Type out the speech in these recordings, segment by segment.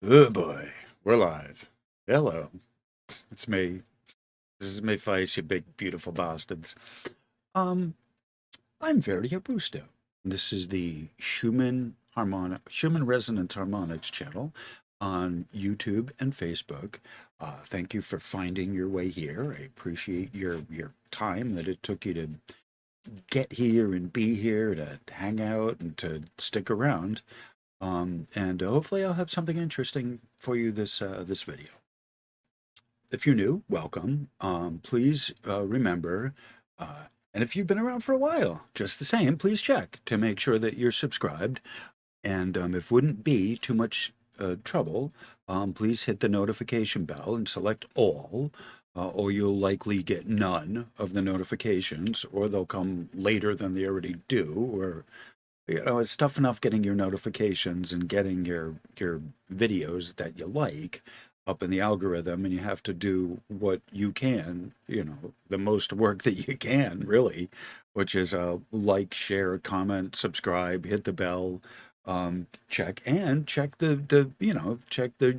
Oh boy, we're live. Hello, it's me. This is my face, you big beautiful bastards. Um, I'm Verdi Augusto. This is the Schumann Resonance Harmonics channel on YouTube and Facebook. Thank you for finding your way here. I appreciate your time that it took you to get here and be here, to hang out and to stick around. And hopefully I'll have something interesting for you this video. If you're new, welcome. Please remember, and if you've been around for a while, just the same, please check to make sure that you're subscribed. And if it wouldn't be too much trouble, please hit the notification bell and select all, or you'll likely get none of the notifications, or they'll come later than they already do, or it's tough enough getting your notifications and getting your videos that you like up in the algorithm, and you have to do what you can, the most work that you can, really, which is like, share, comment, subscribe, hit the bell, check check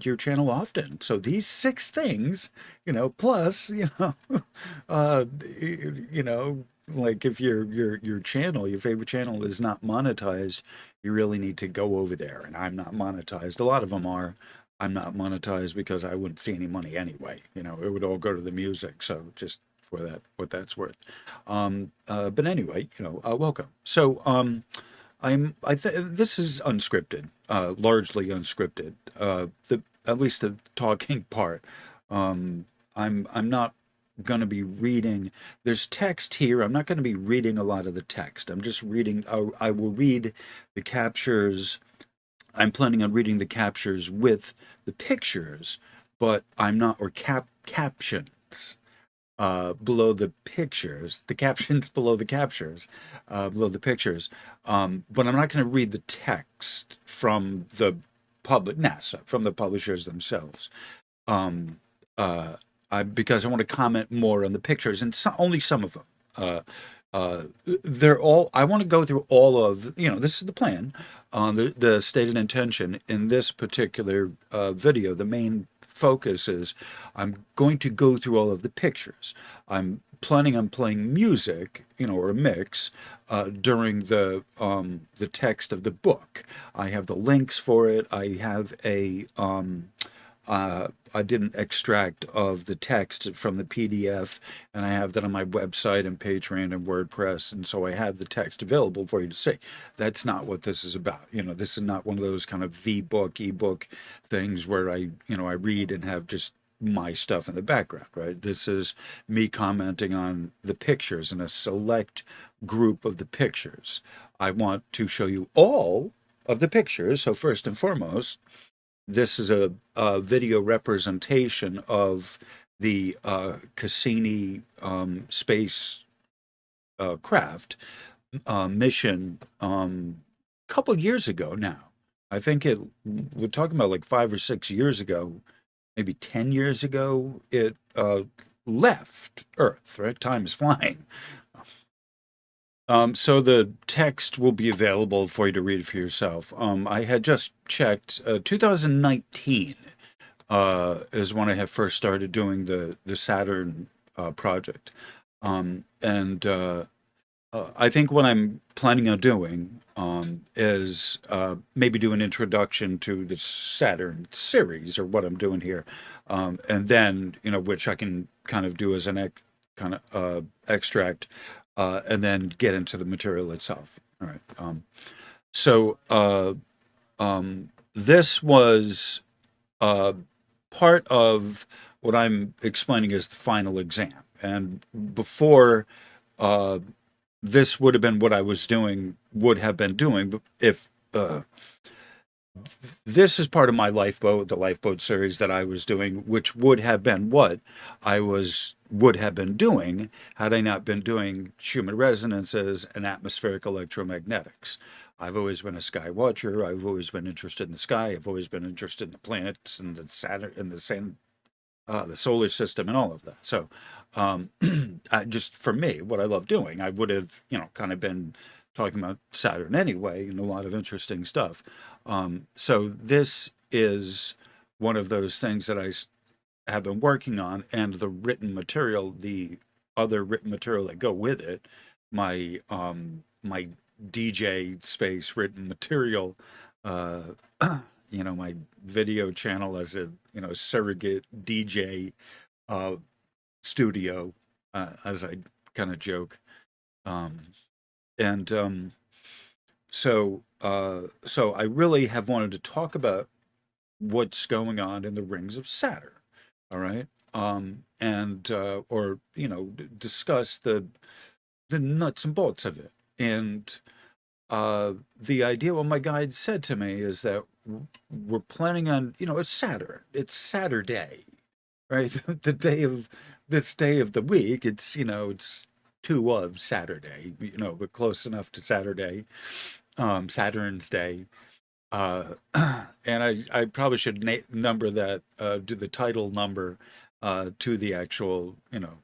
your channel often. So these six things, plus, uh, you know, like if your channel, your favorite channel is not monetized, you really need to go over there. And I'm not monetized. A lot of them are. I'm not monetized because I wouldn't see any money anyway. It would all go to the music. So just for that, what that's worth. But anyway, welcome. So this is unscripted, largely unscripted. The At least the talking part. I'm not going to be reading. There's text here. I'm not going to be reading a lot of the text. I'm just reading. I will read the captures. I'm planning on reading the captures with the pictures, but I'm not, or captions below the pictures, the captions below the captures, below the pictures. But I'm not going to read the text from the NASA, from the publishers themselves. Um, uh, because I want to comment more on the pictures, and only some of them. They're all. I want to go through all of. This is the plan. The stated intention in this particular video. The main focus is I'm going to go through all of the pictures. I'm planning on playing music, or a mix during the text of the book. I have the links for it. I have I did an extract of the text from the PDF, and I have that on my website and Patreon and WordPress, and so I have the text available for you to see. That's not what this is about. This is not one of those kind of ebook things where I read and have just my stuff in the background, right? This is me commenting on the pictures and a select group of the pictures. I want to show you all of the pictures. So first and foremost, this is a video representation of the Cassini space craft mission a couple years ago now. I think we're talking about like 5 or 6 years ago, maybe 10 years ago, it left Earth, right? Time is flying. So the text will be available for you to read for yourself. I had just checked, 2019 is when I had first started doing the Saturn project. And I think what I'm planning on doing is maybe do an introduction to the Saturn series, or what I'm doing here, and then which I can kind of do as an kind of extract, and then get into the material itself. All right. So this was uh, part of what I'm explaining as the final exam, and before uh, this would have been what I would have been doing if this is part of my lifeboat, the lifeboat series that I was doing, which would have been what would have been doing had I not been doing Schumann resonances and atmospheric electromagnetics. I've always been a sky watcher. I've always been interested in the sky. I've always been interested in the planets and the Saturn and the solar system and all of that. So, just for me, what I love doing, I would have, kind of been talking about Saturn anyway, and a lot of interesting stuff. So this is one of those things that have been working on, and the written material, the other written material that go with it, my DJ space written material, uh, my video channel as a surrogate DJ uh, studio, as I kind of joke, um, and so I really have wanted to talk about what's going on in the rings of Saturn. All right. And or discuss the nuts and bolts of it. And the idea, what my guide said to me is that we're planning on, it's Saturn. It's Saturday, right? The day of this day of the week. It's two of Saturday, but close enough to Saturday, Saturn's day. Uh, and I probably should number that, do the title number to the actual,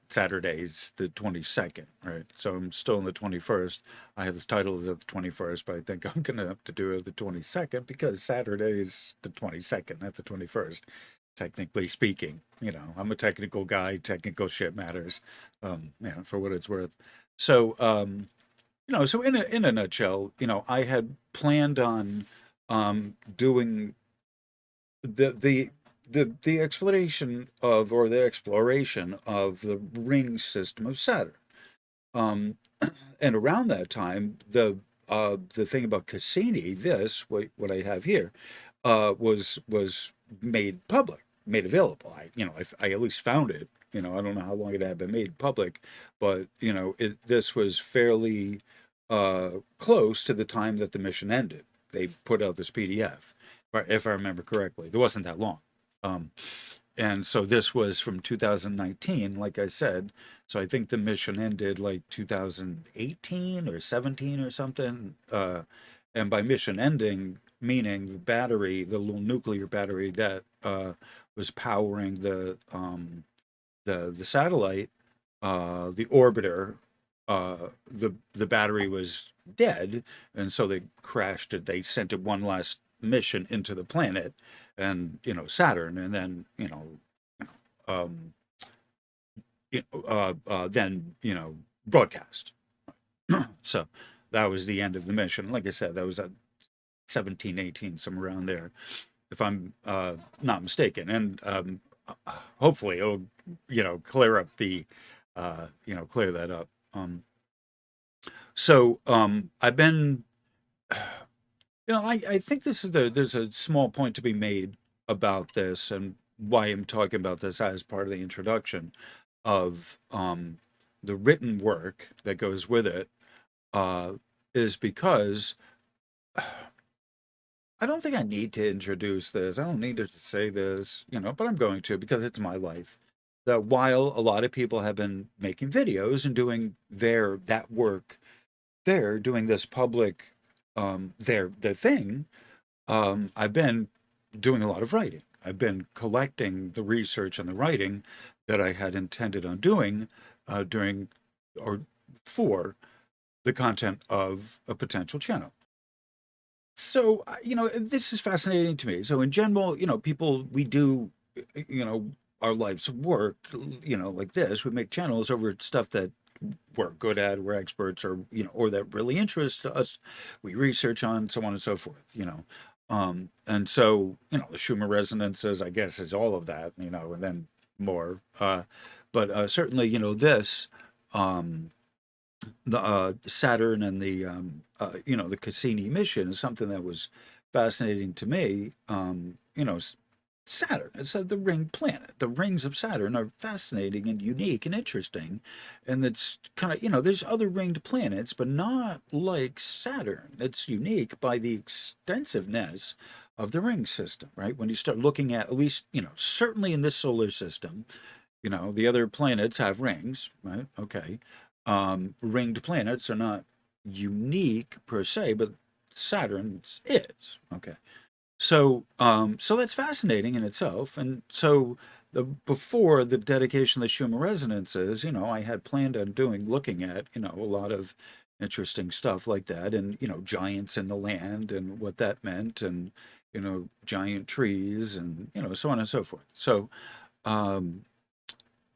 Saturday's the 22nd, right? So I'm still in the 21st. I have this title of the 21st, but I think I'm going to have to do it the 22nd because Saturday is the 22nd, not the 21st, technically speaking. I'm a technical guy, technical shit matters, for what it's worth. So, so in a nutshell, I had planned on doing the the the explanation of or the exploration of the ring system of Saturn. Um, and around that time, the thing about Cassini, what I have here, was made public, made available. I at least found it. I don't know how long it had been made public, but this was fairly close to the time that the mission ended. They put out this PDF, if I remember correctly. It wasn't that long. Um, and so this was from 2019, like I said. So I think the mission ended like 2018 or 17 or something. And by mission ending, meaning the battery, the little nuclear battery that was powering the satellite, the orbiter, the battery was dead, and so they crashed it. They sent it one last mission into the planet, and Saturn, and then um, then broadcast. So that was the end of the mission. Like I said, that was at 17, 18, somewhere around there, if I'm not mistaken. And hopefully it'll clear up clear that up. So I've been, I think there's a small point to be made about this and why I'm talking about this as part of the introduction of the written work that goes with it, uh, is because I don't think I need to introduce this. I don't need to say this, but I'm going to because it's my life. That while a lot of people have been making videos and doing that work, they're doing this public, their thing. I've been doing a lot of writing. I've been collecting the research and the writing that I had intended on doing during or for the content of a potential channel. So, this is fascinating to me. So, in general, people, we do, our life's work, like this. We make channels over stuff that we're good at, we're experts, or, or that really interests us. We research on, so on and so forth. And so, the Schumann resonances, I guess, is all of that, and then more. But certainly, um, the Saturn and the Cassini mission is something that was fascinating to me. Saturn, it's the ring planet. The rings of Saturn are fascinating and unique and interesting, and it's kind of there's other ringed planets, but not like Saturn. It's unique by the extensiveness of the ring system, right? When you start looking at least certainly in this solar system, the other planets have rings, right? Okay. Ringed planets are not unique per se, but Saturn's is. Okay. So that's fascinating in itself. And so before the dedication of the Schumann resonances, I had planned on looking at, a lot of interesting stuff like that and, giants in the land and what that meant and, giant trees and, so on and so forth. So, um,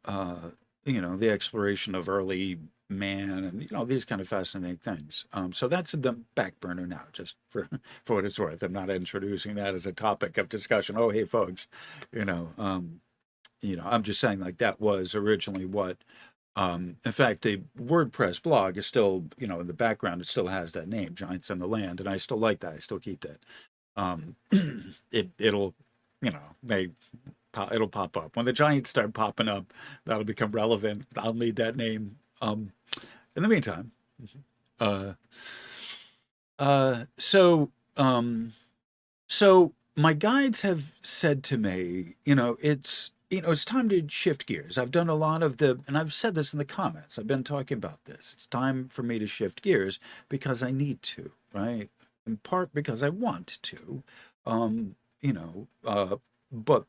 uh, the exploration of early man and, these kind of fascinating things. So that's the back burner now, just for, for what it's worth. I'm not introducing that as a topic of discussion. Oh, hey, folks, you know, um, I'm just saying like that was originally what in fact, the WordPress blog is still, in the background, it still has that name, Giants in the Land, and I still like that. I still keep that. Um, it'll, may it'll pop up when the Giants start popping up. That'll become relevant. I'll need that name. In the meantime, uh, uh, so, um, so my guides have said to me, it's time to shift gears. I've done a lot of and I've said this in the comments. I've been talking about this. It's time for me to shift gears because I need to, right? In part because I want to, um, you know, uh, but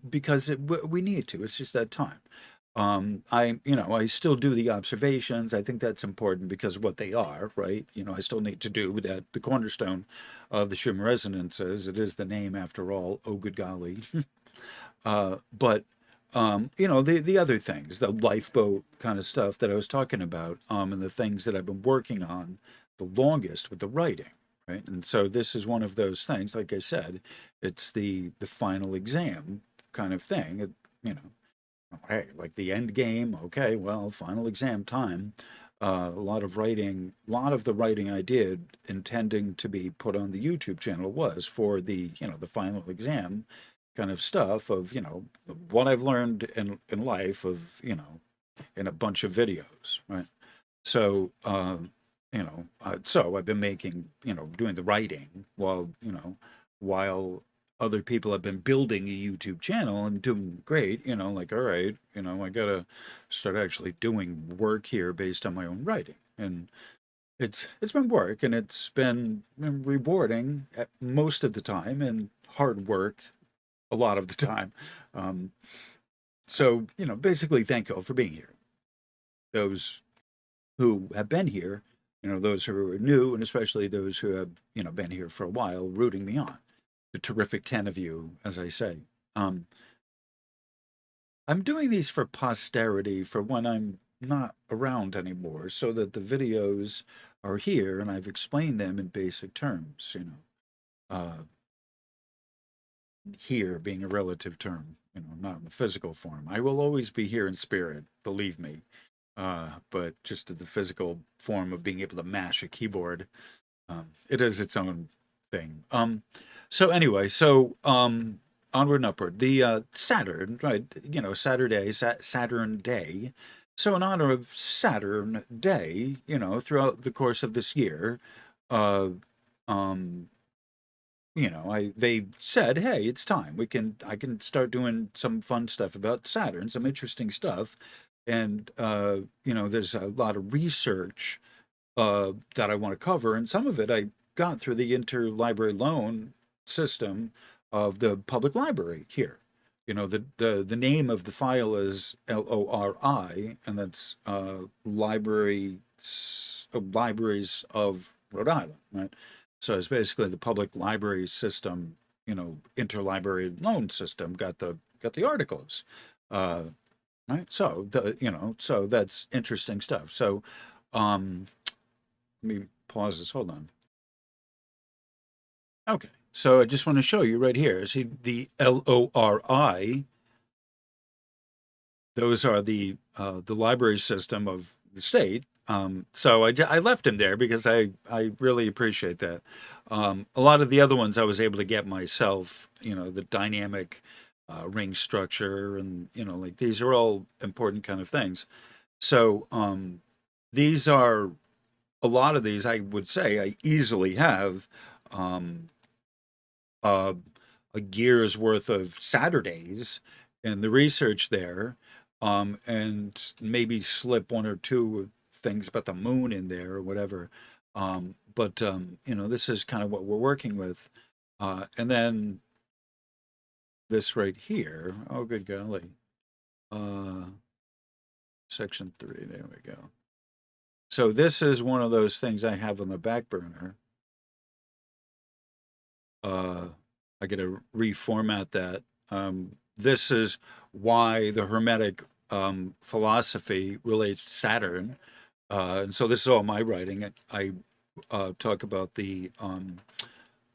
because we need to. It's just that time. I still do the observations. I think that's important because of what they are, right? I still need to do that. The cornerstone of the Schumann resonances. It is the name after all. Oh, good golly. But the other things, the lifeboat kind of stuff that I was talking about, and the things that I've been working on the longest with the writing, right? And so this is one of those things. Like I said, it's the final exam kind of thing. Hey, like the end game. Okay, well, final exam time. A lot of writing, a lot of the writing I did intending to be put on the YouTube channel was for the final exam kind of stuff of, what I've learned in life of, in a bunch of videos, right? So, so I've been making, doing the writing while other people have been building a YouTube channel and doing great, like, all right, I gotta start actually doing work here based on my own writing. And it's been work and it's been rewarding at most of the time and hard work a lot of the time. Um, so, basically, thank you all for being here. Those who have been here, those who are new, and especially those who have, been here for a while, rooting me on. The terrific 10 of you, as I say. Um, I'm doing these for posterity for when I'm not around anymore, so that the videos are here and I've explained them in basic terms, here being a relative term, not in the physical form. I will always be here in spirit, believe me. But just the physical form of being able to mash a keyboard, it is its own thing. So onward and upward. The Saturn, right? Saturn Day. So in honor of Saturn Day, throughout the course of this year, uh, um, they said, "Hey, it's time. I can start doing some fun stuff about Saturn, some interesting stuff." And there's a lot of research that I want to cover, and some of it I got through the interlibrary loan system of the public library here. The name of the file is LORI, and that's Libraries of Rhode Island, right? So it's basically the public library system, interlibrary loan system got the articles, uh, right? So that's interesting stuff. So um, let me pause this. Hold on. Okay. So I just want to show you right here. See the LORI. Those are the library system of the state. So I left him there because I really appreciate that. A lot of the other ones I was able to get myself. The dynamic ring structure and like these are all important kind of things. So these are a lot of these I would say I easily have um, uh, a year's worth of Saturdays and the research there, and maybe slip one or two things about the moon in there or whatever. But this is kind of what we're working with. And then this right here, oh, good golly. Uh, section 3, there we go. So this is one of those things I have on the back burner. I got to reformat that. This is why the Hermetic philosophy relates to Saturn. And so this is all my writing. I talk about the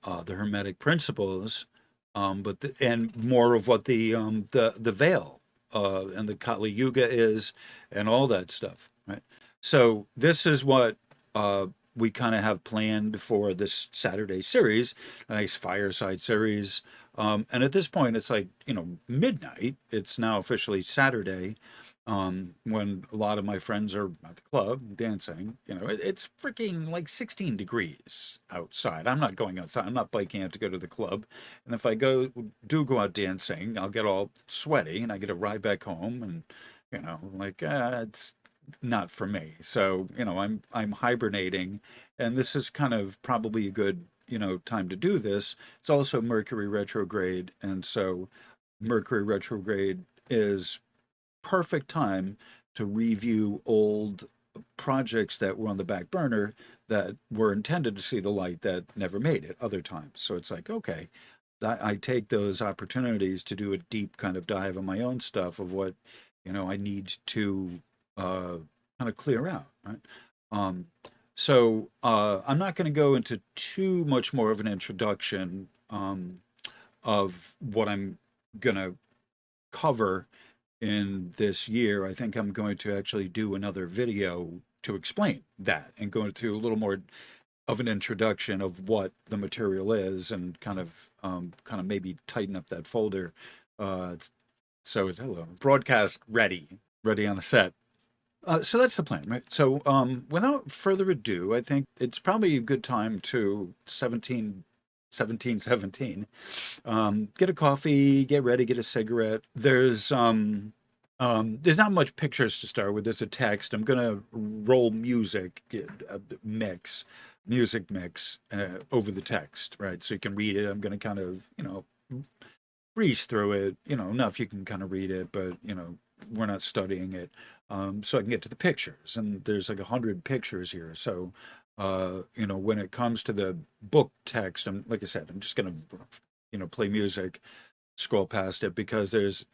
Hermetic principles, but and more of what the veil and the Kali Yuga is, and all that stuff, right? So this is what we kind of have planned for this Saturday series, a nice fireside series. And at this point, it's like, midnight. It's now officially Saturday, when a lot of my friends are at the club dancing. It's freaking like 16 degrees outside. I'm not going outside. I'm not biking out to go to the club. And if I do go out dancing, I'll get all sweaty and I get to ride back home. And, it's not for me. So, I'm hibernating, and this is kind of probably a good, time to do this. It's also Mercury retrograde, and so Mercury retrograde is perfect time to review old projects that were on the back burner that were intended to see the light that never made it other times. So it's like, okay, I take those opportunities to do a deep kind of dive on my own stuff of what, I need to kind of clear out, right? So I'm not going to go into too much more of an introduction of what I'm going to cover in this year. I think I'm going to actually do another video to explain that and go into a little more of an introduction of what the material is, and kind of maybe tighten up that folder. So it's hello, broadcast ready on the set. So that's the plan, right? So without further ado, I think it's probably a good time to 17, get a coffee, get ready, get a cigarette. There's not much pictures to start with. There's a text. I'm gonna roll music mix over the text, right? So you can read it. I'm gonna kind of breeze through it, enough you can kind of read it, but we're not studying it. So I can get to the pictures, and there's like 100 pictures here. So, when it comes to the book text, like I said, I'm just going to, play music, scroll past it, because there's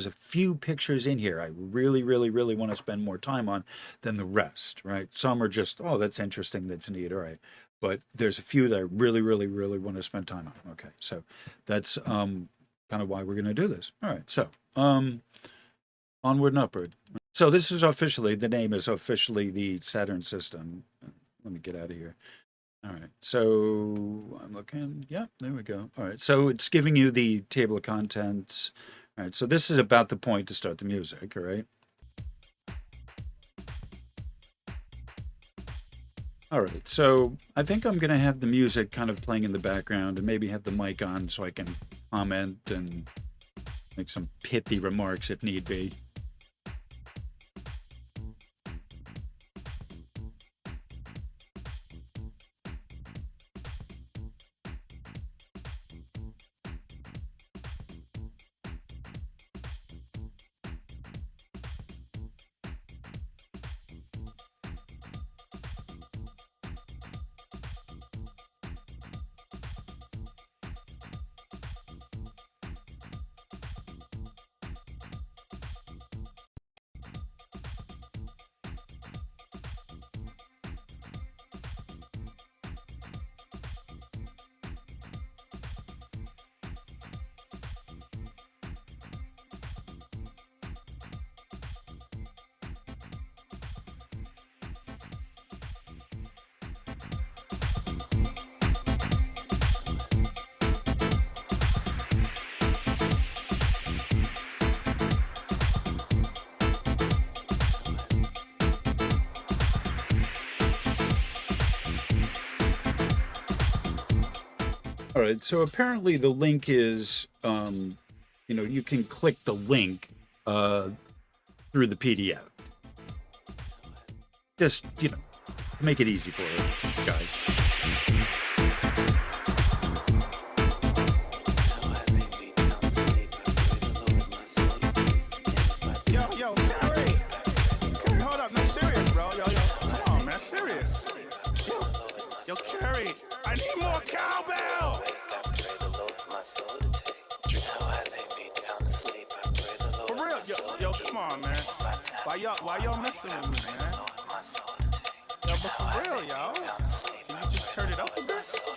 a few pictures in here I really, really, really want to spend more time on than the rest, right? Some are just, oh, that's interesting, that's neat, all right. But there's a few that I really, really, really want to spend time on. Okay, so that's kind of why we're going to do this. All right, so onward and upward. So this is officially, the name is officially the Saturn system. Let me get out of here. All right, so I'm looking. Yeah, there we go. All right, so it's giving you the table of contents. All right, so this is about the point to start the music, all right? All right, so I think I'm going to have the music kind of playing in the background, and maybe have the mic on so I can comment and make some pithy remarks if need be. All right, so apparently the link is, you can click the link through the PDF. Just, make it easy for you, guys. Yo, Carrie, hold up, no, serious, bro. Yo, come on, man, serious. Yo, Carrie, I need more cowbell. why y'all messing with me, man? Yo, but for real, y'all. Can you just turn it up a bit?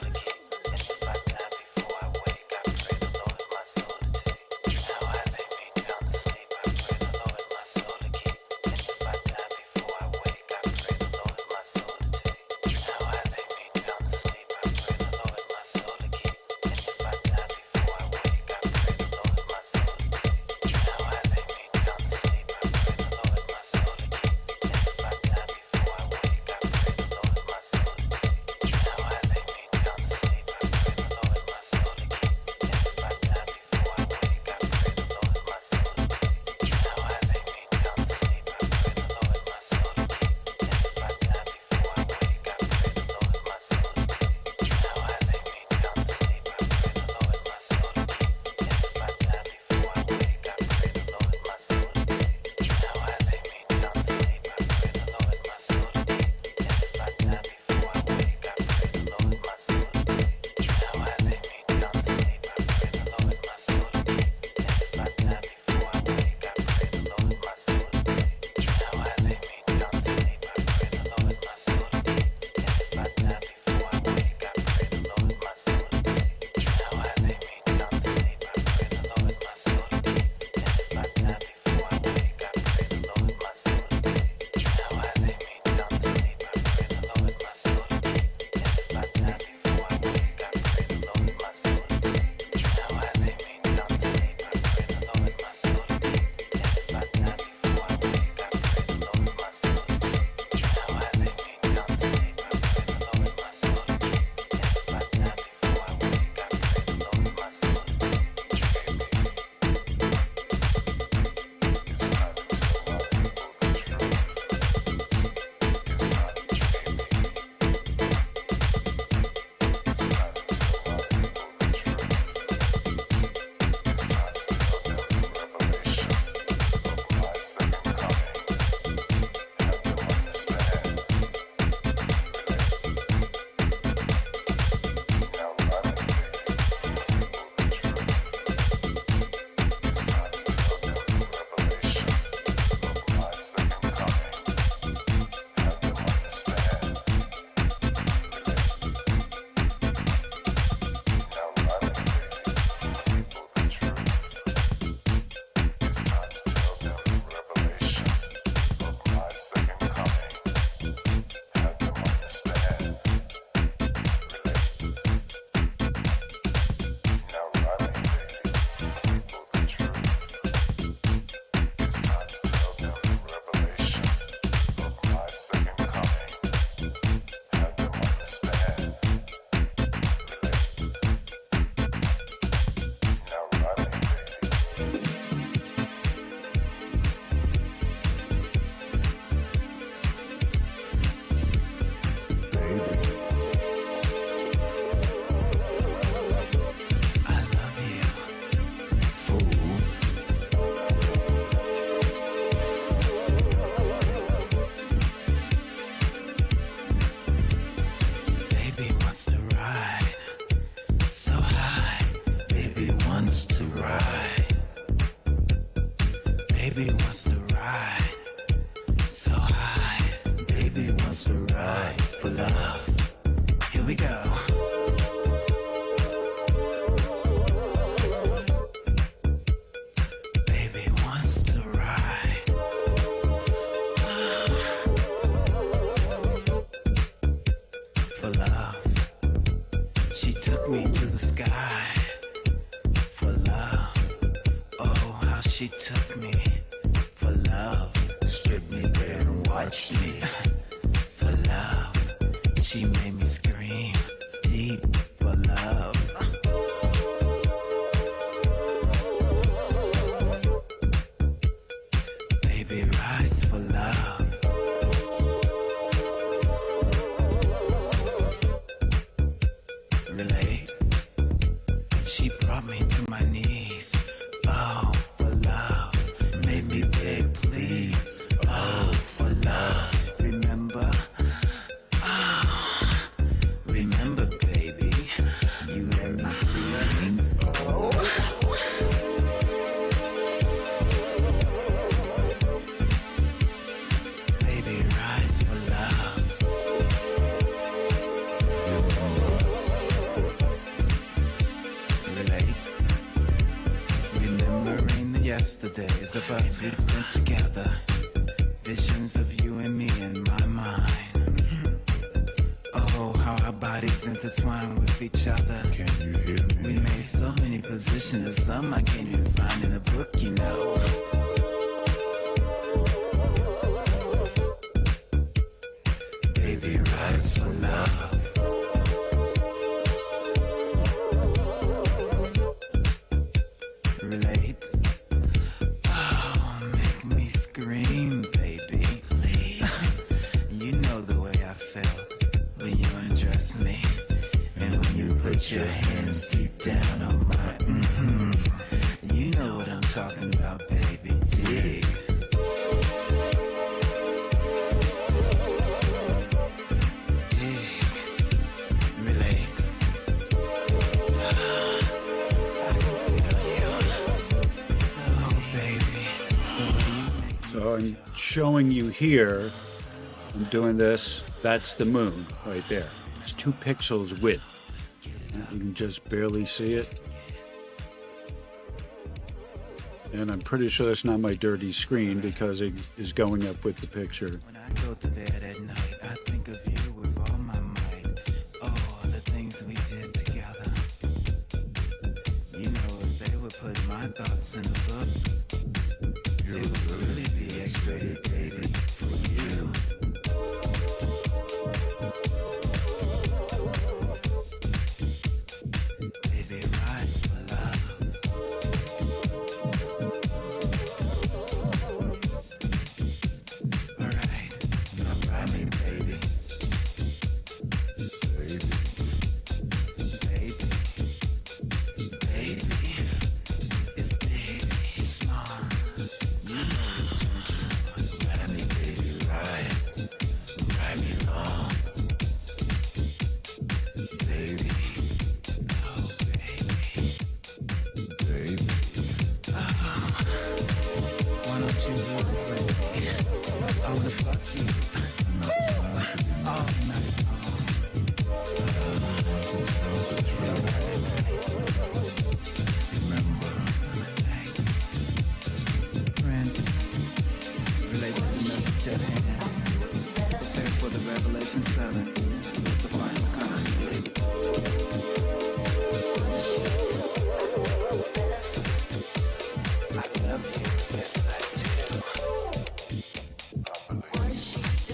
the days of us we spent together. Visions of you and me in my mind. Oh, how our bodies intertwine with each other. Can you hear me? We made so many positions, some I can't even find in a book, you know. Baby, rise for love. Relate. Oh, make me scream, baby. Please. You know the way I felt when you undressed me. And when you put your hands deep down on my You know what I'm talking about, baby. Dig. Dig. Relate. I can feel you. So baby, the way you make me So I'm showing you here. I'm doing this. That's the moon right there. It's 2 pixels width. You can just barely see it. And I'm pretty sure that's not my dirty screen because it is going up with the picture. When I go to bed at night, I think of you with all my might. Oh, the things we did together. You know, if they would put my thoughts in a book, it would really be X-rated, baby, for you. Baby, rise for love. Alright, now ride me, baby. Baby, Baby. Baby. It's big, it's small. You know the tension. Ride me, baby, ride. Ride me long. Baby. Oh, baby. baby. Why don't you look, baby? I wanna fuck you Not trying to be all nice. night long. To tell the truth. Remember, Friends, relate to the message at hand. Prepare for the Revelation 7, the final conflict. I love you, yes I do. I believe.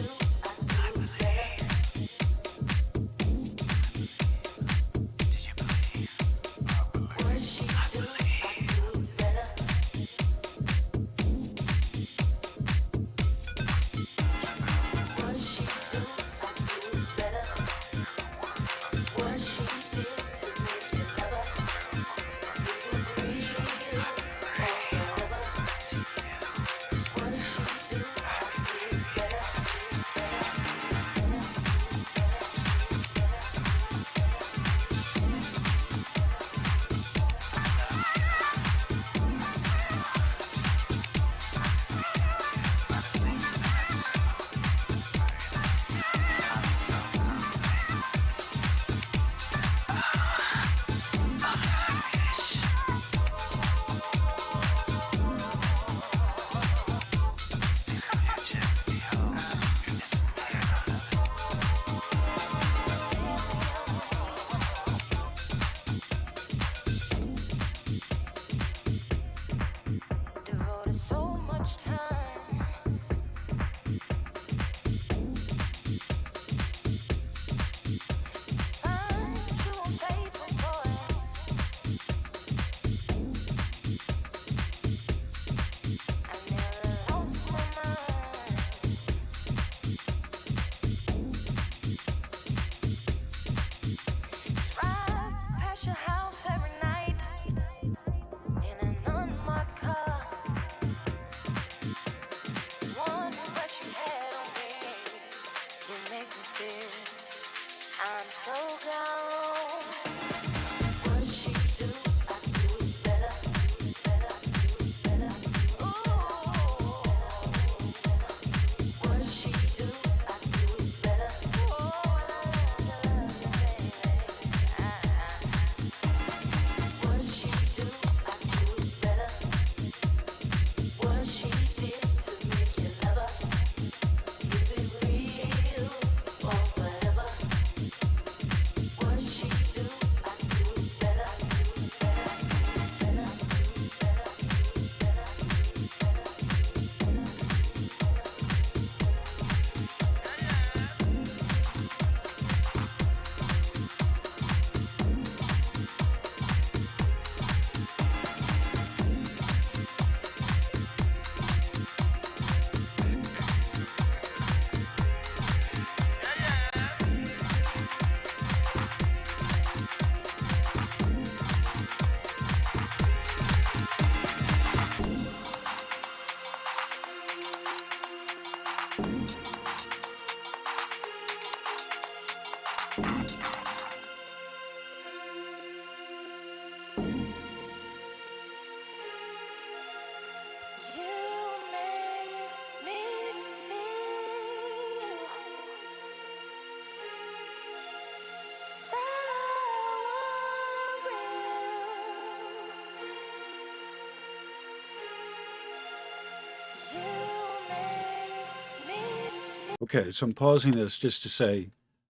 Okay, so I'm pausing this just to say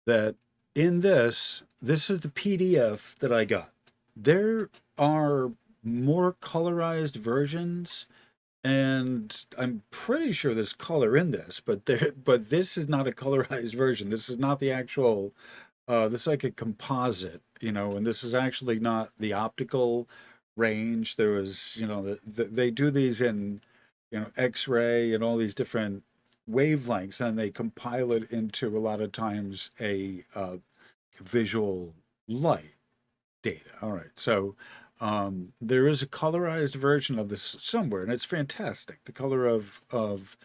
that in this is the PDF that I got. There are more colorized versions, and I'm pretty sure there's color in this, but this is not a colorized version. This is not the actual this is like a composite, and this is actually not the optical range. There was, they do these in, X-ray and all these different wavelengths, and they compile it into a lot of times a visual light data. All right, so there is a colorized version of this somewhere, and it's fantastic. The color of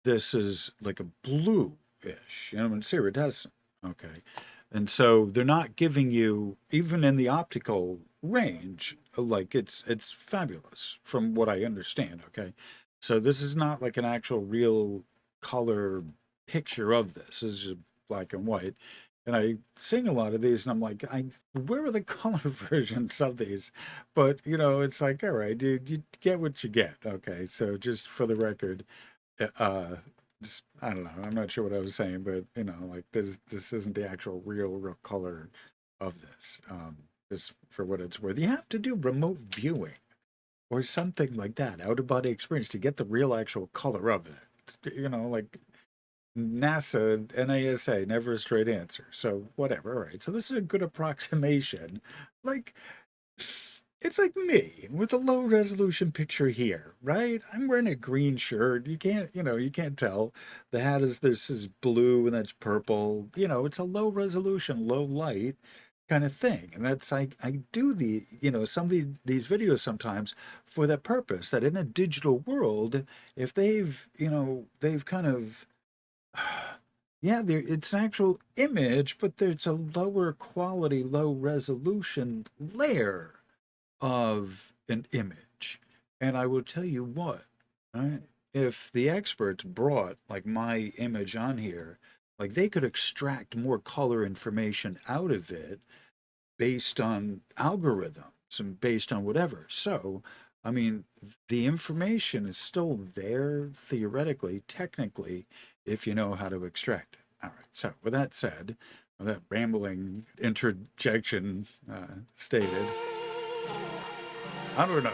this is like a blue-ish, it's iridescent. Okay, and so they're not giving you, even in the optical range, like it's fabulous from what I understand. Okay, so this is not like an actual real color picture of this. This is just black and white. And I sing a lot of these, and I'm like, where are the color versions of these? But it's like, all right, dude, you get what you get. Okay, so just for the record, uh, just, I don't know. I'm not sure what I was saying, but like this isn't the actual real color of this. Just for what it's worth, you have to do remote viewing or something like that, out of body experience to get the real actual color of it. Like NASA, NASA, never a straight answer. So whatever. All right. So this is a good approximation. Like it's like me with a low resolution picture here, right? I'm wearing a green shirt. You can't tell. The hat is this is blue and that's purple. It's a low resolution, low light kind of thing. And that's I do some of these videos sometimes for that purpose, that in a digital world, if they've kind of yeah, it's an actual image, but there's a lower quality, low resolution layer of an image. And I will tell you what, right? If the experts brought like my image on here, like they could extract more color information out of it based on algorithms and based on whatever. So, I mean, the information is still there theoretically, technically, if you know how to extract it. All right. So, with that said, with that rambling interjection stated, I don't know.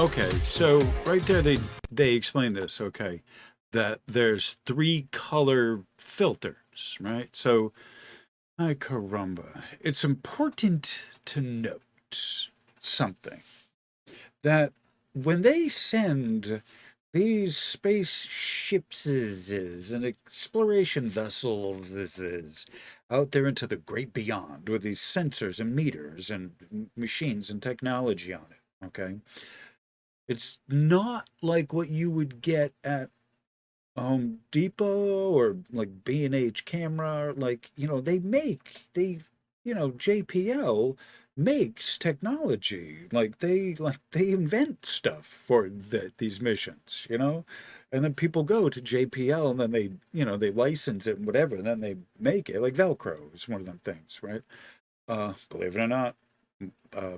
Okay, so right there they explain this, okay, that there's 3 color filters, right? So, ay caramba, it's important to note something, that when they send these spaceships and exploration vessels out there into the great beyond with these sensors and meters and machines and technology on it, okay? It's not like what you would get at Home Depot or like B&H Camera. Like, JPL makes technology. Like they invent stuff for these missions, And then people go to JPL and then they, they license it and whatever, and then they make it. Like Velcro is one of them things, right? Believe it or not,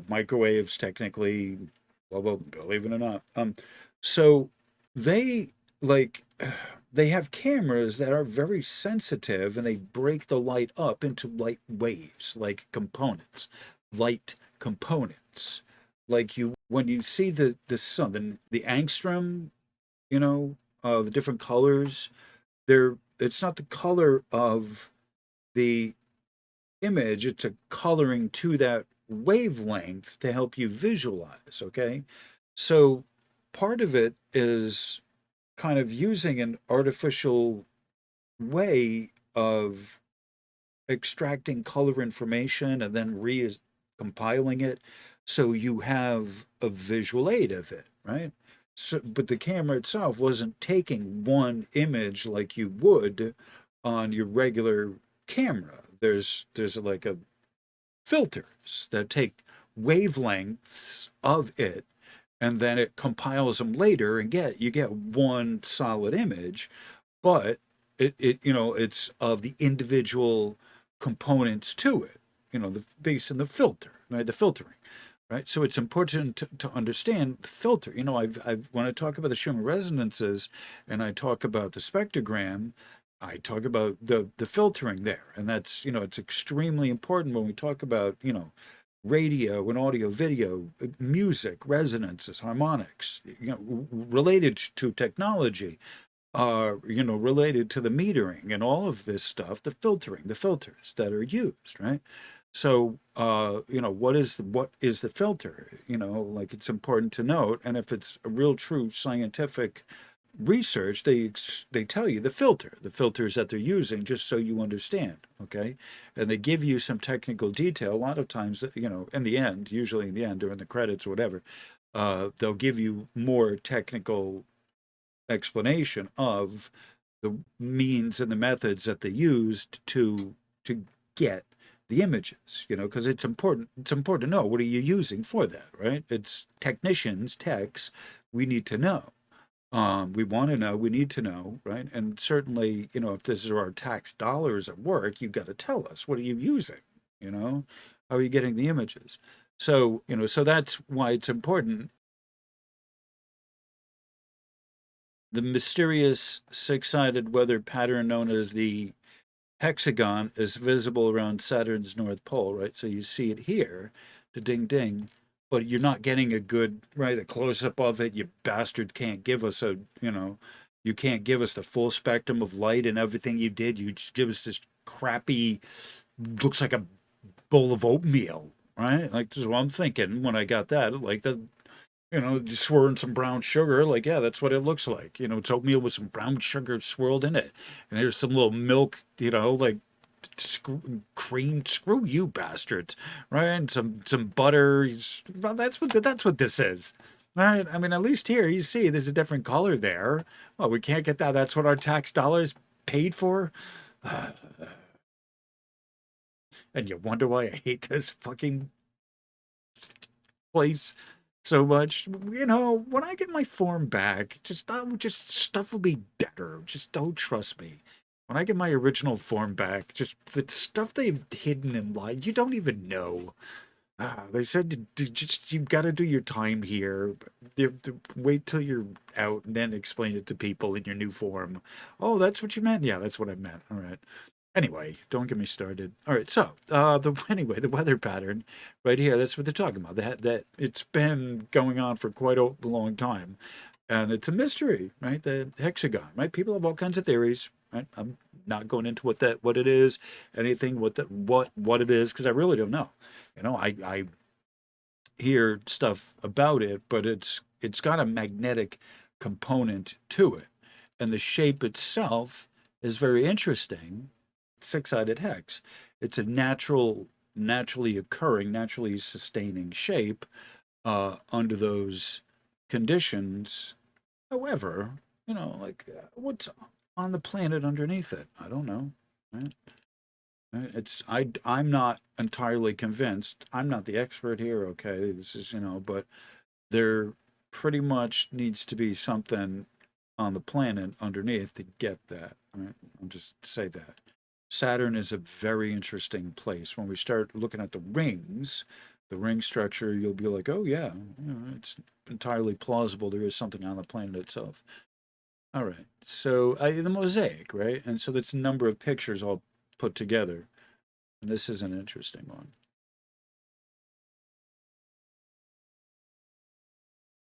microwaves technically, well, believe it or not. So they like they have cameras that are very sensitive and they break the light up into light waves, like components, light components. Like you when you see the sun, the angstrom, the different colors, it's not the color of the image, it's a coloring to that wavelength to help you visualize, okay? So part of it is kind of using an artificial way of extracting color information and then recompiling it so you have a visual aid of it, right? So, but the camera itself wasn't taking one image like you would on your regular camera. There's like a filters that take wavelengths of it and then it compiles them later and you get one solid image, but it's of the individual components to it, the base and the filter, right? The filtering, right? So it's important to understand the filter. I've when I talk about the Schumann resonances and I talk about the spectrogram, I talk about the filtering there, and that's it's extremely important when we talk about radio and audio, video, music, resonances, harmonics, related to technology, related to the metering and all of this stuff, the filtering, the filters that are used, right? So, what is the filter? Like it's important to note, and if it's a real true scientific research, they tell you the filters that they're using, just so you understand, okay? And they give you some technical detail. A lot of times, in the end, usually in the end or in the credits or whatever, they'll give you more technical explanation of the means and the methods that they used to get the images, because it's important to know what are you using for that, right? It's techs, we need to know. We want to know, we need to know, right? And certainly, if this is our tax dollars at work, you've got to tell us, what are you using? How are you getting the images? So, so that's why it's important. The mysterious six-sided weather pattern known as the hexagon is visible around Saturn's North Pole, right? So you see it here, the ding ding, but you're not getting a close-up of it. You bastard can't give us you can't give us the full spectrum of light and everything you did. You just give us this crappy, looks like a bowl of oatmeal, right? Like, this is what I'm thinking when I got that. Like, just swirling some brown sugar. Like, yeah, that's what it looks like. It's oatmeal with some brown sugar swirled in it. And here's some little milk, like cream. Screw you, bastards. Right? And some butter. Well, that's what this is. Right? I mean, at least here you see there's a different color there. Well, we can't get that. That's what our tax dollars paid for. And you wonder why I hate this fucking place so much. When I get my form back, just stuff will be better. Just don't trust me. When I get my original form back, just the stuff they've hidden in line, you don't even know. They said you've got to do your time here. Wait till you're out and then explain it to people in your new form. Oh, that's what you meant? Yeah, that's what I meant. All right. Anyway, don't get me started. All right, so the weather pattern right here, that's what they're talking about. That it's been going on for quite a long time, and it's a mystery, right? The hexagon, right? People have all kinds of theories, right? I'm not going into what it is, anything what it is, because I really don't know. I hear stuff about it, but it's got a magnetic component to it, and the shape itself is very interesting. Six-sided hex. It's a naturally occurring, naturally sustaining shape under those conditions. However, what's on the planet underneath it? I don't know. Right? I'm not entirely convinced. I'm not the expert here. Okay, this is but there pretty much needs to be something on the planet underneath to get that. Right? I'll just say that. Saturn is a very interesting place. When we start looking at the rings, the ring structure, you'll be like, oh, yeah, it's entirely plausible there is something on the planet itself. All right. So the mosaic, right? And so that's a number of pictures all put together. And this is an interesting one.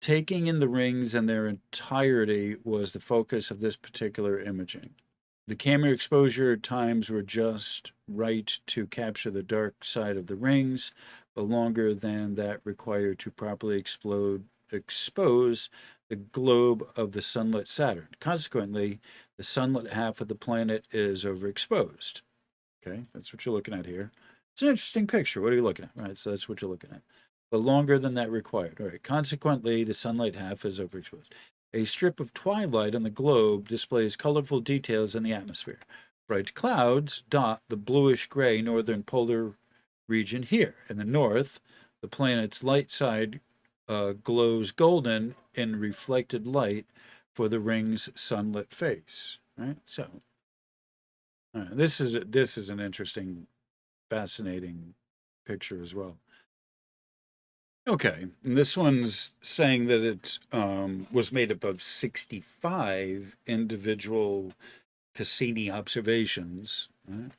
Taking in the rings in their entirety was the focus of this particular imaging. The camera exposure times were just right to capture the dark side of the rings, but longer than that required to properly expose the globe of the sunlit Saturn. Consequently, the sunlit half of the planet is overexposed. Okay, that's what you're looking at here. It's an interesting picture. What are you looking at? Right, so that's what you're looking at. But longer than that required. All right, consequently, the sunlight half is overexposed. A strip of twilight on the globe displays colorful details in the atmosphere. Bright clouds dot the bluish-gray northern polar region here. In the north, the planet's light side glows golden in reflected light for the ring's sunlit face. Right. So, this is an interesting, fascinating picture as well. Okay, and this one's saying that it was made up of 65 individual Cassini observations. Right?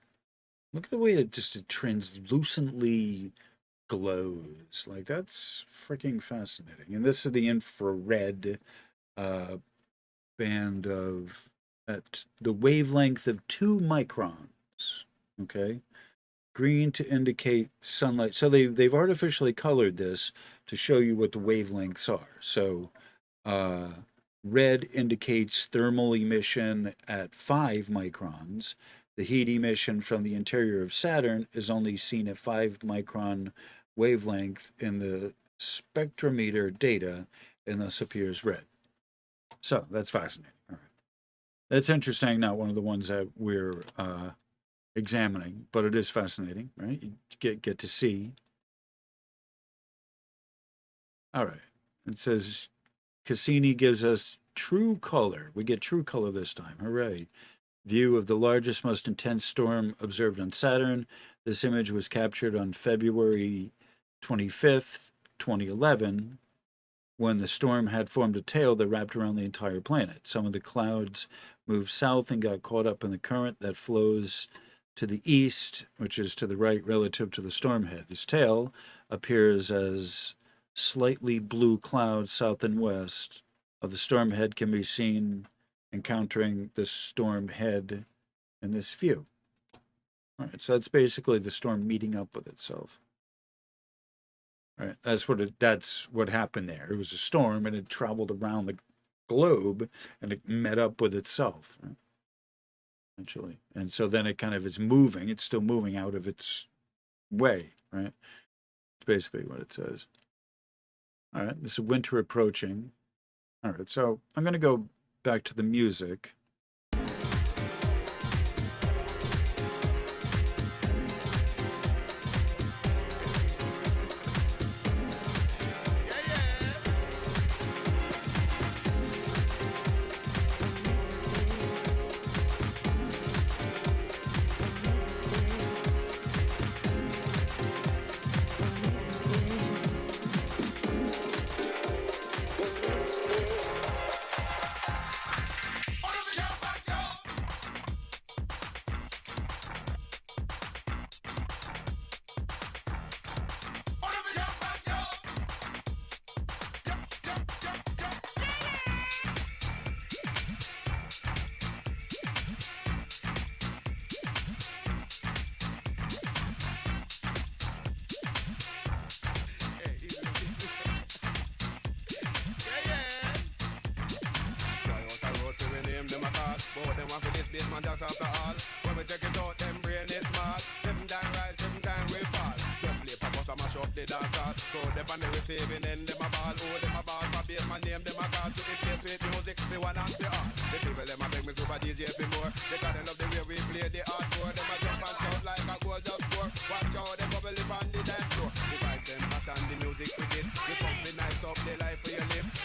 Look at the way it just translucently glows. Like, that's freaking fascinating. And this is the infrared band of at the wavelength of 2 microns. Okay. Green to indicate sunlight. So they've artificially colored this to show you what the wavelengths are. So red indicates thermal emission at 5 microns. The heat emission from the interior of Saturn is only seen at 5 micron wavelength in the spectrometer data and thus appears red. So that's fascinating. All right. That's interesting. Not one of the ones that we're examining, but it is fascinating, right? You get to see. All right. It says Cassini gives us true color. We get true color this time. Hooray. View of the largest, most intense storm observed on Saturn. This image was captured on February 25th, 2011, when the storm had formed a tail that wrapped around the entire planet. Some of the clouds moved south and got caught up in the current that flows to the east, which is to the right relative to the storm head. This tail appears as slightly blue clouds south and west of the storm head can be seen encountering the storm head in this view. All right, so that's basically the storm meeting up with itself. All right, that's what happened there. It was a storm and it traveled around the globe and it met up with itself. Right? Essentially. And so then it kind of is moving. It's still moving out of its way, right? It's basically what it says. All right, this is winter approaching. All right, so I'm going to go back to the music.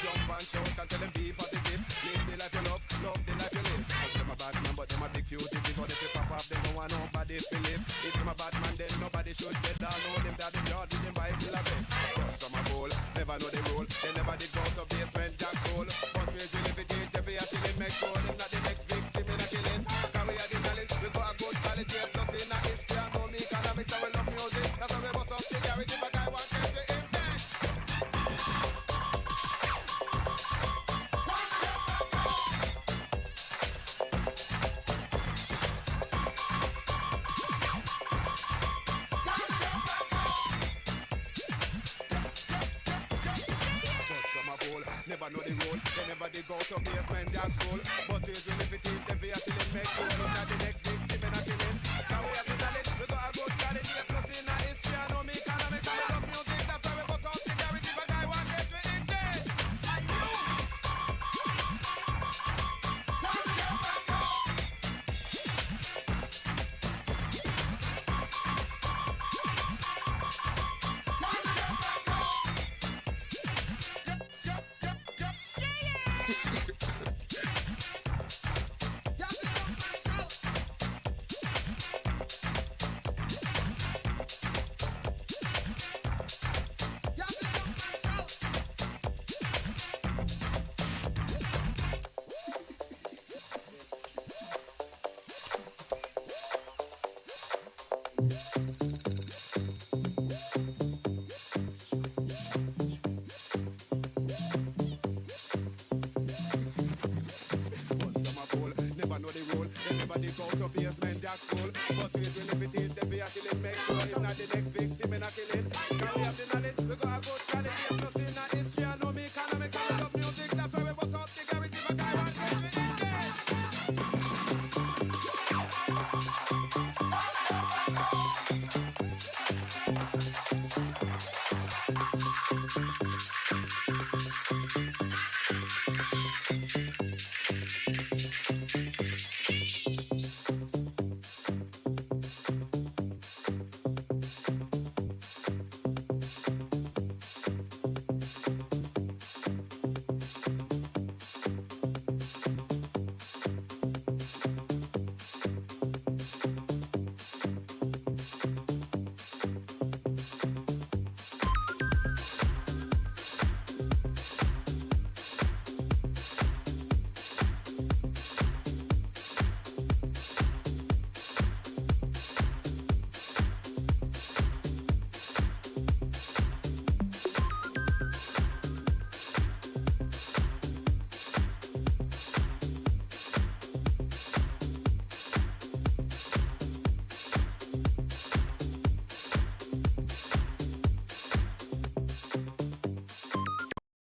Jump and shout and tell them be positive. Live the life you love. a bad man, then nobody should bet. I know them that them yard with them Bible a bet. But from a bowl, never know the rule. They never did go to basement jack soul. But we will if it is, every a shilling make sure them not the next victim in a killing. Cause we are the knowledge, we got a good quality. Plus in a history, I know me economics, and we love music. That's why we bust up the garage if a guy wants to get him dead. Never know the rule, they never did go to basement jack school. But we will if it is, then we are shilling make sure I'm not the next victim in a killing. Now we have the knowledge, we got a good quality. Plus in a history, I know me economics, and we love music. That's why we bust out the garage if a guy wants to get me in there. Never know the rule, they never did go to basement jack school. But we will if it is, then we are shilling make sure I'm not the next victim in a killing. Cause we have the knowledge, we got a good quality. Plus in a history, I know me economics, and we love music. That's why we bust out the garage if a guy wants to get me in there.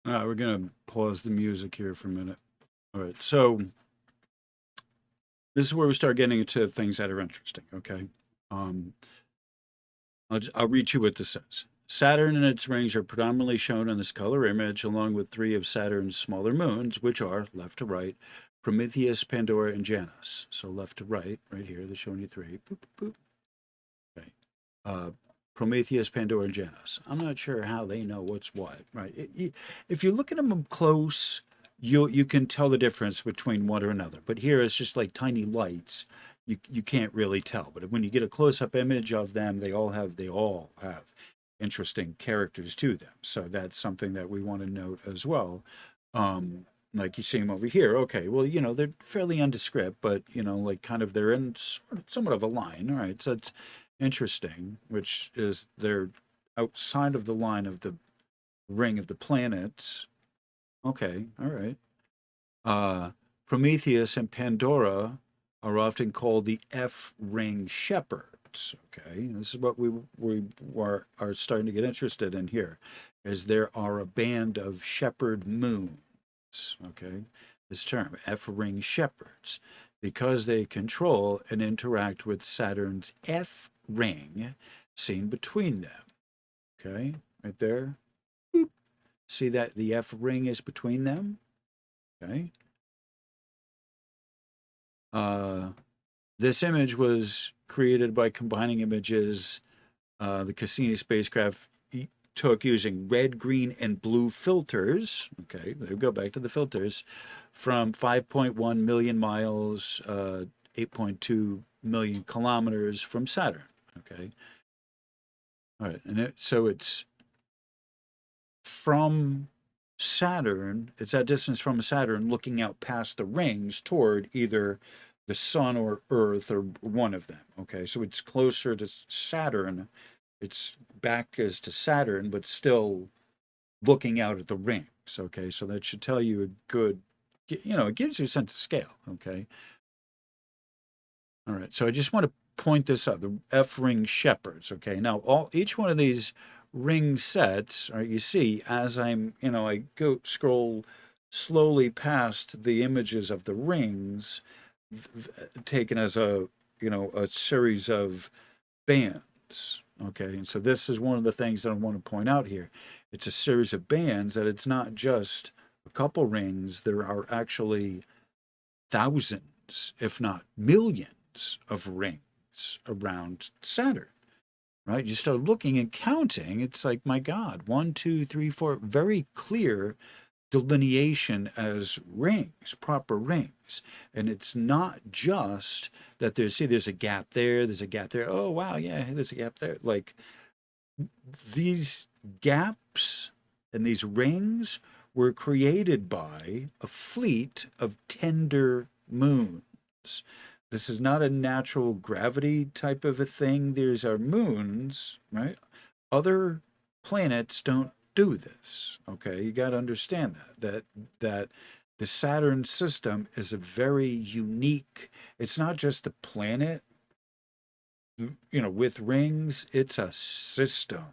All right, we're going to pause the music here for a minute. All right, so this is where we start getting into things that are interesting, okay? I'll read you what this says. Saturn and its rings are predominantly shown in this color image, along with 3 of Saturn's smaller moons, which are, left to right, Prometheus, Pandora, and Janus. So left to right, right here, they're showing you 3. Boop, boop, boop. Okay. Prometheus, Pandora, and Janus. I'm not sure how they know what's what, right? If you look at them up close, you can tell the difference between one or another. But here it's just like tiny lights. You can't really tell. But when you get a close-up image of them, they all have interesting characters to them. So that's something that we want to note as well. Like you see them over here. Okay, well, they're fairly nondescript, but, like kind of they're in somewhat of a line. All right, so it's interesting, which is they're outside of the line of the ring of the planets. Okay, all right. Prometheus and Pandora are often called the F-ring shepherds. Okay, this is what we are starting to get interested in here, is there are a band of shepherd moons. Okay, this term F-ring shepherds, because they control and interact with Saturn's F ring seen between them. Okay, right there. Boop. See that the F ring is between them? Okay. This image was created by combining images the Cassini spacecraft took using red, green, and blue filters. Okay, there we go, back to the filters, from 5.1 million miles, 8.2 million kilometers from Saturn. Okay. All right. So it's from Saturn, it's that distance from Saturn looking out past the rings toward either the sun or Earth or one of them. Okay. So it's closer to Saturn. Its back is to Saturn, but still looking out at the rings. Okay. So that should tell you a good, it gives you a sense of scale. Okay. All right. So I just want to point this out, the F ring shepherds. Okay. Now, each one of these ring sets, all right, you see, as I go scroll slowly past the images of the rings, taken as a series of bands. Okay. And so this is one of the things that I want to point out here. It's a series of bands, that it's not just a couple rings. There are actually thousands, if not millions, of rings around Saturn. Right? You start looking and counting. It's like, my God, 1, 2, 3, 4, very clear delineation as rings, proper rings. And it's not just that there's a gap there, there's a gap there. Oh, wow, yeah, there's a gap there. Like, these gaps and these rings were created by a fleet of tender moons. This is not a natural gravity type of a thing. There's our moons, right? Other planets don't do this. Okay, you got to understand that the Saturn system is a very unique. It's not just a planet, with rings. It's a system.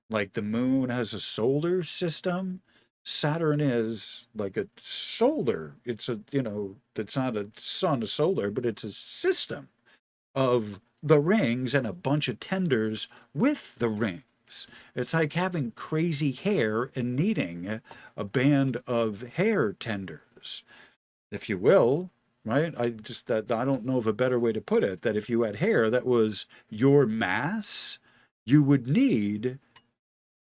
Like the moon has a solar system, Saturn is like a solar. It's it's not a sun, a solar, but it's a system of the rings and a bunch of tenders with the rings. It's like having crazy hair and needing a band of hair tenders, if you will, right? I don't know of a better way to put it, that if you had hair that was your mass, you would need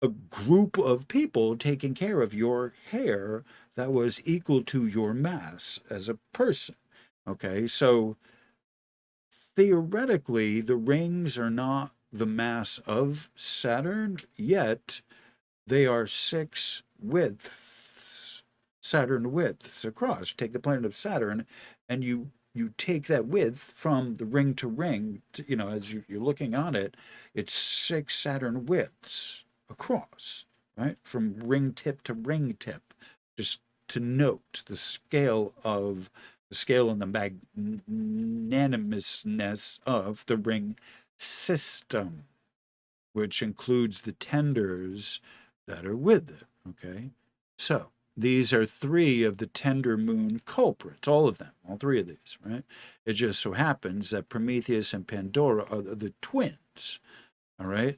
a group of people taking care of your hair that was equal to your mass as a person. Okay, so theoretically, the rings are not the mass of Saturn, yet they are 6 widths, Saturn widths across. Take the planet of Saturn, and you take that width from the ring to ring, as you're looking on it, it's 6 Saturn widths across, right? From ring tip to ring tip, just to note the scale and the magnanimousness of the ring system, which includes the tenders that are with it. Okay, so these are 3 of the tender moon culprits, all of them, all 3 of these, right? It just so happens that Prometheus and Pandora are the twins, all right?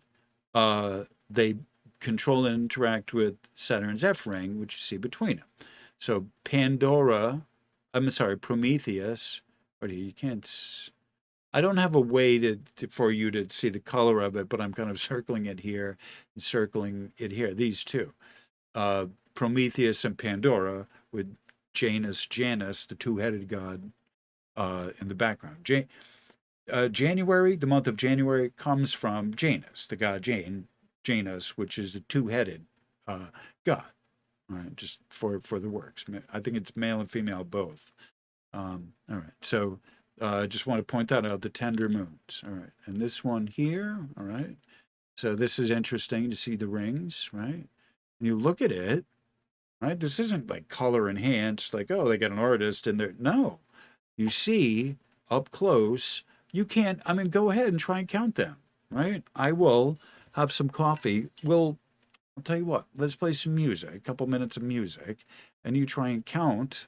They control and interact with Saturn's F ring, which you see between them. So Prometheus, you can't, I don't have a way for you to see the color of it, but I'm kind of circling it here and circling it here, these 2. Prometheus and Pandora, with Janus, the 2-headed god, in the background. January, the month of January, comes from Janus, the god Janus, which is the 2-headed god. All right, just for the works. I think it's male and female both. All right, so I just want to point that out, the tender moons. All right, and this one here, all right. So this is interesting to see the rings, right? And you look at it, right? This isn't like color enhanced, like, oh, they got an artist in there. No, you see up close. You can't, go ahead and try and count them, right? I will have some coffee. I'll tell you what, let's play some music, a couple minutes of music, and you try and count.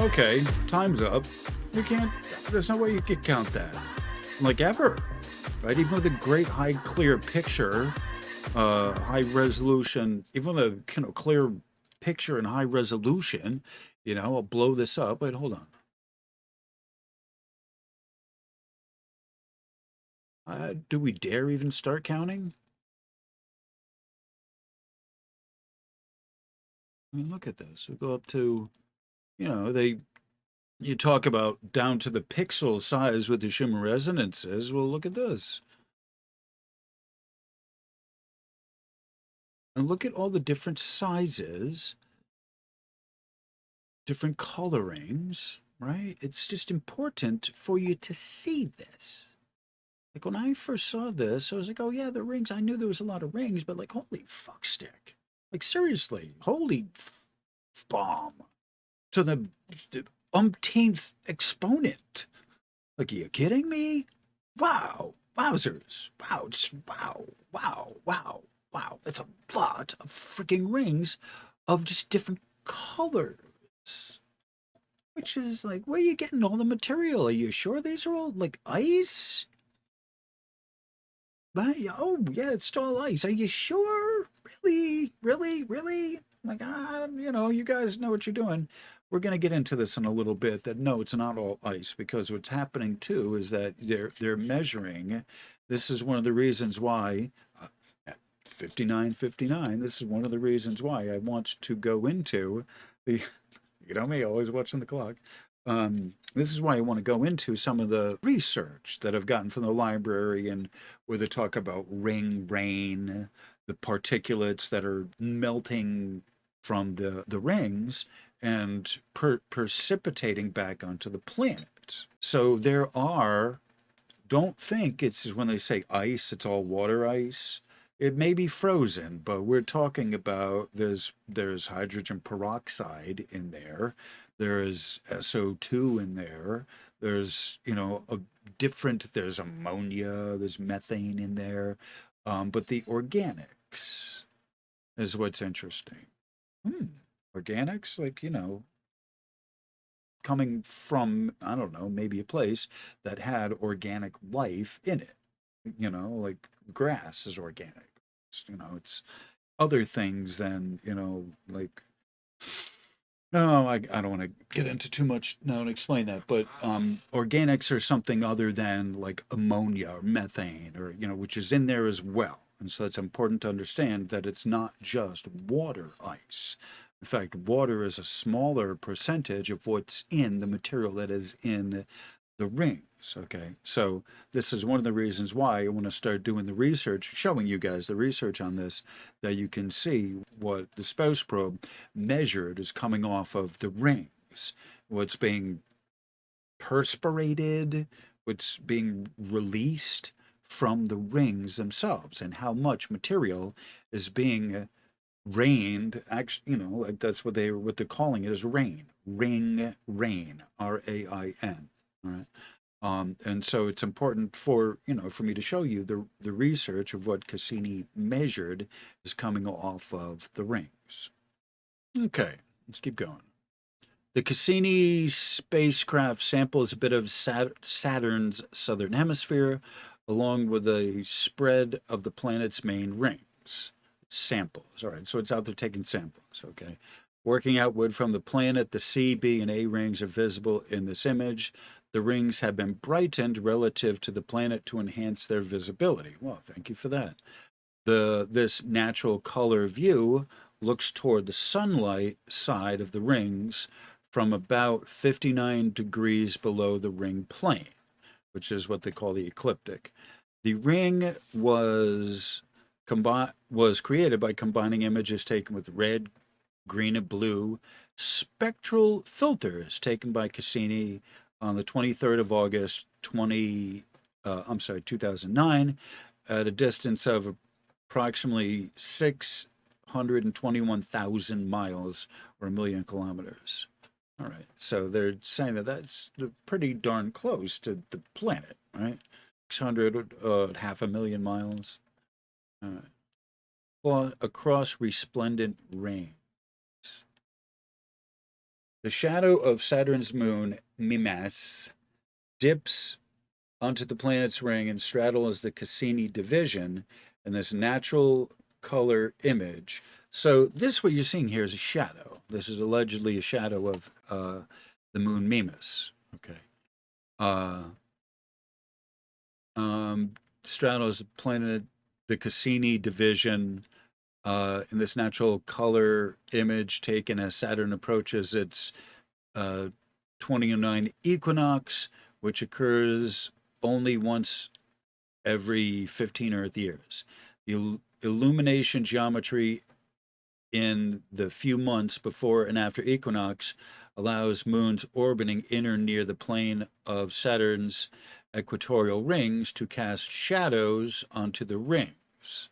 Okay, time's up. You can't, there's no way you could count that. Like ever. Right? Even with a great high clear picture, high resolution, even with a clear picture and high resolution, I'll blow this up. Wait, hold on. Do we dare even start counting? I mean, look at this. We go up to, you talk about down to the pixel size with the Schumann resonances. Well, look at this. And look at all the different sizes, different colorings, right? It's just important for you to see this. Like when I first saw this, I was like, oh yeah, the rings. I knew there was a lot of rings, but like, holy fuck stick. Like seriously, holy bomb to the umpteenth exponent. Like, are you kidding me? Wow. Wowzers. Wow. Just wow. Wow. Wow. Wow. That's a lot of freaking rings of just different colors. Which is like, where are you getting all the material? Are you sure these are all like ice? Oh, yeah, it's still ice. Are you sure? Really? Really? Really? Like, you guys know what you're doing. We're going to get into this in a little bit, that no, it's not all ice, because what's happening too is that they're measuring. This is one of the reasons why at 59:59, this is one of the reasons why I want to go into the, me, always watching the clock. This is why I want to go into some of the research that I've gotten from the library, and where they talk about ring rain, the particulates that are melting from the rings and precipitating back onto the planet. So don't think it's when they say ice, it's all water ice. It may be frozen, but we're talking about there's hydrogen peroxide in there. There is SO2 in there. There's, there's ammonia, there's methane in there. But the organics is what's interesting. Organics, like, coming from, I don't know, maybe a place that had organic life in it. Like grass is organic. It's other things than, like, no, I don't want to get into too much now and explain that, but organics are something other than like ammonia or methane, or, which is in there as well. And so it's important to understand that it's not just water ice. In fact, water is a smaller percentage of what's in the material that is in the rings. Okay, so this is one of the reasons why I want to start doing the research, showing you guys the research on this, that you can see what the spouse probe measured is coming off of the rings, what's being perspirated, what's being released from the rings themselves, and how much material is being rained. Actually, like that's what they're calling it, is rain, rain, rain, RAIN. All right. And so it's important for me to show you the research of what Cassini measured is coming off of the rings. Okay, let's keep going. The Cassini spacecraft samples a bit of Saturn's southern hemisphere, along with a spread of the planet's main rings. Samples. All right, so it's out there taking samples. Okay. Working outward from the planet, the C, B, and A rings are visible in this image. The rings have been brightened relative to the planet to enhance their visibility. Well, thank you for that. This natural color view looks toward the sunlight side of the rings from about 59 degrees below the ring plane, which is what they call the ecliptic. The ring was created by combining images taken with red, green, and blue spectral filters taken by Cassini on the 23rd of August 2009, at a distance of approximately 621,000 miles, or 1,000,000 kilometers. All right, so they're saying that that's pretty darn close to the planet, right? 600, 500,000 miles. All right. Well, across resplendent rain. The shadow of Saturn's moon, Mimas, dips onto the planet's ring and straddles the Cassini division in this natural color image. So this, what you're seeing here, is a shadow. This is allegedly a shadow of the moon Mimas. Okay. Straddles the planet, the Cassini division, in this natural color image taken as Saturn approaches its 2009 equinox, which occurs only once every 15 Earth years. The illumination geometry in the few months before and after equinox allows moons orbiting in or near the plane of Saturn's equatorial rings to cast shadows onto the rings.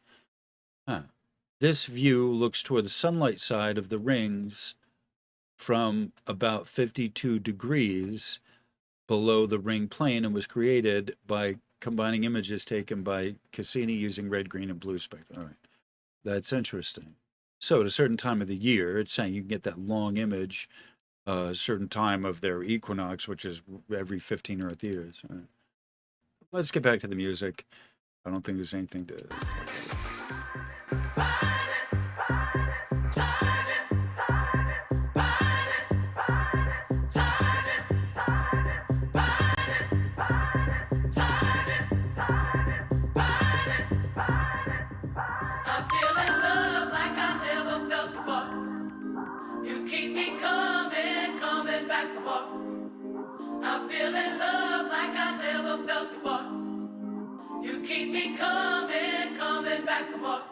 This view looks toward the sunlight side of the rings from about 52 degrees below the ring plane and was created by combining images taken by Cassini using red, green, and blue spectrum. All right, that's interesting. So at a certain time of the year, it's saying you can get that long image a certain time of their equinox, which is every 15 Earth years. All right. Let's get back to the music. I don't think there's anything to... Keep me coming back for more.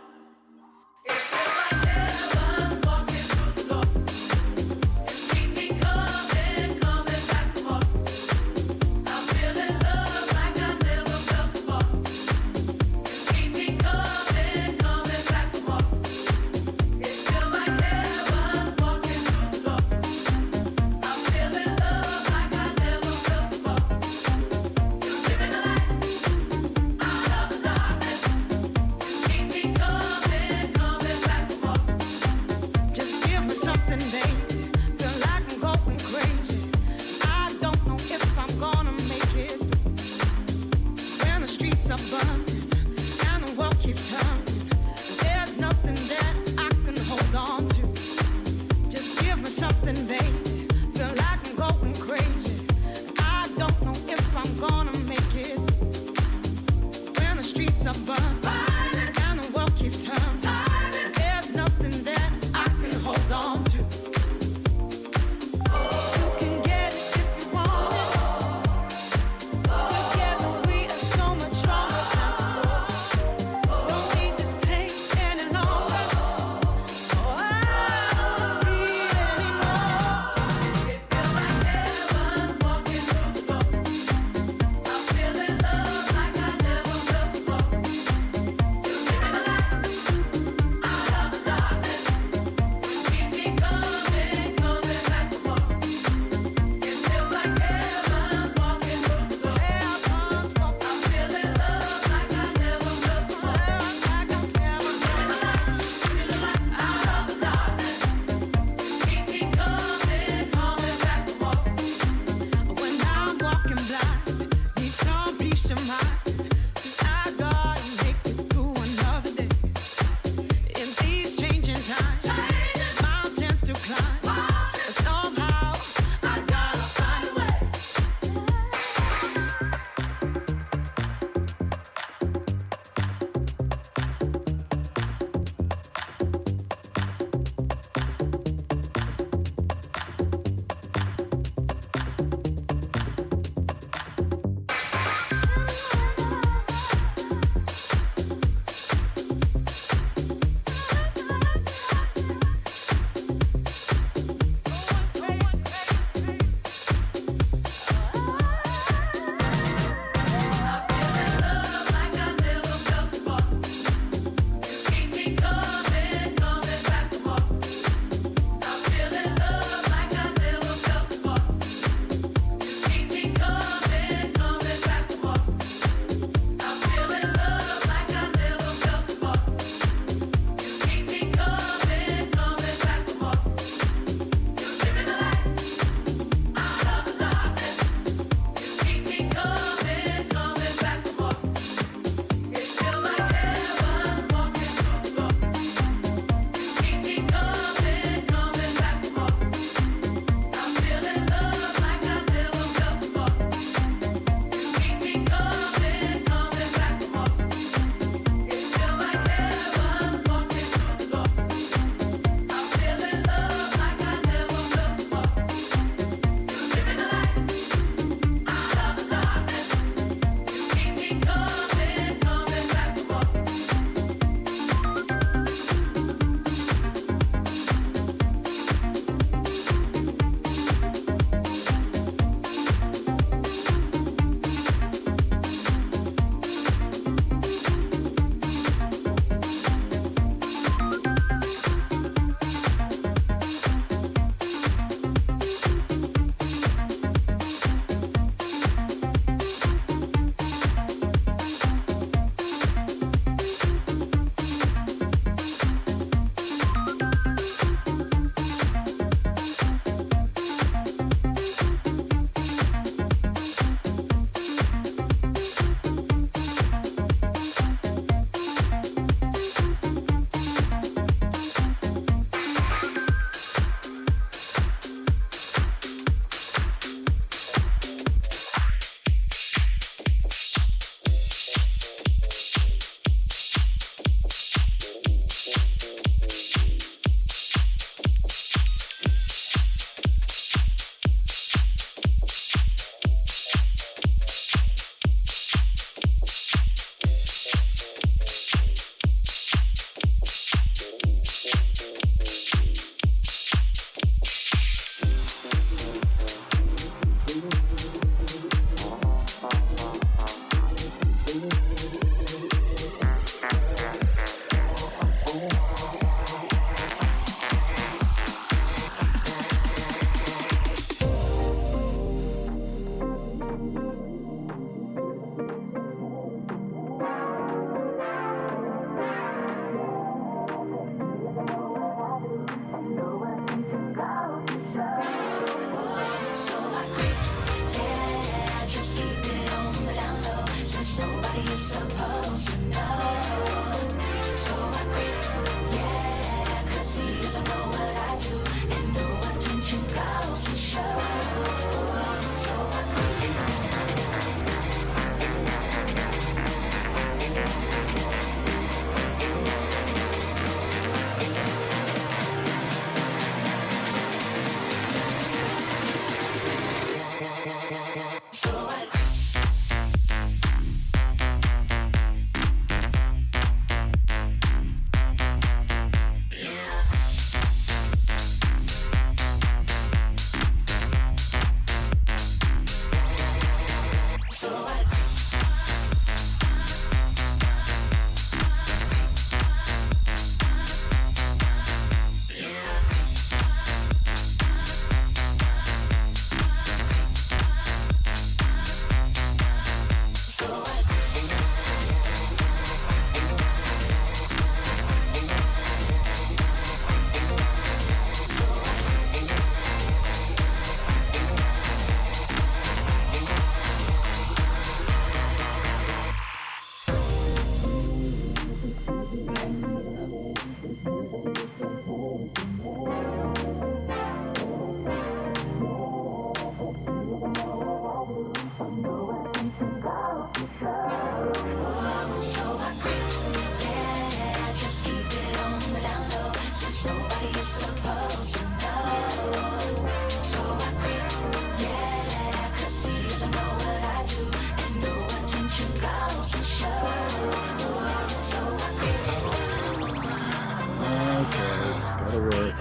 Gotta work.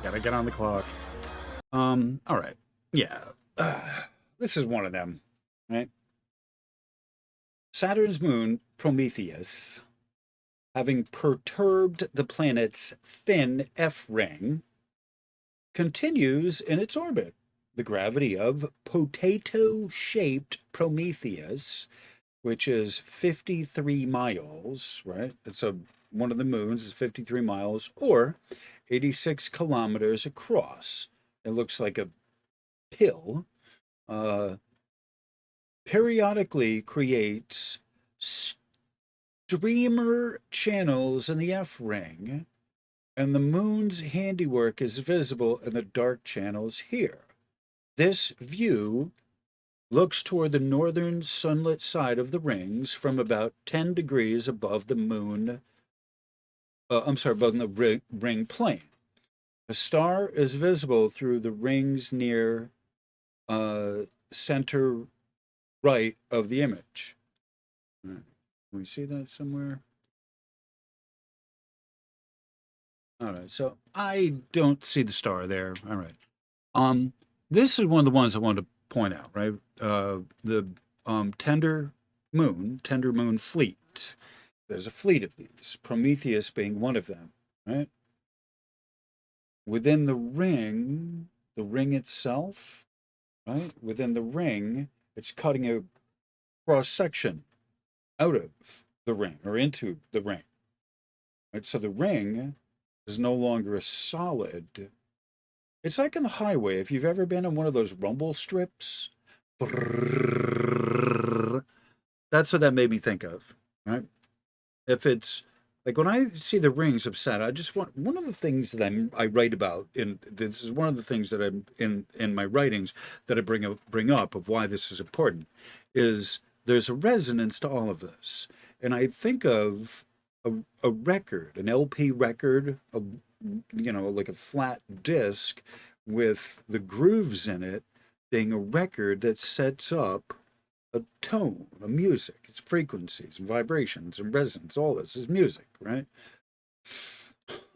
Gotta get on the clock. All right. Yeah. This is one of them, right? Saturn's moon, Prometheus, having perturbed the planet's thin F ring, continues in its orbit. The gravity of potato-shaped Prometheus, which is 53 miles, right? One of the moons is 53 miles or 86 kilometers across. It looks like a pill. Periodically creates streamer channels in the F ring, and the moon's handiwork is visible in the dark channels here. This view looks toward the northern sunlit side of the rings from about 10 degrees above the moon. Above the ring plane. A star is visible through the rings near center right of the image. Can we see that somewhere? All right, so I don't see the star there. All right. This is one of the ones I wanted to point out, right? The Tender Moon fleet. There's a fleet of these, Prometheus being one of them, right? Within the ring itself, right? Within the ring, it's cutting a cross section out of the ring or into the ring. Right? So the ring is no longer a solid. It's like on the highway. If you've ever been on one of those rumble strips, that's what that made me think of, right? If it's like when I see the rings of Saturn, I just want one of the things that I write about, and this is one of the things that I'm in my writings that I bring up of why this is important, is there's a resonance to all of this, and I think of a record, an LP record, like a flat disc with the grooves in it, being a record that sets up a tone, a music, it's frequencies and vibrations and resonance. All this is music, right?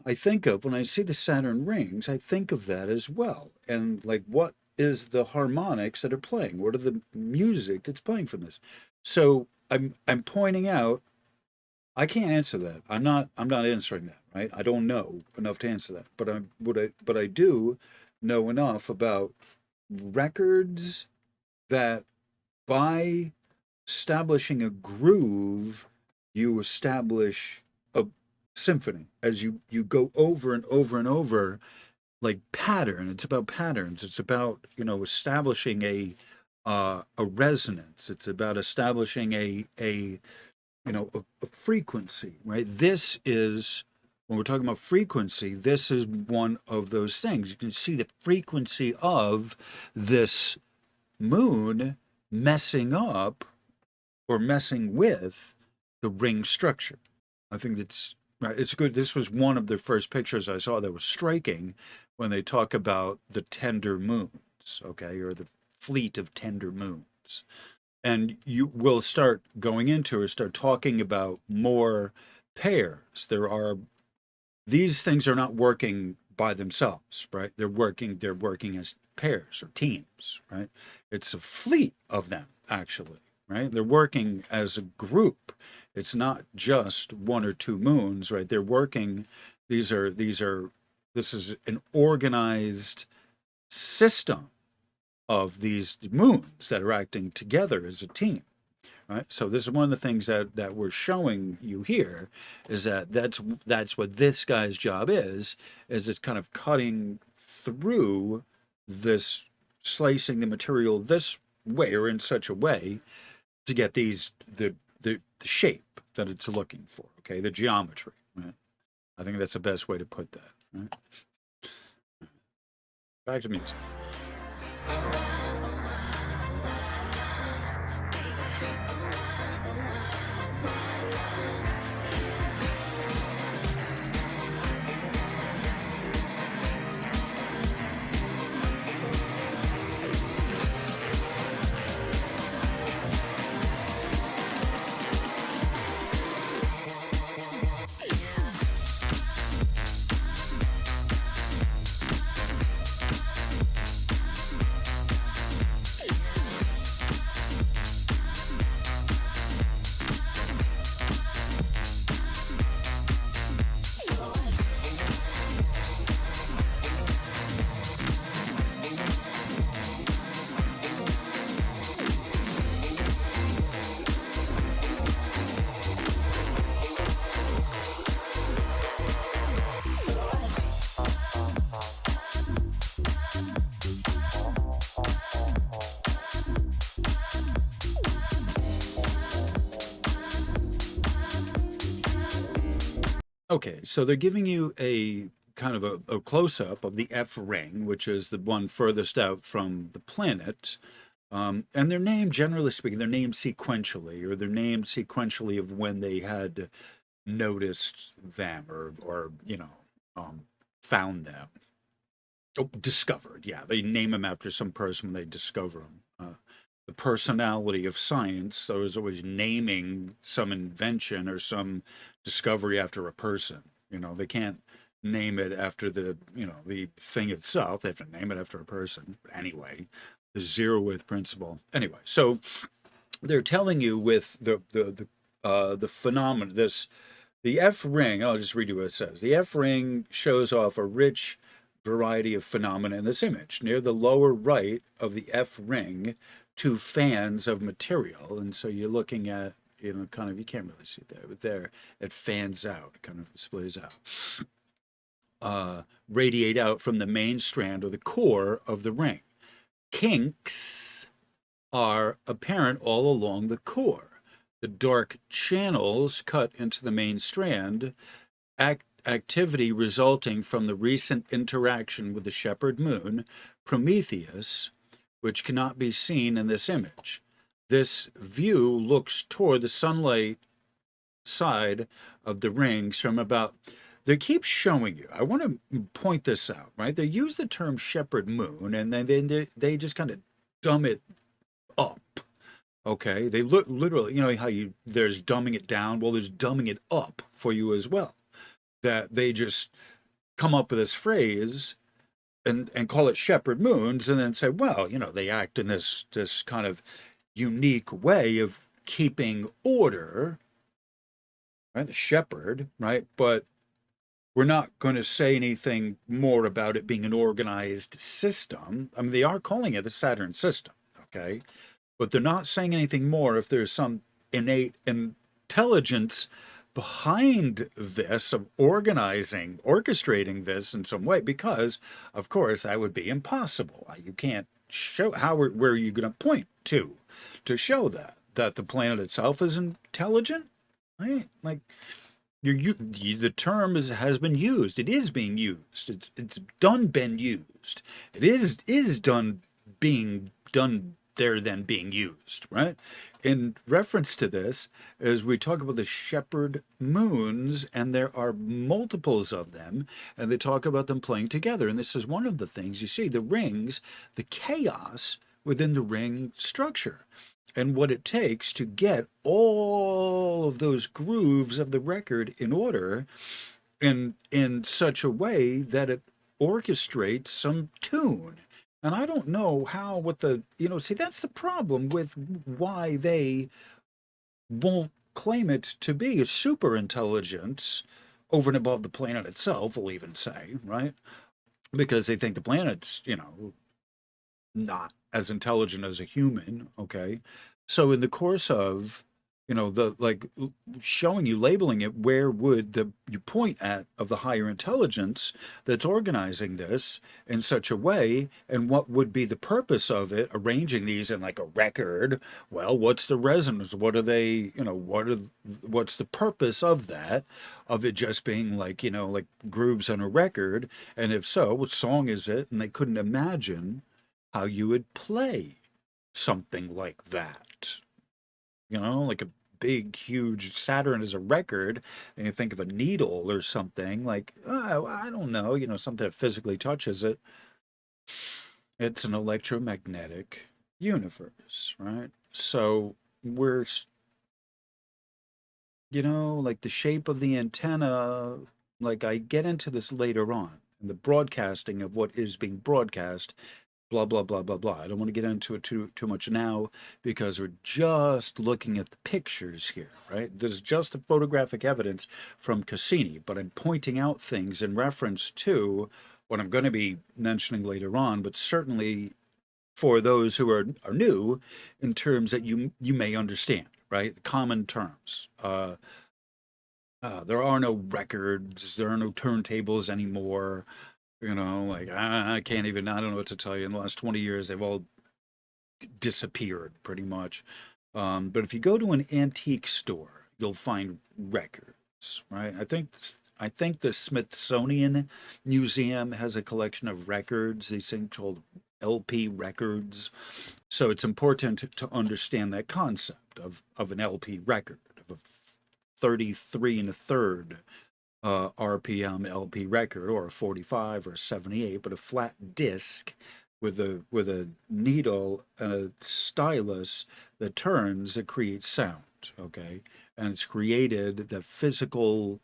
I think of, when I see the Saturn rings, I think of that as well. And like, what is the harmonics that are playing? What are the music that's playing from this? So I'm pointing out, I can't answer that. I'm not answering that, right? I don't know enough to answer that. But I do know enough about records that by establishing a groove, you establish a symphony as you go over and over and over, like pattern. It's about patterns. It's about, establishing a resonance. It's about establishing a frequency, right? This is, when we're talking about frequency, this is one of those things. You can see the frequency of this moon messing up or messing with the ring structure. I think that's right. It's good. This was one of the first pictures I saw that was striking when they talk about the tender moons, okay, or the fleet of tender moons. And you will start going into or start talking about more pairs. These things are not working by themselves, right? They're working as pairs or teams, right? It's a fleet of them, actually, right? They're working as a group. It's not just one or two moons, right? They're working, this is an organized system of these moons that are acting together as a team, right? So this is one of the things that we're showing you here, is that's what this guy's job is it's kind of cutting through this, slicing the material this way or in such a way to get the shape that it's looking for, okay, the geometry, right? I think that's the best way to put that, right? Back to music. Okay, so they're giving you a kind of a close-up of the F ring, which is the one furthest out from the planet. And they're named, generally speaking, they're named sequentially, or they're named sequentially of when they had noticed them or found them. Oh, discovered, yeah. They name them after some person when they discover them. The personality of science, so is always naming some invention or some discovery after a person. They can't name it after the thing itself. They have to name it after a person. But anyway, the zeroth principle. Anyway, so they're telling you with the phenomenon, the F ring. I'll just read you what it says. The F ring shows off a rich variety of phenomena in this image. Near the lower right of the F ring, two fans of material, and so you're looking at, kind of, you can't really see it there, but there it fans out, it kind of displays out, radiate out from the main strand or the core of the ring. Kinks are apparent all along the core. The dark channels cut into the main strand, activity resulting from the recent interaction with the shepherd moon, Prometheus, which cannot be seen in this image. This view looks toward the sunlight side of the rings from about. They keep showing you. I want to point this out, right? They use the term shepherd moon, and then they just kind of dumb it up. Okay, they look literally. How there's dumbing it down. Well, there's dumbing it up for you as well. That they just come up with this phrase and call it shepherd moons, and then say, well, they act in this kind of unique way of keeping order, right? The shepherd, right? But we're not going to say anything more about it being an organized system. I mean, they are calling it the Saturn system, Okay. But they're not saying anything more if there's some innate intelligence behind this of organizing, orchestrating this in some way, because of course that would be impossible. You can't show where are you going to point to show that the planet itself is intelligent, right? Like the term has been used. It is being used. It's done been used. It is done being done there than being used, right? In reference to this, as we talk about the shepherd moons, and there are multiples of them, and they talk about them playing together. And this is one of the things you see, the rings, the chaos within the ring structure, and what it takes to get all of those grooves of the record in order in such a way that it orchestrates some tune. And I don't know how, see, that's the problem with why they won't claim it to be a super intelligence over and above the planet itself, we'll even say, right? Because they think the planet's, not as intelligent as a human, okay? So in the course of, showing you, labeling it, where would you point at of the higher intelligence that's organizing this in such a way, and what would be the purpose of it, arranging these in like a record? Well, what's the resonance? What are they, what's the purpose of that, of it just being like grooves on a record? And if so, what song is it? And they couldn't imagine how you would play something like that. Like a big, huge Saturn is a record, and you think of a needle or something, like, oh, I don't know, something that physically touches it. It's an electromagnetic universe, right? So we're, like the shape of the antenna, like I get into this later on, in the broadcasting of what is being broadcast, blah, blah, blah, blah, blah. I don't want to get into it too much now, because we're just looking at the pictures here, right? This is just the photographic evidence from Cassini, but I'm pointing out things in reference to what I'm going to be mentioning later on, but certainly for those who are new, in terms that you may understand, right? Common terms. There are no records, there are no turntables anymore. Like I can't even, I don't know what to tell you. In the last 20 years, they've all disappeared pretty much. But if you go to an antique store, you'll find records, right? I think the Smithsonian Museum has a collection of records, these things called LP records. So it's important to understand that concept of an LP record, of a 33 and a third RPM LP record, or a 45 or a 78, but a flat disc with a needle and a stylus that turns, that creates sound, okay? And it's created the physical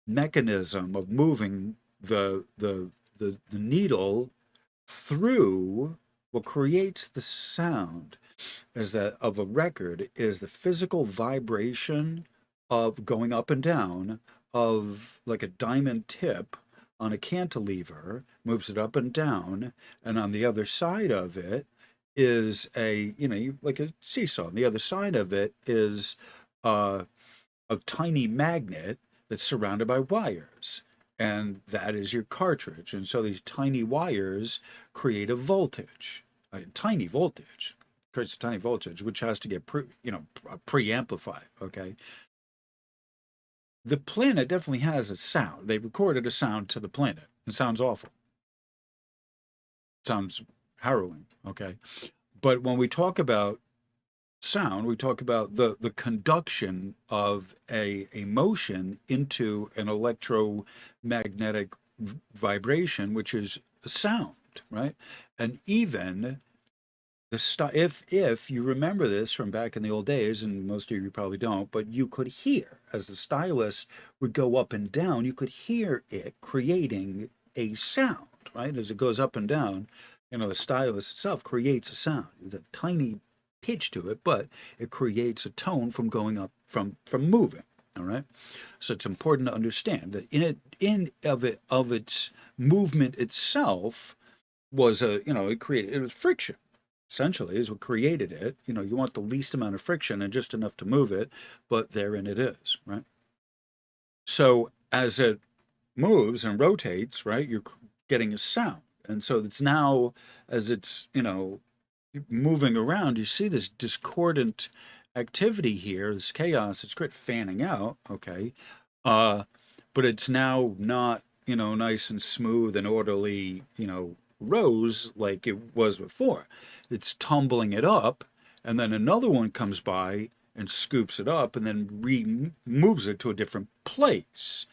mechanism of moving the needle through what creates the sound is that of a record is the physical vibration of going up and down of like a diamond tip on a cantilever, moves it up and down, and on the other side of it is like a seesaw. On the other side of it is a tiny magnet that's surrounded by wires, and that is your cartridge. And so these tiny wires create a voltage, a tiny voltage, creates a tiny voltage, which has to get pre-amplified, okay? The planet definitely has a sound. They recorded a sound to the planet. It sounds awful. It sounds harrowing, okay? But when we talk about sound, we talk about the conduction of a motion into an electromagnetic vibration, which is sound, right? And even if you remember this from back in the old days, and most of you probably don't, but you could hear, as the stylus would go up and down, you could hear it creating a sound, right? As it goes up and down, the stylus itself creates a sound. There's a tiny pitch to it, but it creates a tone from going up, from moving, all right? So it's important to understand that of its movement itself was it was friction. essentially is what created it. You know, you want the least amount of friction and just enough to move it, but therein it is, right? So as it moves and rotates, right, you're getting a sound. And so it's now, as it's, you know, moving around, you see this discordant activity here, this chaos. It's great fanning out, okay? But it's now not, you know, nice and smooth and orderly, you know, rows like it was before. It's tumbling it up, and then another one comes by and scoops it up and then moves it to a different place,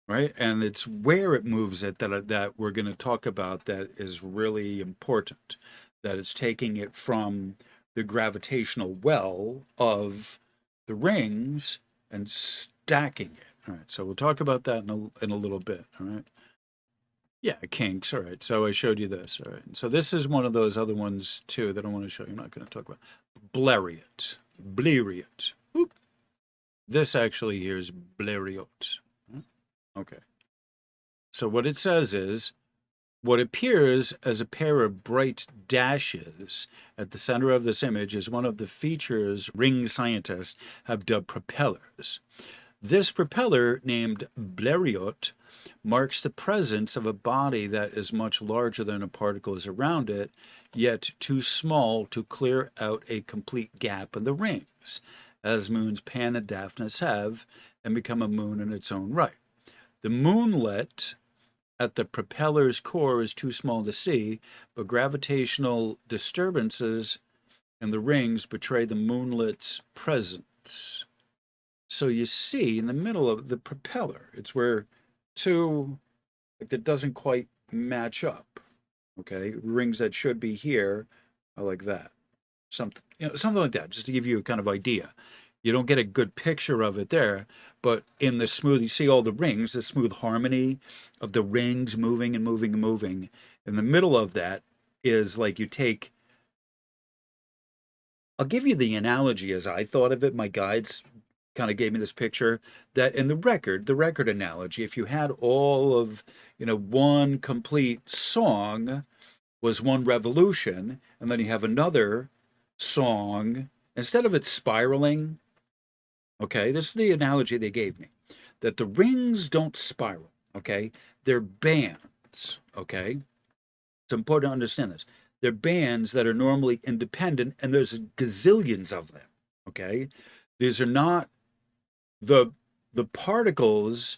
right? And it's where it moves it that we're going to talk about that is really important, that it's taking it from the gravitational well of the rings and stacking it. All right, so we'll talk about that in a little bit, all right? Yeah, kinks, all right. So I showed you this, all right. So this is one of those other ones, too, that I want to show you. I'm not going to talk about. Blériot. Blériot. Oop. This actually here is Blériot. Okay. So what it says is, what appears as a pair of bright dashes at the center of this image is one of the features ring scientists have dubbed propellers. This propeller, named Blériot, marks the presence of a body that is much larger than the particles around it, yet too small to clear out a complete gap in the rings, as moons Pan and Daphnis have, and become a moon in its own right. The moonlet at the propeller's core is too small to see, but gravitational disturbances in the rings betray the moonlet's presence. So you see, in the middle of the propeller, it's where two, like, that doesn't quite match up. Okay, rings that should be here are like that, something, you know, something like that, just to give you a kind of idea. You don't get a good picture of it there, but in the smooth, you see all the rings, the smooth harmony of the rings moving and moving and moving. In the middle of that is like you take, I'll give you the analogy as I thought of it. My guides kind of gave me this picture that in the record analogy, if you had all of, you know, one complete song was one revolution, and then you have another song, instead of it spiraling, okay, this is the analogy they gave me, that the rings don't spiral, okay? They're bands, okay? It's important to understand this. They're bands that are normally independent, and there's gazillions of them, okay? These are not the particles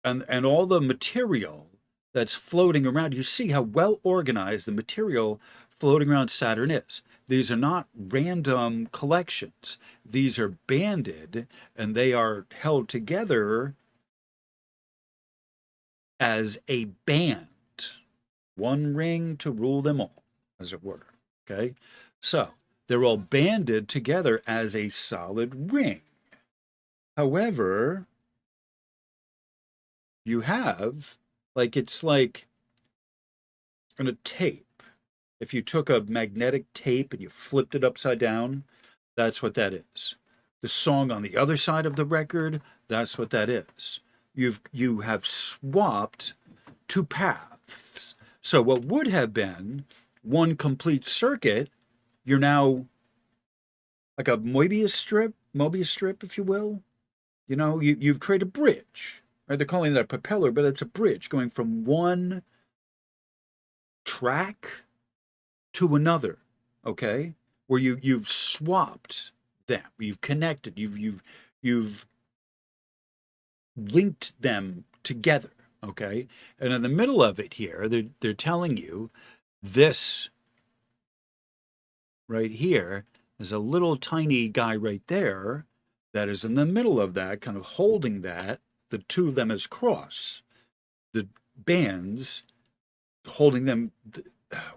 and all the material that's floating around. You see how well organized the material floating around Saturn is. These are not random collections. These are banded, and they are held together as a band. One ring to rule them all, as it were. Okay? So they're all banded together as a solid ring. However, you have, like, it's like on a tape. If you took a magnetic tape and you flipped it upside down, that's what that is. The song on the other side of the record, that's what that is. You have swapped two paths. So what would have been one complete circuit, you're now like a Mobius strip, if you will. You know, you've created a bridge. Right? They're calling that a propeller, but it's a bridge going from one track to another, okay? Where you've swapped them, you've connected, you've linked them together, okay? And in the middle of it here, they're telling you this right here is a little tiny guy right there that is in the middle of that, kind of holding that, the two of them as cross, the bands holding them,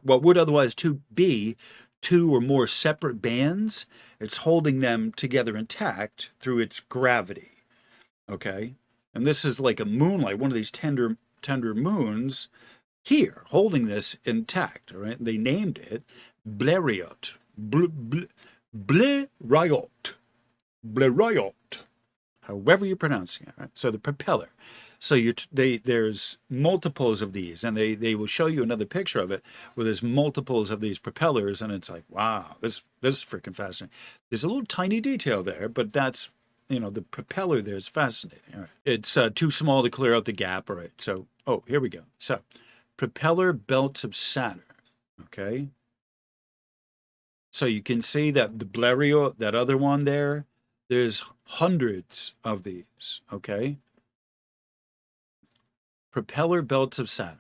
what would otherwise be two or more separate bands, it's holding them together intact through its gravity, okay? And this is like a moonlight, one of these tender moons here, holding this intact, all right? They named it Blériot. Blériot. However you're pronouncing it, right? So the propeller. So there's multiples of these, and they will show you another picture of it where there's multiples of these propellers, and it's like, wow, this is freaking fascinating. There's a little tiny detail there, but that's, the propeller there is fascinating. All right. It's too small to clear out the gap. All right. So, oh, here we go. So, propeller belts of Saturn. Okay. So you can see that the Blériot, that other one there, there's hundreds of these. Okay. Propeller belts of Saturn.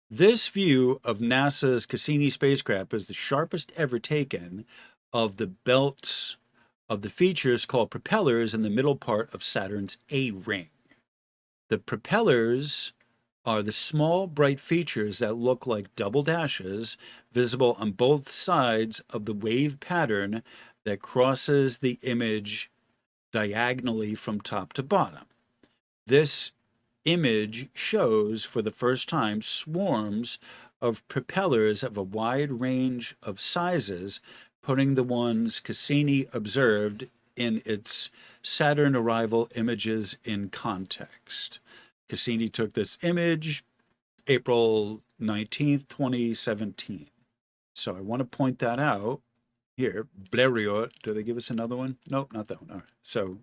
This view of NASA's Cassini spacecraft is the sharpest ever taken of the belts of the features called propellers in the middle part of Saturn's A ring. The propellers are the small, bright features that look like double dashes visible on both sides of the wave pattern that crosses the image diagonally from top to bottom. This image shows for the first time swarms of propellers of a wide range of sizes, putting the ones Cassini observed in its Saturn arrival images in context. Cassini took this image April 19th, 2017. So I want to point that out here. Blériot, do they give us another one? Nope, not that one. All right. So,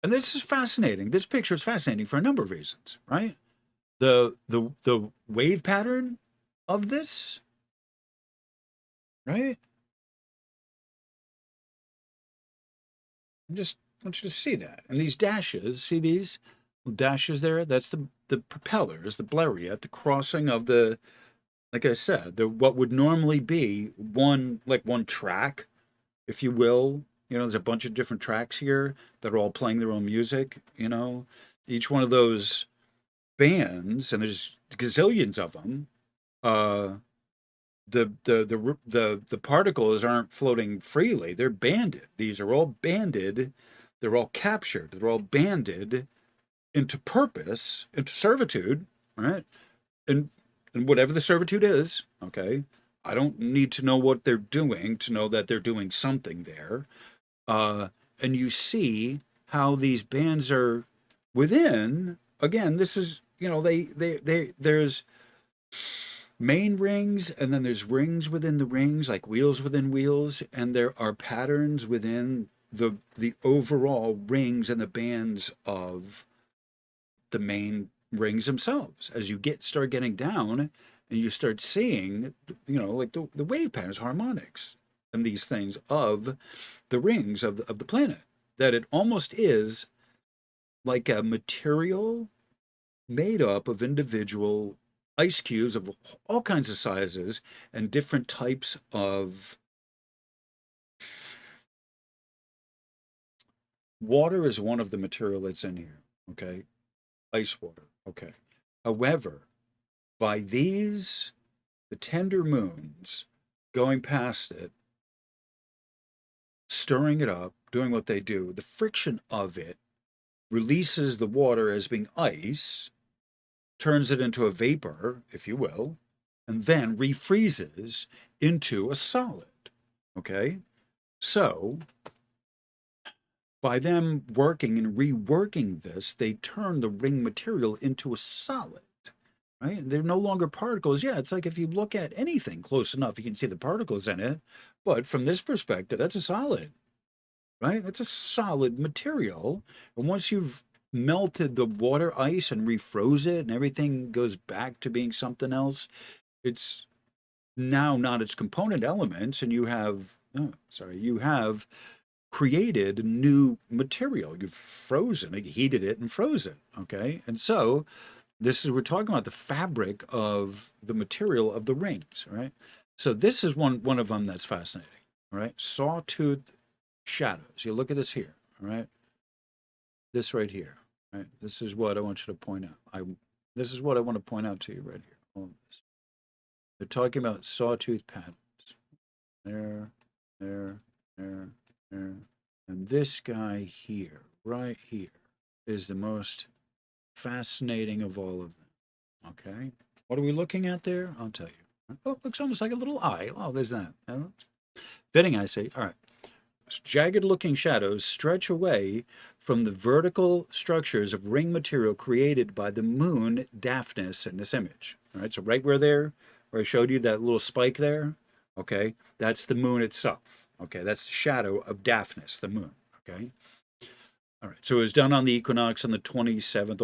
and this is fascinating. This picture is fascinating for a number of reasons, right? The wave pattern of this, right? I just want you to see that. And these dashes, see these dashes there? That's the propellers, the Blériot, the crossing of the, like I said, what would normally be one track, if you will. There's a bunch of different tracks here that are all playing their own music. Each one of those bands, and there's gazillions of them. The particles aren't floating freely; they're banded. These are all banded. They're all captured. They're all banded into purpose, into servitude, right? And whatever the servitude is, okay. I don't need to know what they're doing to know that they're doing something there. And you see how these bands are within. Again, this is, there's main rings, and then there's rings within the rings, like wheels within wheels, and there are patterns within the overall rings and the bands of the main rings themselves. As you start getting down, and you start seeing, like the wave patterns, harmonics, and these things of the rings of the planet, that it almost is like a material made up of individual ice cubes of all kinds of sizes and different types of water is one of the material that's in here, okay? Ice water, okay. However, by the tender moons going past it, stirring it up, doing what they do, the friction of it releases the water as being ice, turns it into a vapor, if you will, and then refreezes into a solid. Okay? So, by them working and reworking this, they turn the ring material into a solid. Right? They're no longer particles. Yeah, it's like if you look at anything close enough, you can see the particles in it. But from this perspective, that's a solid. Right? That's a solid material. And once you've melted the water ice and refroze it and everything goes back to being something else, it's now not its component elements, and you have created new material. You've frozen it, heated it, and froze it. Okay? And so we're talking about the fabric of the material of the rings, right? So this is one of them that's fascinating, all right? Sawtooth shadows. You look at this here, all right? This right here, right? This is what I want you to point out. This is what I want to point out to you right here. All of this. They're talking about sawtooth patterns. There. And this guy here, right here, is the most fascinating of all of them. Okay? What are we looking at there? I'll tell you. Oh, it looks almost like a little eye. Oh, there's that. Fitting, I say. All right. Jagged-looking shadows stretch away from the vertical structures of ring material created by the moon Daphnis in this image. All right, so right where I showed you that little spike there, okay, that's the moon itself. Okay, that's the shadow of Daphnis, the moon. Okay. All right, so it was done on the equinox on the 27th,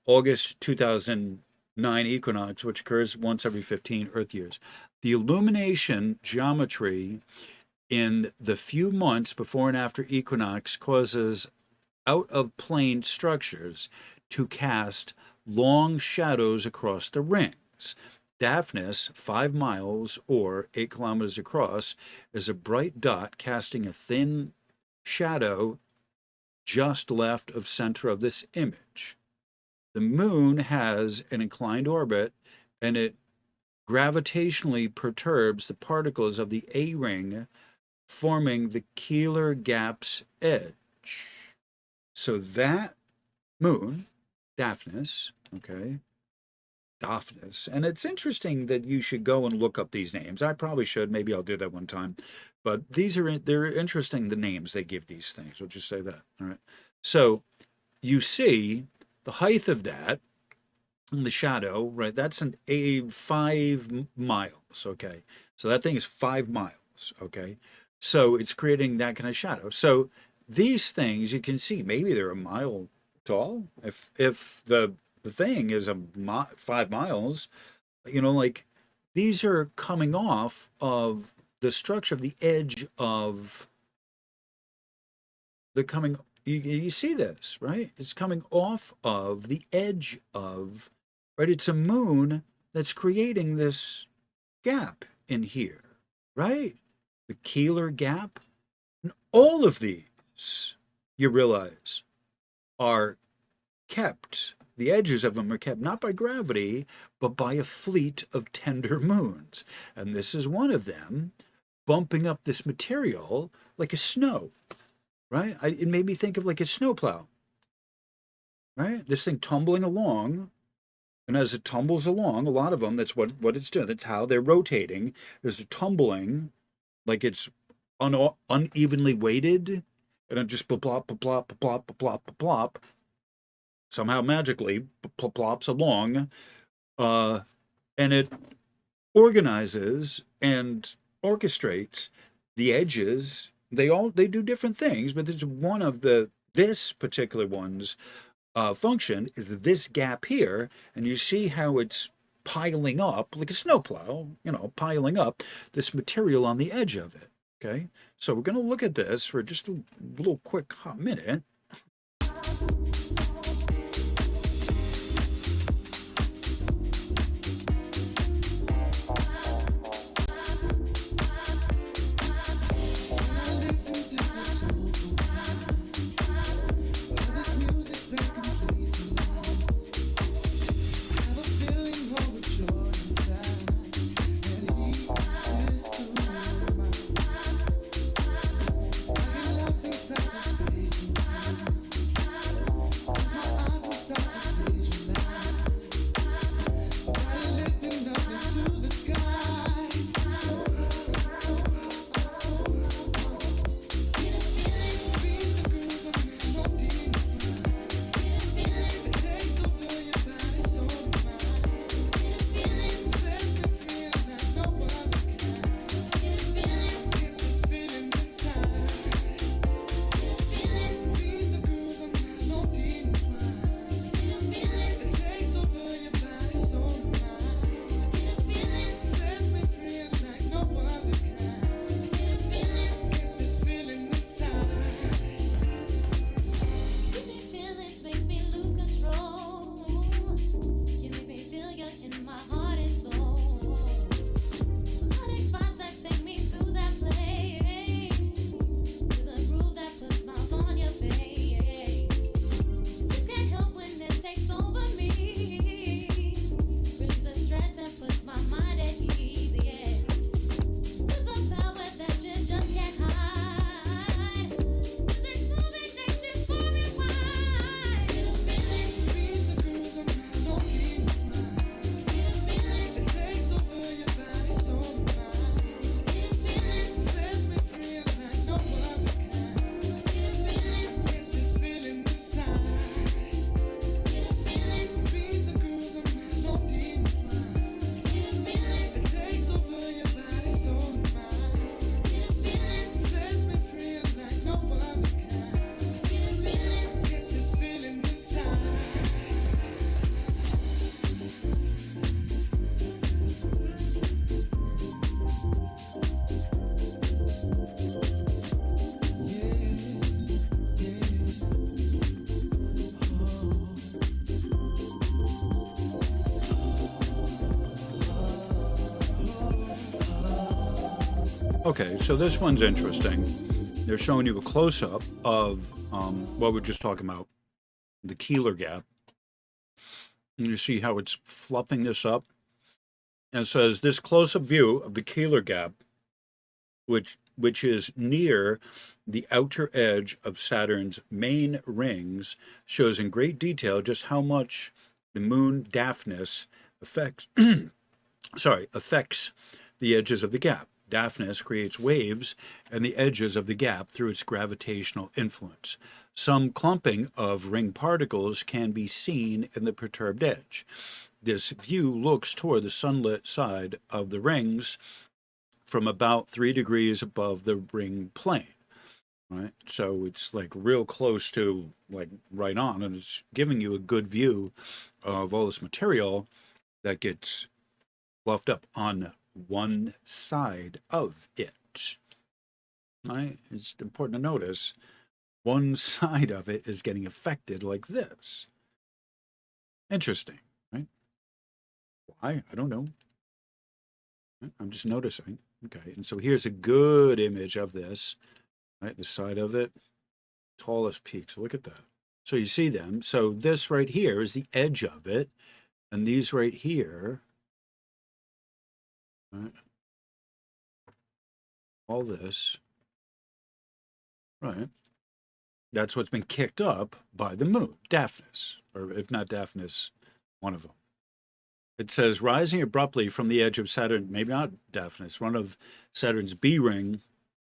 August 2009 equinox, which occurs once every 15 Earth years. The illumination geometry in the few months before and after equinox causes out-of-plane structures to cast long shadows across the rings. Daphnis, 5 miles or 8 kilometers across, is a bright dot casting a thin shadow just left of center of this image. The moon has an inclined orbit, and it gravitationally perturbs the particles of the A-ring, forming the Keeler gap's edge. So that moon, Daphnis, okay, Daphnis, and it's interesting that you should go and look up these names. I probably should. Maybe I'll do that one time. But they're interesting, the names they give these things. We'll just say that. All right. So you see the height of that in the shadow, right? That's 5 miles. Okay. So that thing is 5 miles. Okay. So it's creating that kind of shadow. So these things you can see, maybe they're a mile tall. If the thing is 5 miles, like these are coming off of the structure of the edge of you see this, right? It's coming off of the edge of, right? It's a moon that's creating this gap in here, right? The Keeler gap. And all of these, you realize, are kept, the edges of them are kept not by gravity, but by a fleet of tender moons. And this is one of them, bumping up this material like a snow, right? It made me think of like a snowplow, right? This thing tumbling along, and as it tumbles along, a lot of them, that's what it's doing. That's how they're rotating, is tumbling like it's unevenly weighted, and it just plop, plop, plop, plop, plop, plop, somehow magically plops along, and it organizes and orchestrates the edges. They do different things, but there's one of this particular one's function is this gap here, and you see how it's piling up like a snowplow, piling up this material on the edge of it. Okay, so we're going to look at this for just a little quick hot minute. Okay, so this one's interesting. They're showing you a close-up of what we're just talking about, the Keeler gap. And you see how it's fluffing this up. And it says this close-up view of the Keeler gap, which is near the outer edge of Saturn's main rings, shows in great detail just how much the moon Daphnis affects affects the edges of the gap. Daphnis creates waves and the edges of the gap through its gravitational influence. Some clumping of ring particles can be seen in the perturbed edge. This view looks toward the sunlit side of the rings from about 3 degrees above the ring plane. Right? So it's like real close to like right on, and it's giving you a good view of all this material that gets fluffed up on one side of it. Right? It's important to notice one side of it is getting affected like this. Interesting, right? Why? I don't know. I'm just noticing. Okay, and so here's a good image of this, right? The side of it, tallest peaks. Look at that. So you see them. So this right here is the edge of it, and these right here, right? All this, right? That's what's been kicked up by the moon, Daphnis, or if not Daphnis, one of them. It says, rising abruptly from the edge of Saturn, maybe not Daphnis, one of Saturn's B ring,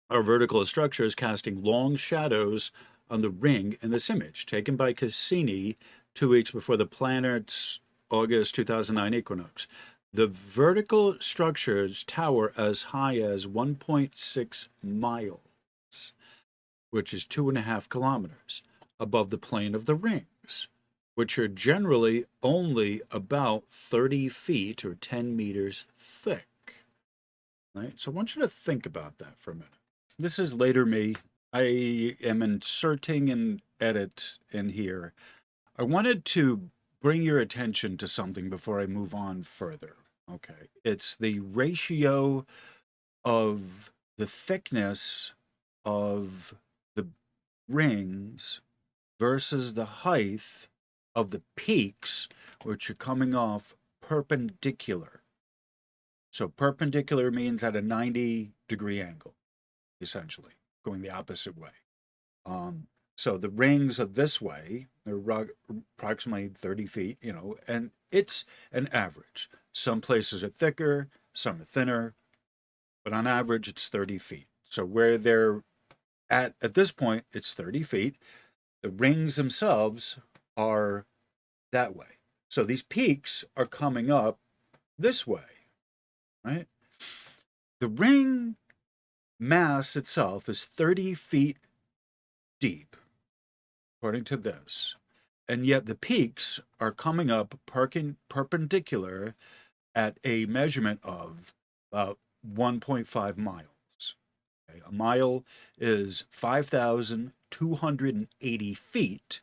are vertical structures casting long shadows on the ring in this image, taken by Cassini 2 weeks before the planet's August 2009 equinox. The vertical structures tower as high as 1.6 miles, which is 2.5 kilometers, above the plane of the rings, which are generally only about 30 feet or 10 meters thick. Right? So I want you to think about that for a minute. This is later me. I am inserting an edit in here. I wanted to bring your attention to something before I move on further. Okay. It's the ratio of the thickness of the rings versus the height of the peaks, which are coming off perpendicular. So perpendicular means at a 90-degree angle, essentially, going the opposite way. So the rings are this way, they're approximately 30 feet, and it's an average. Some places are thicker, some are thinner, but on average, it's 30 feet. So where they're at this point, it's 30 feet. The rings themselves are that way. So these peaks are coming up this way, right? The ring mass itself is 30 feet deep, according to this. And yet the peaks are coming up perpendicular at a measurement of about 1.5 miles. Okay? A mile is 5,280 feet.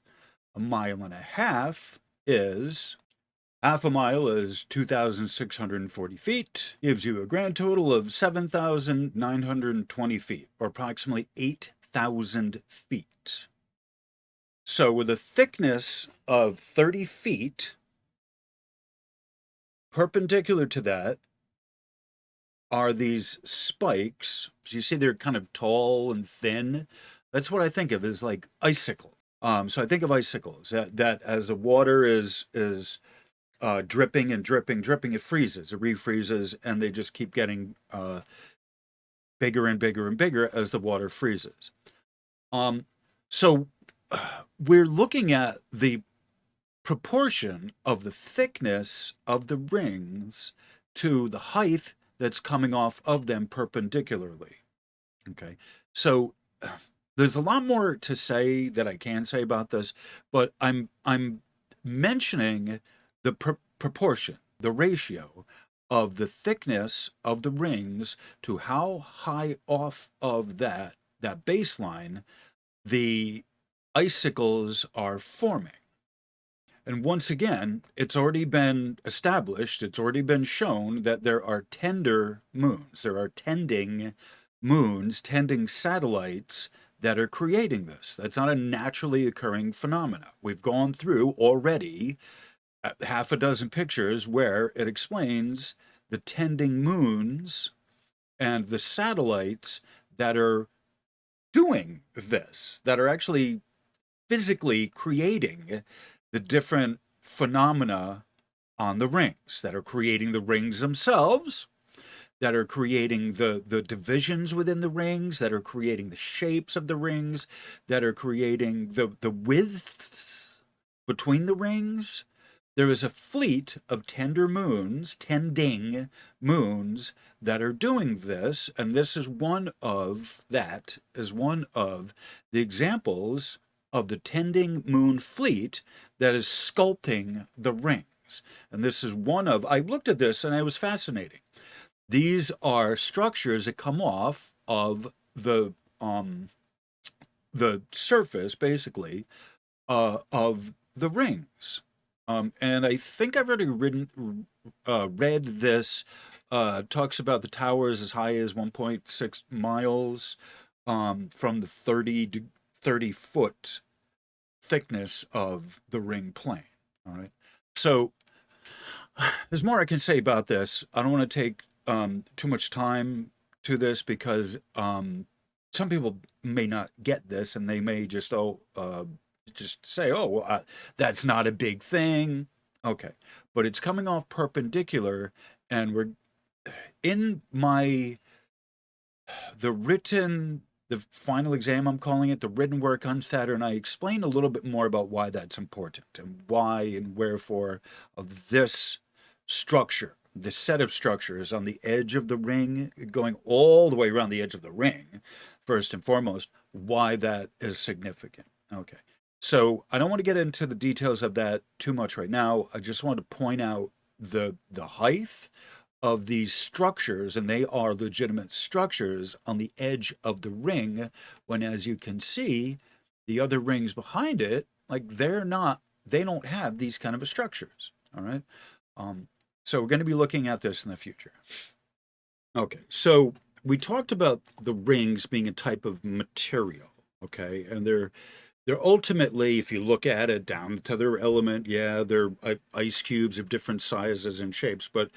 A mile and a half is half a mile is 2,640 feet, gives you a grand total of 7,920 feet, or approximately 8,000 feet. So with a thickness of 30 feet, perpendicular to that are these spikes. So you see they're kind of tall and thin. That's what I think of as like icicles. So I think of icicles that as the water is dripping and dripping, it freezes, it refreezes, and they just keep getting bigger and bigger and bigger as the water freezes. So we're looking at the proportion of the thickness of the rings to the height that's coming off of them perpendicularly. Okay, so there's a lot more to say that I can say about this, but I'm mentioning the proportion, the ratio of the thickness of the rings to how high off of that baseline the icicles are forming. And once again, it's already been established, it's already been shown that there are tender moons. There are tending moons tending satellites that are creating this. That's not a naturally occurring phenomena. We've gone through already half a dozen pictures where it explains the tending moons and the satellites that are doing this, that are actually physically creating the different phenomena on the rings, that are creating the rings themselves, that are creating the divisions within the rings, that are creating the shapes of the rings, that are creating the widths between the rings. There is a fleet of tending moons that are doing this, and this is one of the examples of the tending moon fleet that is sculpting the rings. And this is one of, I looked at this and I was fascinating. These are structures that come off of the surface, basically, of the rings. And I think I've already read this. Talks about the towers as high as 1.6 miles from the 30 foot thickness of the ring plane. All right. So there's more I can say about this. I don't want to take too much time to this because some people may not get this and they may just just say, "Oh, well, that's not a big thing." Okay, but it's coming off perpendicular, and we're in the final exam, I'm calling it, the written work on Saturn. I explain a little bit more about why that's important and why and wherefore of this structure, the set of structures on the edge of the ring, going all the way around the edge of the ring, first and foremost, why that is significant. Okay. So I don't want to get into the details of that too much right now. I just want to point out the height of these structures, and they are legitimate structures on the edge of the ring, when, as you can see, the other rings behind it, like they don't have these kind of structures. All right. So we're going to be looking at this in the future. Okay. So we talked about the rings being a type of material. Okay. And they're ultimately, if you look at it down to their element, yeah, they're ice cubes of different sizes and shapes, but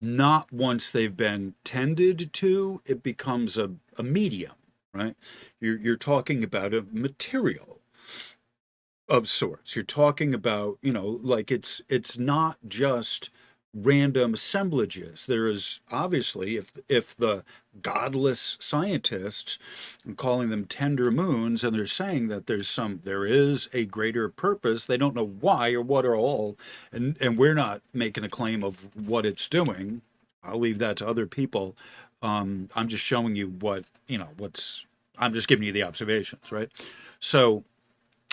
not once they've been tended to, it becomes a medium, right? You're talking about a material of sorts. You're talking about, like it's not just random assemblages. There is obviously, if the godless scientists, I'm calling them tender moons, and they're saying that there is a greater purpose, they don't know why or what or all, and we're not making a claim of what it's doing. I'll leave that to other people. I'm just showing you I'm just giving you the observations, right? So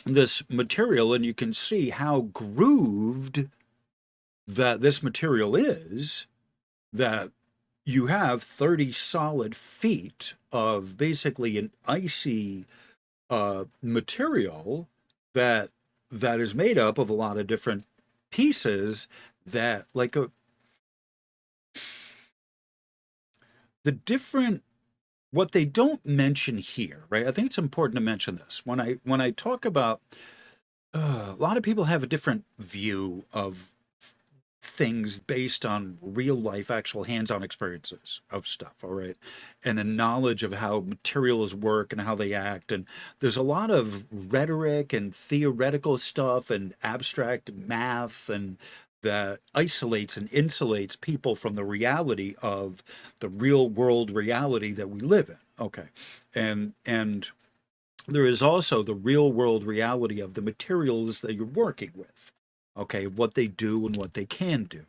this material, and you can see how grooved that this material is, that you have 30 solid feet of basically an icy material that is made up of a lot of different pieces that what they don't mention here, right? I think it's important to mention this. When I talk about a lot of people have a different view of things based on real life, actual hands-on experiences of stuff, all right, and a knowledge of how materials work and how they act. And there's a lot of rhetoric and theoretical stuff and abstract math and that isolates and insulates people from the reality of the real world reality that we live in. Okay, and there is also the real world reality of the materials that you're working with. Okay, what they do and what they can do.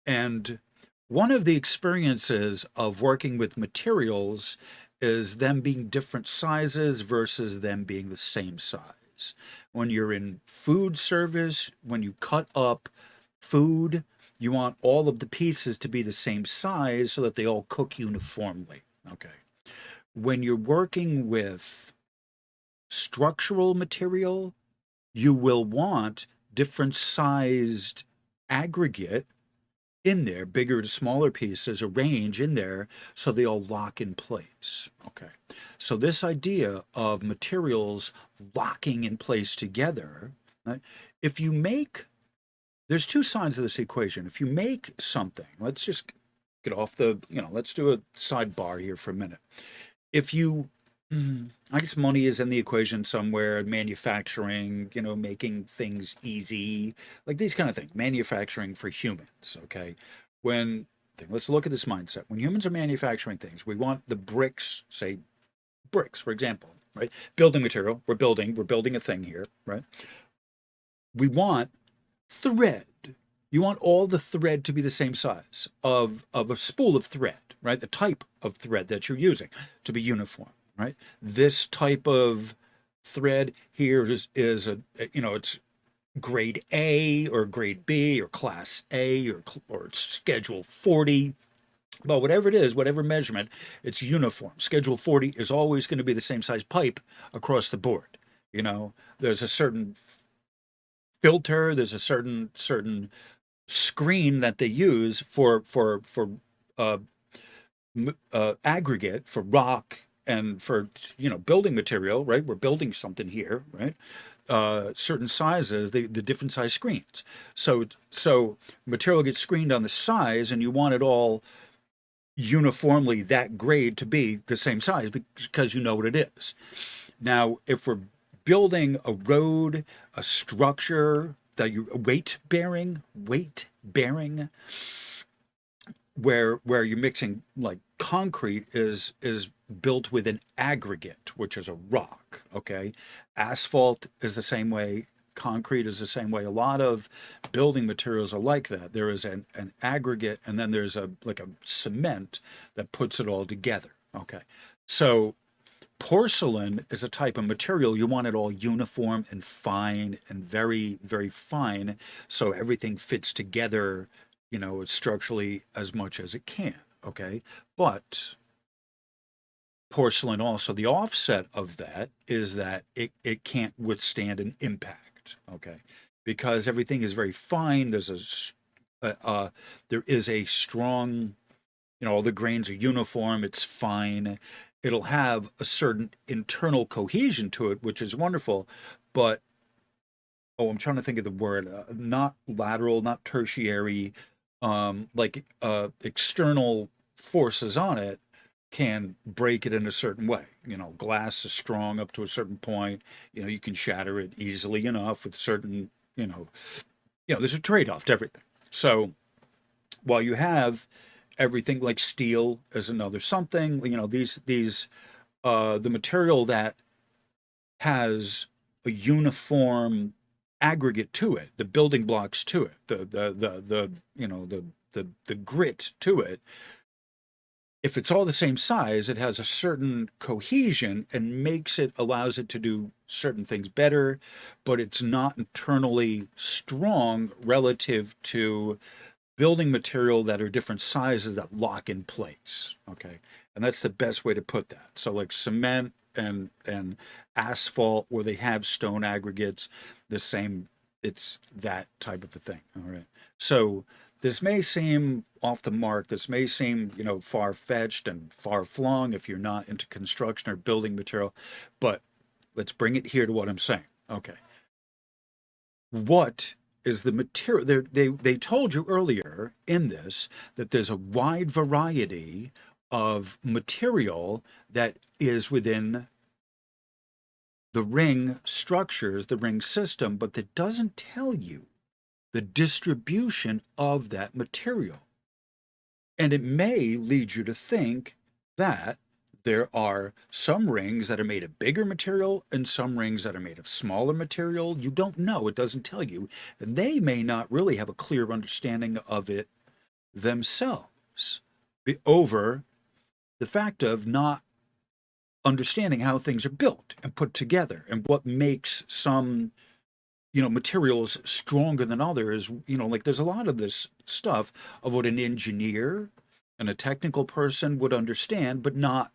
And one of the experiences of working with materials is them being different sizes versus them being the same size. When you're in food service, when you cut up food, you want all of the pieces to be the same size so that they all cook uniformly. Okay. When you're working with structural material, you will want different sized aggregate in there, bigger to smaller pieces, arrange in there so they all lock in place. Okay. So this idea of materials locking in place together, right? If you make, there's two sides of this equation. If you make something, let's just get off the, let's do a sidebar here for a minute. If you, I guess money is in the equation somewhere, manufacturing, making things easy, like these kind of things, manufacturing for humans, okay? When, let's look at this mindset. When humans are manufacturing things, we want the bricks, say bricks, for example, right? Building material, we're building a thing here, right? We want thread. You want all the thread to be the same size of a spool of thread, right? The type of thread that you're using to be uniform, right? This type of thread here is a it's grade A or grade B or class A or it's schedule 40. But whatever it is, whatever measurement, it's uniform. Schedule 40 is always going to be the same size pipe across the board. There's a certain filter, there's a certain screen that they use for uh, aggregate, for rock, and for building material, right? We're building something here, right? Certain sizes, the different size screens. So material gets screened on the size, and you want it all uniformly that grade to be the same size because you know what it is. Now, if we're building a road, a structure that you weight bearing, where you're mixing, like concrete is built with an aggregate, which is a rock. Okay, asphalt is the same way. Concrete is the same way. A lot of building materials are like that. There is an aggregate, and then there's a cement that puts it all together. Okay, so porcelain is a type of material. You want it all uniform and fine and very, very fine, so everything fits together, structurally as much as it can. Okay, but porcelain also, the offset of that is that it can't withstand an impact. Okay, because everything is very fine. There is a strong, all the grains are uniform. It's fine. It'll have a certain internal cohesion to it, which is wonderful. But I'm trying to think of the word. Not lateral, not tertiary. External forces on it can break it in a certain way. Glass is strong up to a certain point. You can shatter it easily enough with certain, there's a trade-off to everything. So while you have everything like steel is another something, the material that has a uniform aggregate to it, the building blocks to it, the grit to it, if it's all the same size, it has a certain cohesion and allows it to do certain things better, but it's not internally strong relative to building material that are different sizes that lock in place. Okay. And that's the best way to put that. So like cement and asphalt, where they have stone aggregates, the same, it's that type of a thing. All right. So this may seem off the mark. This may seem, far-fetched and far-flung if you're not into construction or building material, but let's bring it here to what I'm saying. Okay. What is the material? They told you earlier in this that there's a wide variety of material that is within the ring structures, the ring system, but that doesn't tell you the distribution of that material. And it may lead you to think that there are some rings that are made of bigger material and some rings that are made of smaller material. You don't know. It doesn't tell you. And they may not really have a clear understanding of it themselves over the fact of not understanding how things are built and put together and what makes some materials stronger than others. Like there's a lot of this stuff of what an engineer and a technical person would understand, but not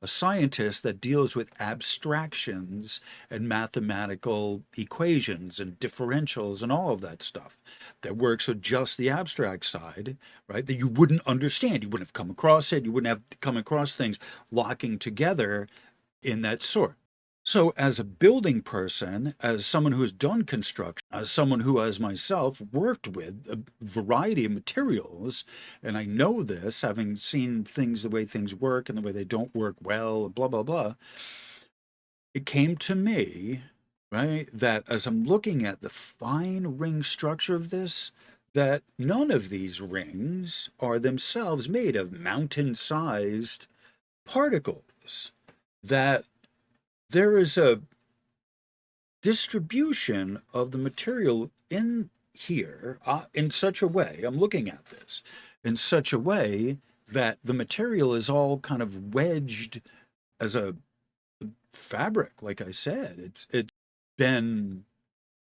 a scientist that deals with abstractions and mathematical equations and differentials and all of that stuff, that works with just the abstract side, right? That you wouldn't understand. You wouldn't have come across it. You wouldn't have come across things locking together in that sort. So, as a building person, as someone who has done construction, as someone who has myself worked with a variety of materials, and I know this, having seen things, the way things work and the way they don't work well, blah, blah, blah, it came to me, right, that as I'm looking at the fine ring structure of this, that none of these rings are themselves made of mountain-sized particles, that there is a distribution of the material in here in such a way, I'm looking at this, in such a way that the material is all kind of wedged as a fabric, like I said. It's been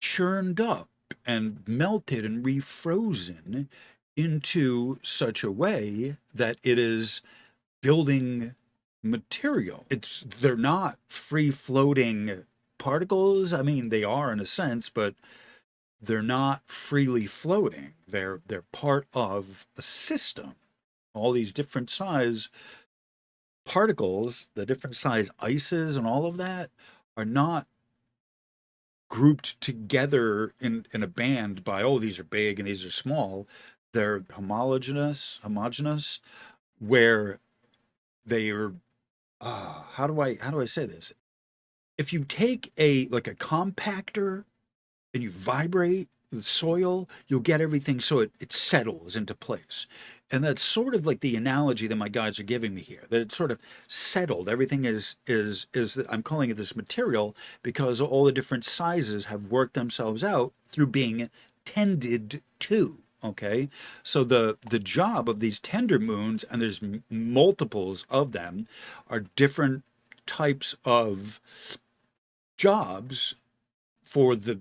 churned up and melted and refrozen into such a way that it is building material. They're not free floating particles. I mean, they are in a sense, but they're not freely floating. They're part of a system. All these different size particles, the different size ices and all of that are not grouped together in a band by, oh, these are big and these are small. They're homogeneous, where they are how do I say this? If you take a compactor and you vibrate the soil, you'll get everything so it settles into place. And that's sort of like the analogy that my guides are giving me here, that it's sort of settled. Everything is I'm calling it this material because all the different sizes have worked themselves out through being tended to. Okay, so the job of these tender moons, and there's multiples of them, are different types of jobs for the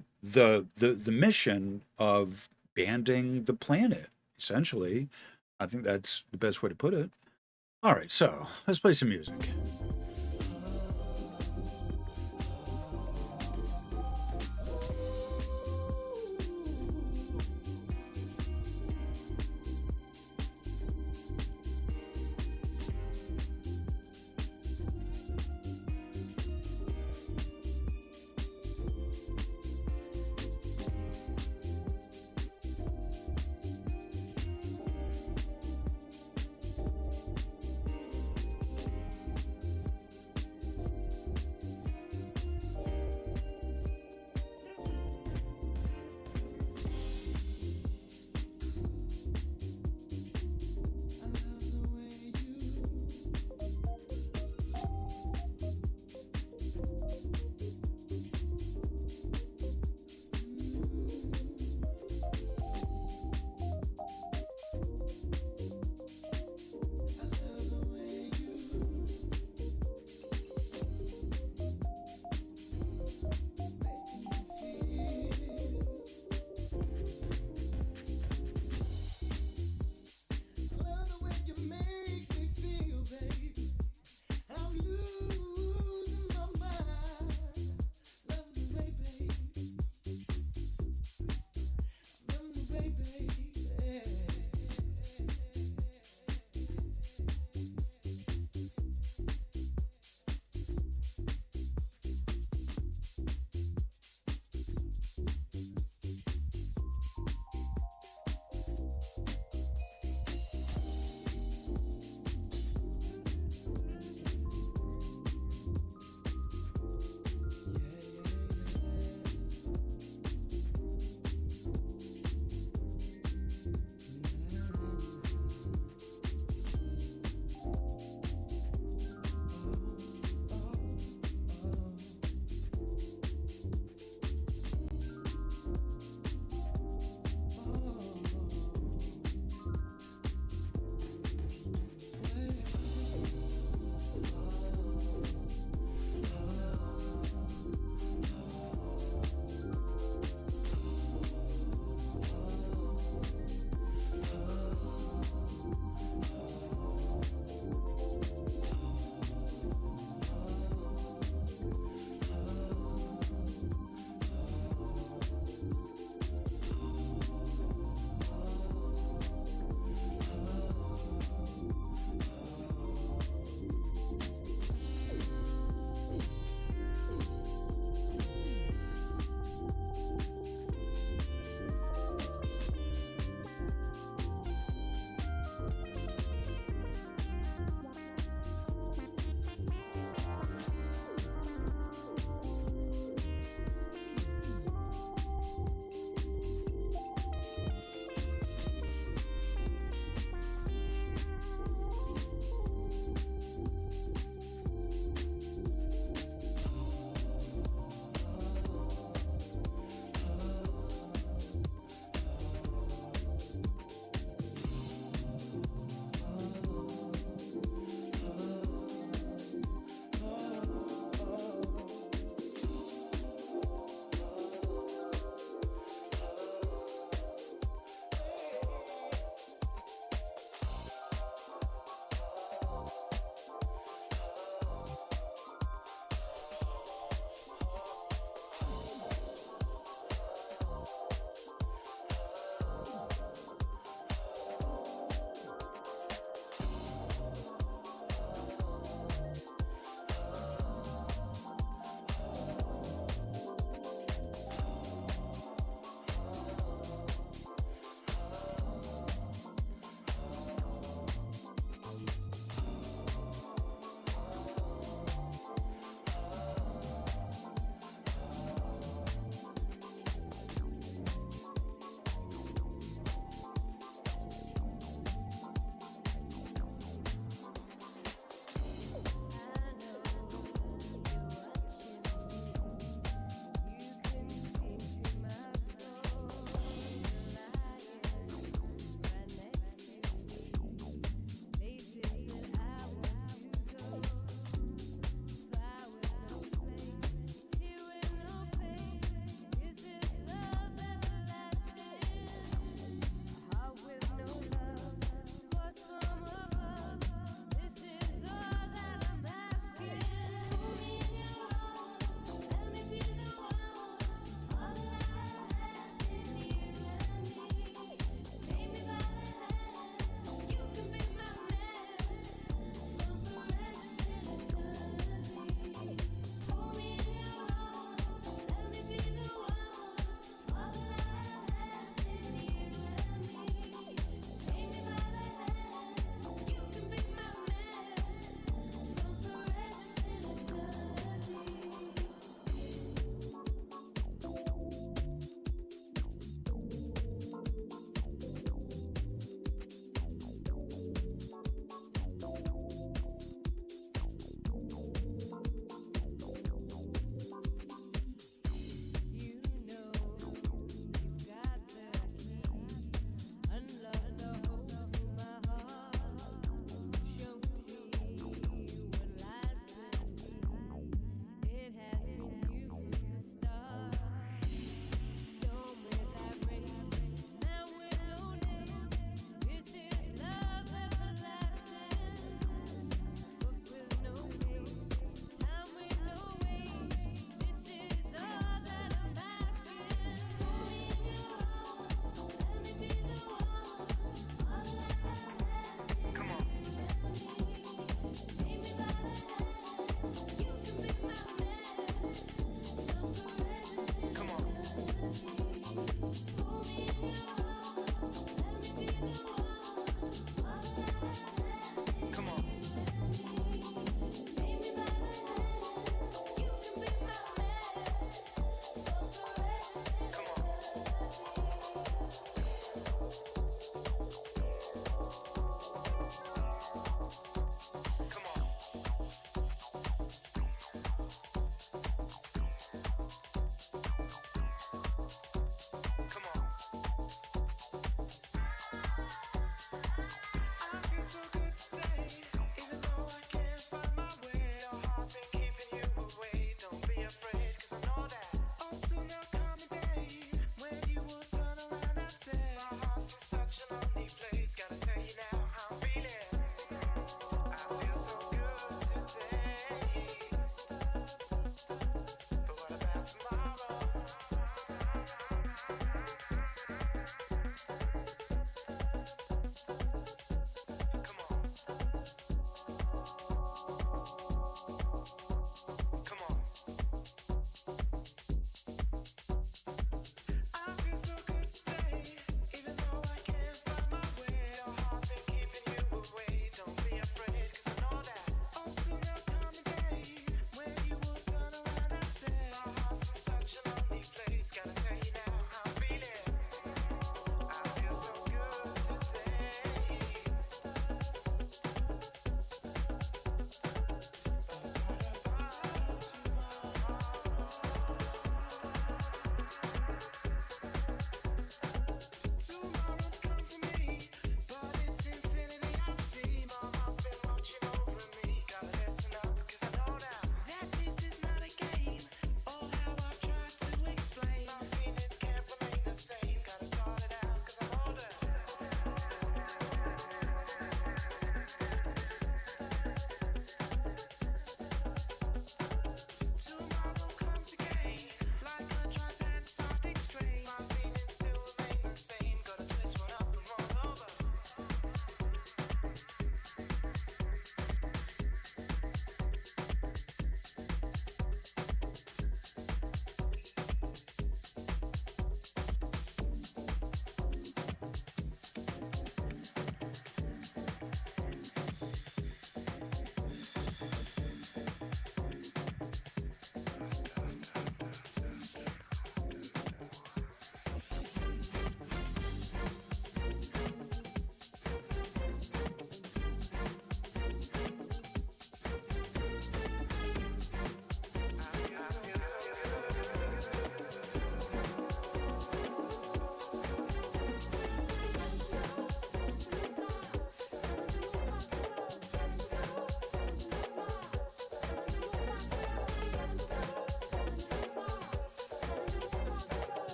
mission of banding the planet. Essentially, I think that's the best way to put it. All right, so let's play some music.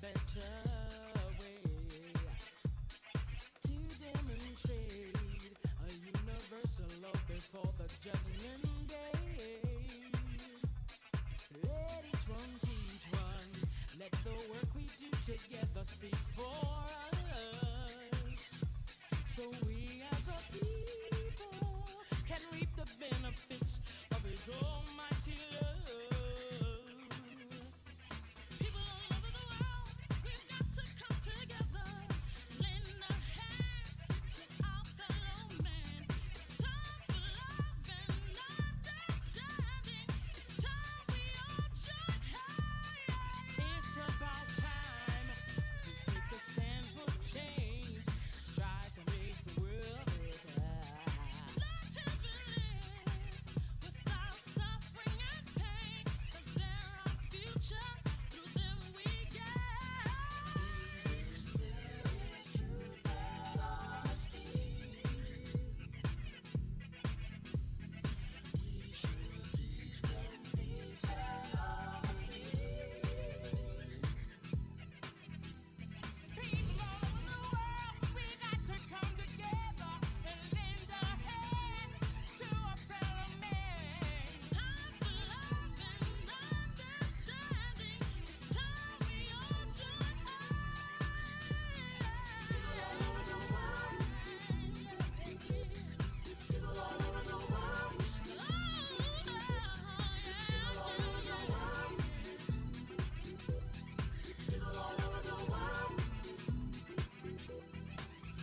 better way to demonstrate a universal love before the judgment day. Let each one teach one. Let the work we do together speak for us. So we as a people can reap the benefits of His almighty love. People all over the world, we've got to come together, lend a hand to our fellow man. It's time for love and understanding. It's time we all join hands. It's about time to take a stand for change. Strive to make the world better. Learn to live without suffering and pain, 'cause they're our future. Through them we get. It's truth and honesty. We should teach them peace and harmony. People all over the world, we got to come together and lend a hand to a fellow man. It's time for love and understanding. It's time we all join hands. People all over the world. People all over the world. People all over the world. People all over the world.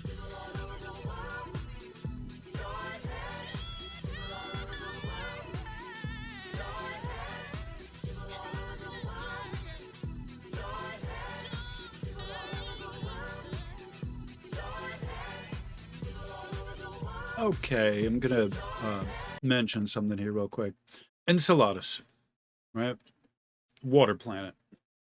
People all over the world. Join hands. People all over the world. Join hands. People all over the world. Join hands. People all over the world. Join hands. People all over the world. Okay, I'm gonna mention something here real quick. Enceladus, right? Water planet.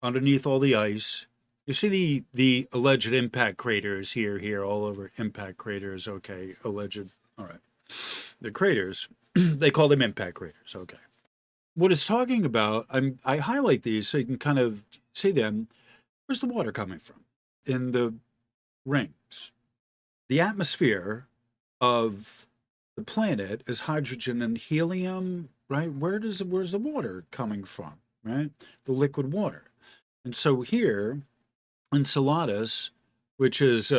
Underneath all the ice. You see the alleged impact craters here, all over impact craters. Okay, alleged. All right. The craters, they call them impact craters. Okay. What it's talking about, I highlight these so you can kind of see them. Where's the water coming from? In the rings. The atmosphere of the planet is hydrogen and helium, right? Where's the water coming from, right? The liquid water. And so here, Enceladus, which is,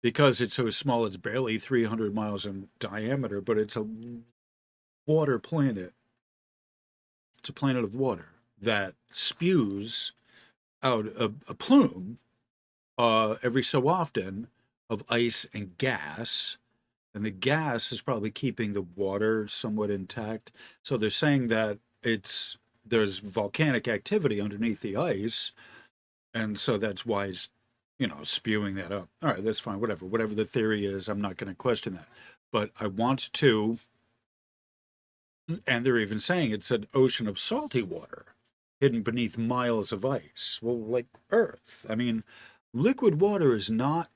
because it's so small, it's barely 300 miles in diameter, but it's a water planet. It's a planet of water that spews out a plume every so often of ice and gas. And the gas is probably keeping the water somewhat intact. So they're saying that there's volcanic activity underneath the ice, and so that's why it's, spewing that up. All right, that's fine, whatever the theory is, I'm not going to question that. But I want to, and they're even saying it's an ocean of salty water hidden beneath miles of ice. Well, like Earth. I mean, liquid water is not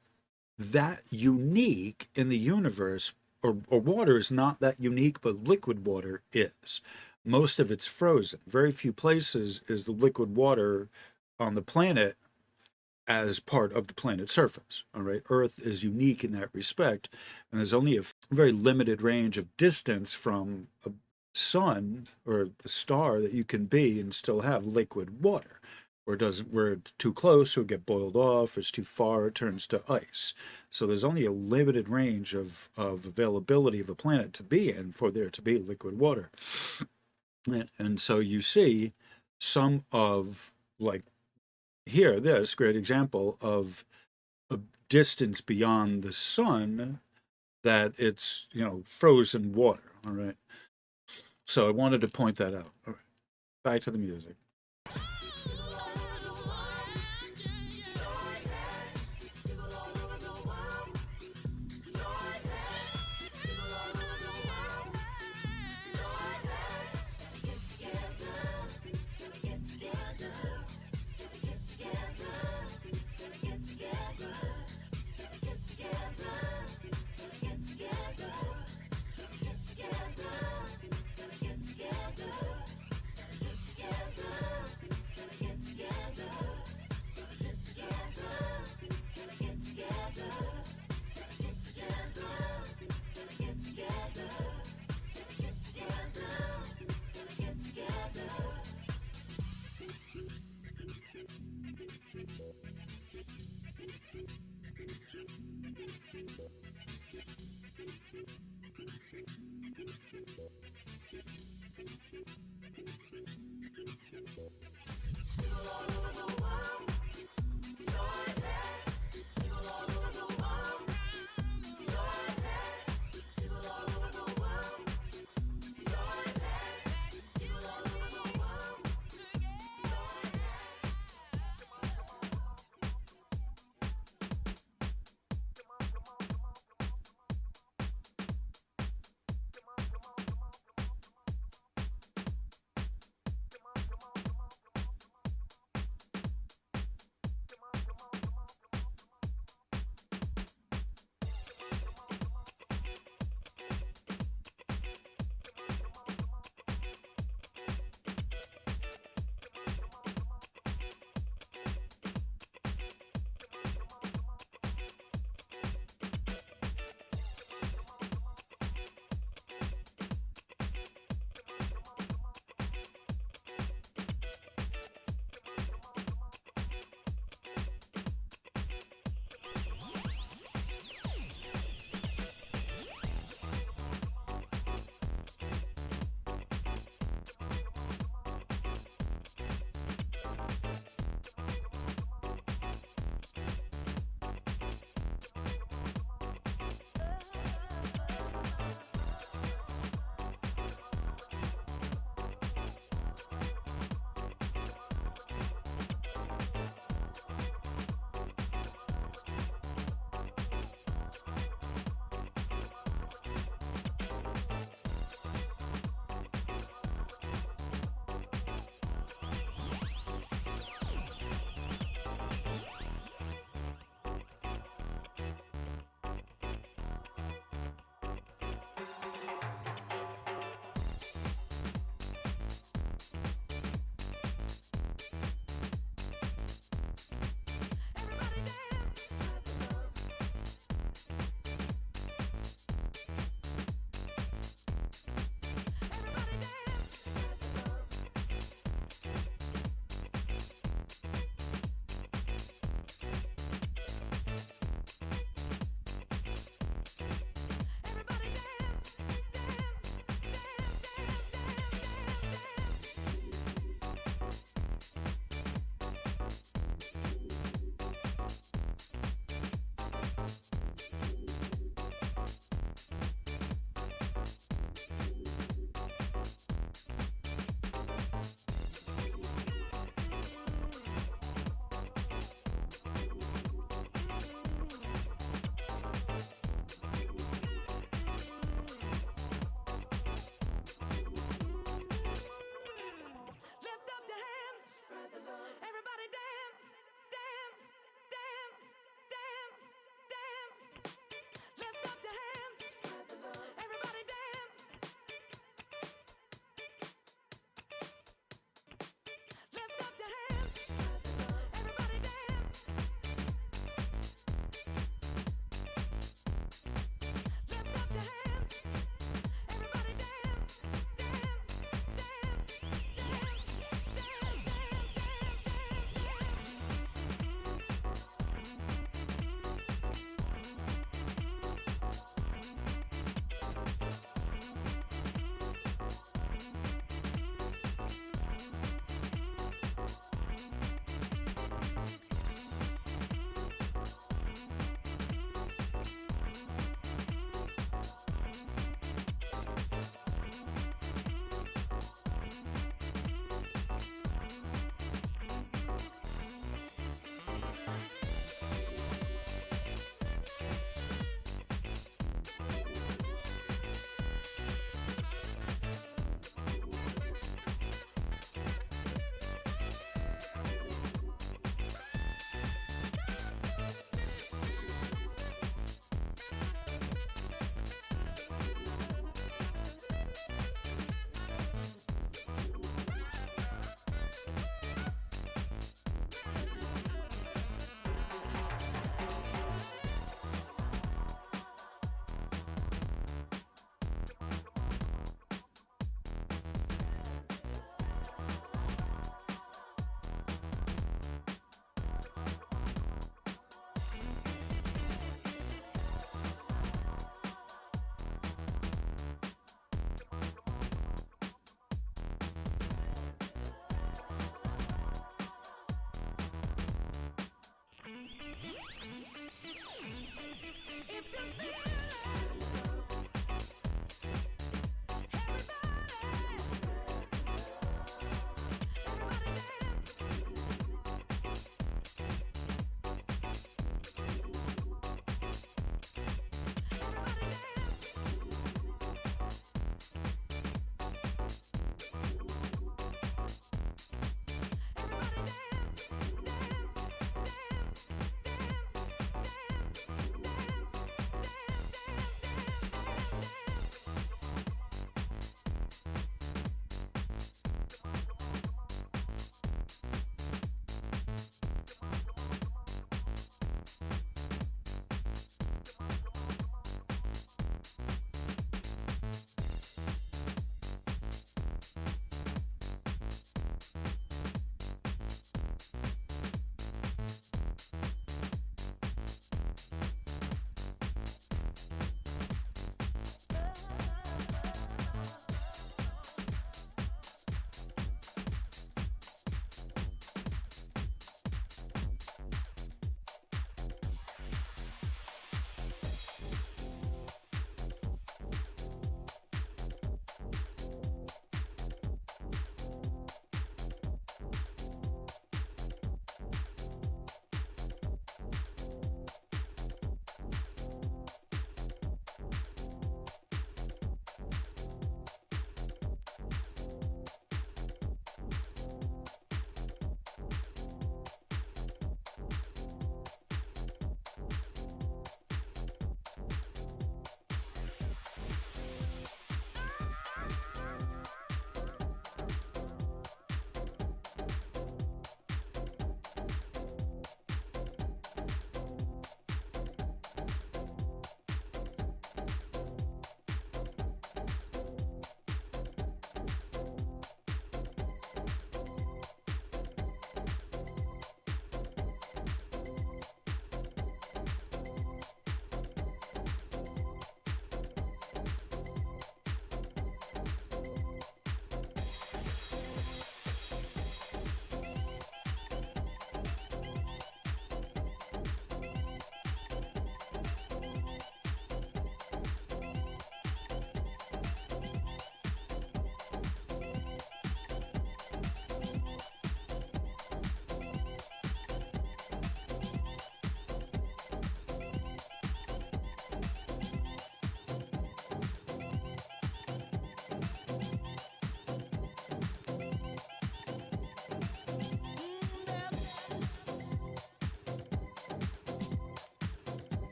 that unique in the universe, or water is not that unique, but liquid water is. Most of it's frozen. Very few places is the liquid water on the planet as part of the planet's surface. All right, Earth is unique in that respect, and there's only a very limited range of distance from a sun or the star that you can be and still have liquid water. Where it's too close, it'll get boiled off. It's too far, it turns to ice. So there's only a limited range of availability of a planet to be in for there to be liquid water. And so you see some of, like here, this great example of a distance beyond the sun that it's, frozen water. All right. So I wanted to point that out. All right. Back to the music.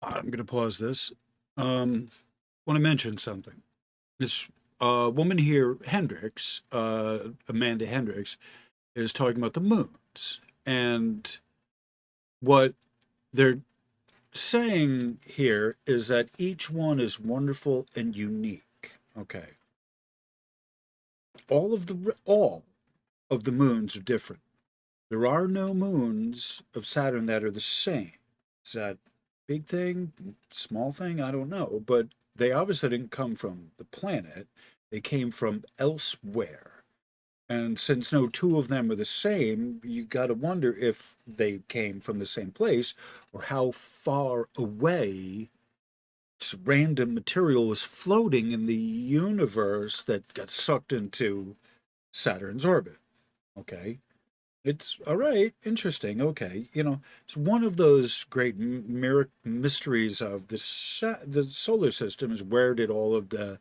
I'm going to pause this. Want to mention something. This woman here, Hendricks, Amanda Hendricks, is talking about the moons. And what they're saying here is that each one is wonderful and unique. Okay. All of the moons are different. There are no moons of Saturn that are the same. Is that big thing, small thing? I don't know. But they obviously didn't come from the planet. They came from elsewhere. And since no two of them are the same, you got to wonder if they came from the same place or how far away this random material was floating in the universe that got sucked into Saturn's orbit. Okay. It's all right, interesting. Okay, it's one of those great mysteries of the solar system is where did all of the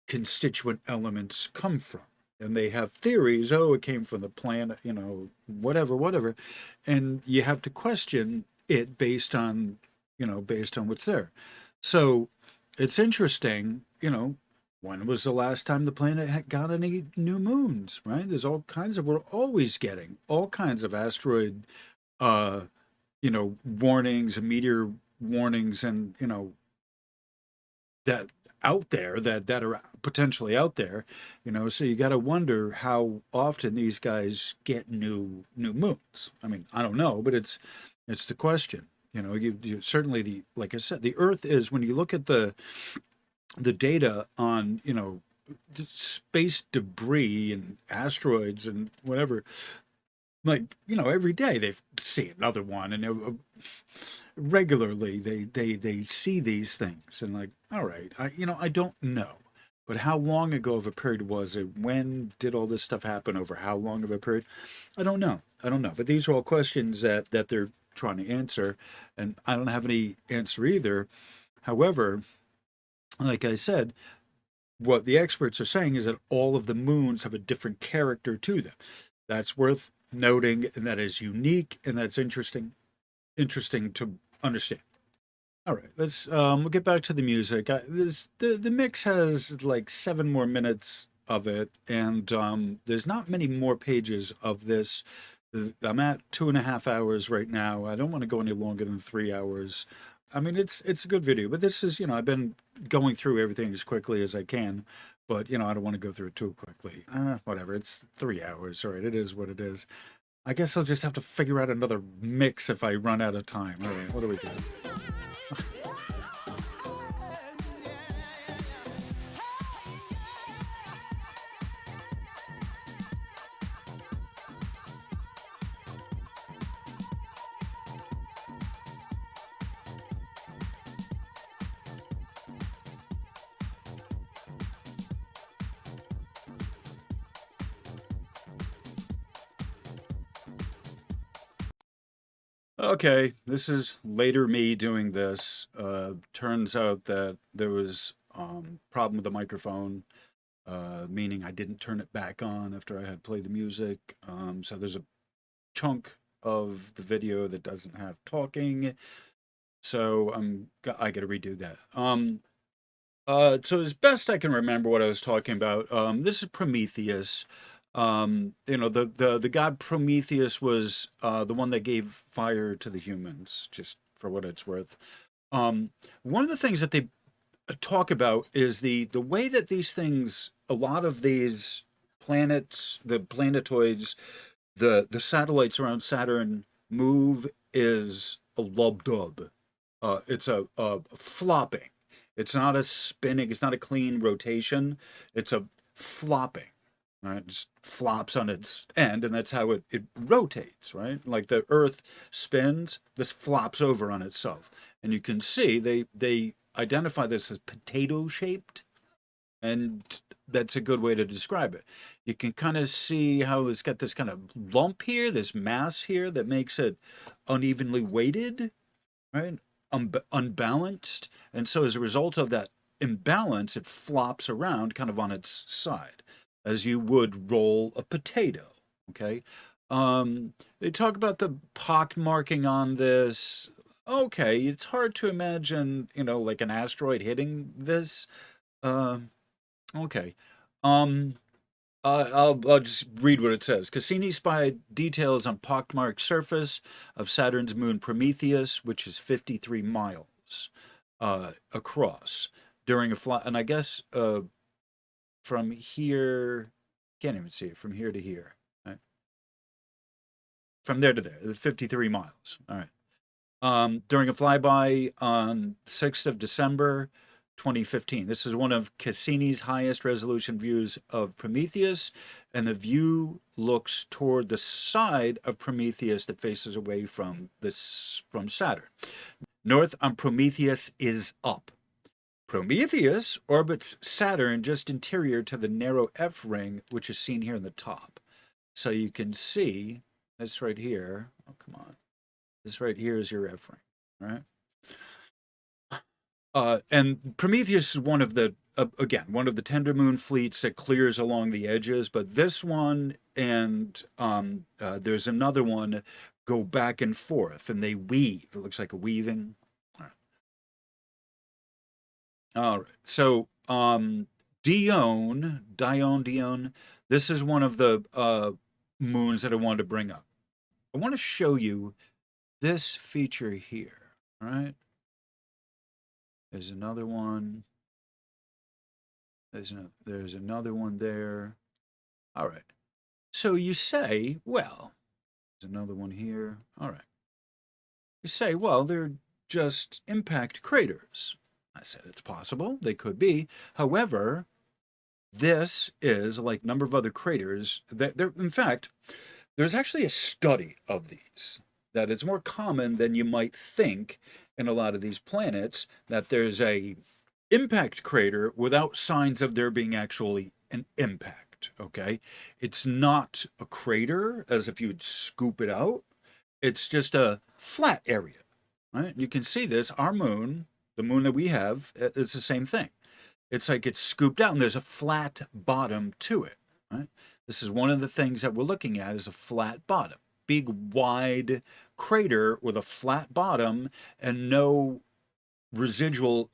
constituent elements come from? And they have theories. Oh, it came from the planet, whatever, whatever, and you have to question it based on what's there. So it's interesting, when was the last time the planet got any new moons, right? We're always getting all kinds of asteroid, uh, warnings and meteor warnings and, that out there that are potentially out there, so you got to wonder how often these guys get new moons. I mean, I don't know, but it's the question. You certainly like I said, the Earth is, when you look at the data on space debris and asteroids and whatever, like every day they see another one, and regularly they see these things, and like, all right, I don't know, but how long ago of a period was it? When did all this stuff happen? Over how long of a period? I don't know. But these are all questions that they're trying to answer, and I don't have any answer either. However, like I said, what the experts are saying is that all of the moons have a different character to them. That's worth noting, and that is unique, and that's interesting to understand. All right, let's we'll get back to the music. The mix has like 7 more minutes of it, and there's not many more pages of this. I'm at 2.5 hours right now. I don't want to go any longer than 3 hours. I mean, it's a good video, but this is, I've been going through everything as quickly as I can, but I don't want to go through it too quickly. Whatever, it's 3 hours. All right, it is what it is. I guess I'll just have to figure out another mix if I run out of time. All right, what do we do? Okay, this is later me doing this. Turns out that there was problem with the microphone, meaning I didn't turn it back on after I had played the music. So there's a chunk of the video that doesn't have talking. So I got to redo that. So as best I can remember what I was talking about, this is Prometheus. The god Prometheus was the one that gave fire to the humans, just for what it's worth. One of the things that they talk about is the way that these things, a lot of these planets, the planetoids, the satellites around Saturn move is a lub-dub. It's a flopping. It's not a spinning. It's not a clean rotation. It's a flopping. Right, it just flops on its end, and that's how it rotates, right? Like the Earth spins, this flops over on itself. And you can see they identify this as potato shaped, and that's a good way to describe it. You can kind of see how it's got this kind of lump here, this mass here that makes it unevenly weighted, right? Unbalanced. And so as a result of that imbalance, it flops around kind of on its side, as you would roll a potato, okay? They talk about the pock marking on this. okay, it's hard to imagine, like an asteroid hitting this. Uh, okay. Um, I'll just read what it says. Cassini spied details on pockmarked surface of Saturn's moon Prometheus, which is 53 miles across during a flight. And I guess from here, can't even see it from here to here. Right? From there to there, 53 miles. All right. During a flyby on 6th of December 2015. This is one of Cassini's highest resolution views of Prometheus, and the view looks toward the side of Prometheus that faces away from Saturn. North on Prometheus is up. Prometheus orbits Saturn just interior to the narrow F ring, which is seen here in the top. So you can see this right here. Oh, come on. This right here is your F ring, right? And Prometheus is one of the tender moon fleets that clears along the edges. But this one and there's another one go back and forth, and they weave. It looks like a weaving. All right. So Dione. This is one of the moons that I wanted to bring up. I want to show you this feature here. All right. There's another one. There's another one there. All right. So you say, well, there's another one here. All right. You say, well, they're just impact craters. I said it's possible. They could be. However, this is like a number of other craters. In fact, there's actually a study of these that is more common than you might think in a lot of these planets, that there's a impact crater without signs of there being actually an impact, okay? It's not a crater as if you would scoop it out. It's just a flat area, right? You can see this, our moon, the moon that we have, it's the same thing. It's like it's scooped out and there's a flat bottom to it, right? This is one of the things that we're looking at is a flat bottom. Big, wide crater with a flat bottom and no residual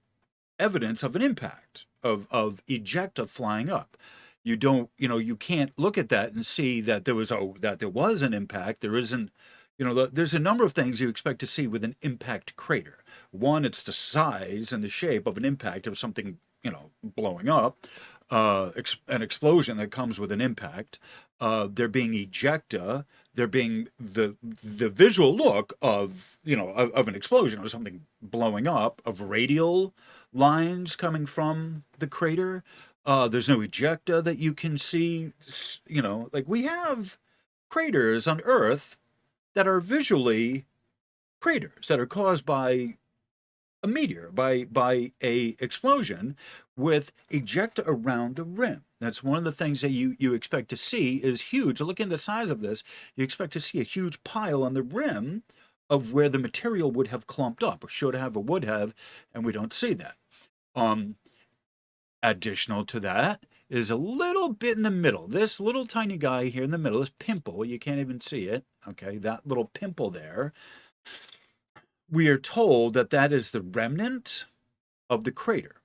evidence of an impact, of ejecta flying up. You can't look at that and see that there was an impact. There isn't, there's a number of things you expect to see with an impact crater. One, it's the size and the shape of an impact of something, blowing up, an explosion that comes with an impact, there being ejecta, there being the visual look of an explosion or something blowing up, of radial lines coming from the crater. There's no ejecta that you can see. Like we have craters on Earth that are visually craters that are caused by a meteor, by a explosion with ejecta around the rim. That's one of the things that you expect to see is huge. Look at the size of this. You expect to see a huge pile on the rim of where the material would have clumped up, or should have, or would have, and we don't see that. Additional to that is a little bit in the middle. This little tiny guy here in the middle, this pimple, you can't even see it. Okay, that little pimple there. We are told that that is the remnant of the crater.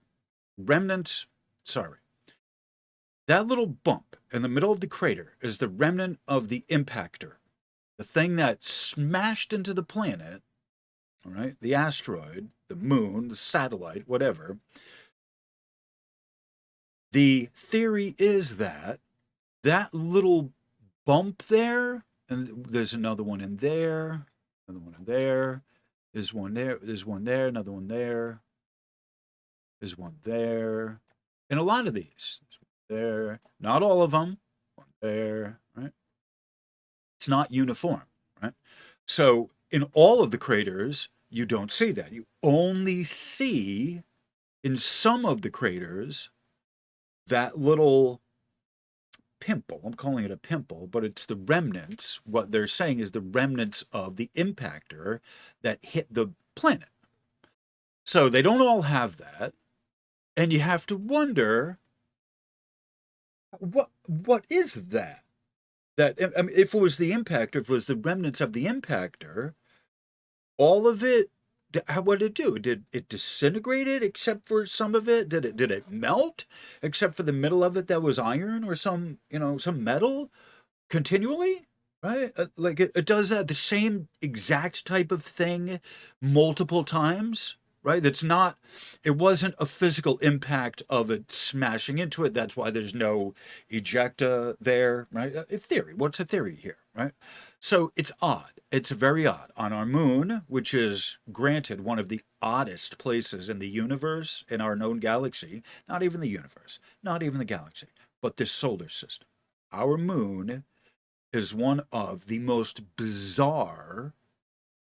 That little bump in the middle of the crater is the remnant of the impactor, the thing that smashed into the planet, all right, the asteroid, the moon, the satellite, whatever. The theory is that that little bump there, and there's another one in there, another one in there, there's one there, there's one there, another one there, there's one there, and a lot of these. There, not all of them, one there, right? It's not uniform, right? So in all of the craters, you don't see that. You only see in some of the craters that little pimple. I'm calling it a pimple, but it's the remnants. What they're saying is the remnants of the impactor that hit the planet. So they don't all have that. And you have to wonder, what is that? That, I mean, if it was the impactor, if it was the remnants of the impactor, all of it what did it do? Did it disintegrate it except for some of it? Did it melt except for the middle of it that was iron or some, some metal continually? Right? Like it does that the same exact type of thing multiple times, right? It wasn't a physical impact of it smashing into it. That's why there's no ejecta there, right? A theory. What's a theory here, right? So it's odd. It's very odd. On our moon, which is granted one of the oddest places in the universe, in our known galaxy, not even the universe, not even the galaxy, but this solar system. Our moon is one of the most bizarre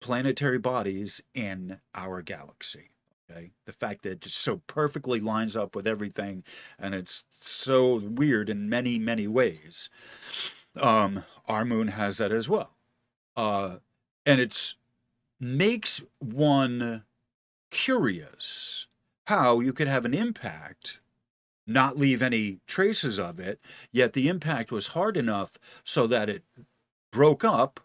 planetary bodies in our galaxy. Okay, the fact that it just so perfectly lines up with everything, and it's so weird in many, many ways. Our moon has that as well, and it's makes one curious how you could have an impact, not leave any traces of it, yet the impact was hard enough so that it broke up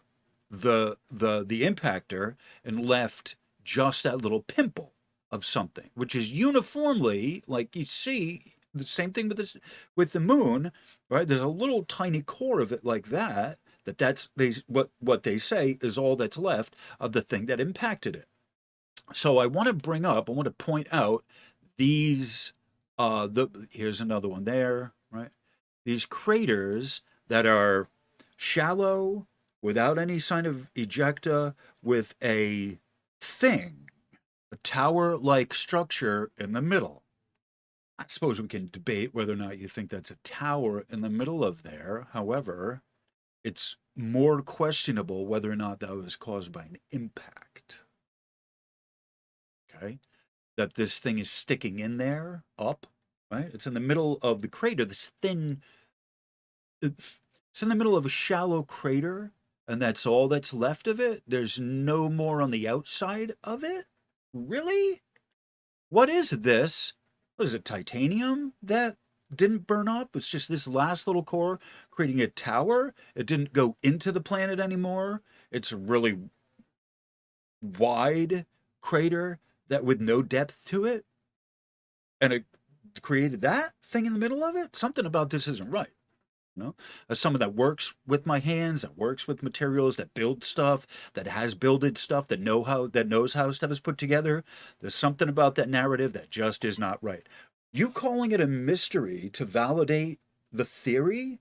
the impactor and left just that little pimple of something, which is uniformly, like you see the same thing with this with the moon, right? There's a little tiny core of it like that. What they say is all that's left of the thing that impacted it. So I want to point out these. Here's another one there, right? These craters that are shallow, without any sign of ejecta, with a tower-like structure in the middle. I suppose we can debate whether or not you think that's a tower in the middle of there. However, it's more questionable whether or not that was caused by an impact. Okay? That this thing is sticking in there, up, right? It's in the middle of the crater, it's in the middle of a shallow crater, and that's all that's left of it. There's no more on the outside of it? Really? What is this? What is it, titanium that didn't burn up? It's just this last little core creating a tower. It didn't go into the planet anymore. It's a really wide crater that with no depth to it, and it created that thing in the middle of it. Something about this isn't right. As someone that works with my hands, that works with materials, that builds stuff, that has builded stuff, that knows how stuff is put together, there's something about that narrative that just is not right. You calling it a mystery to validate the theory?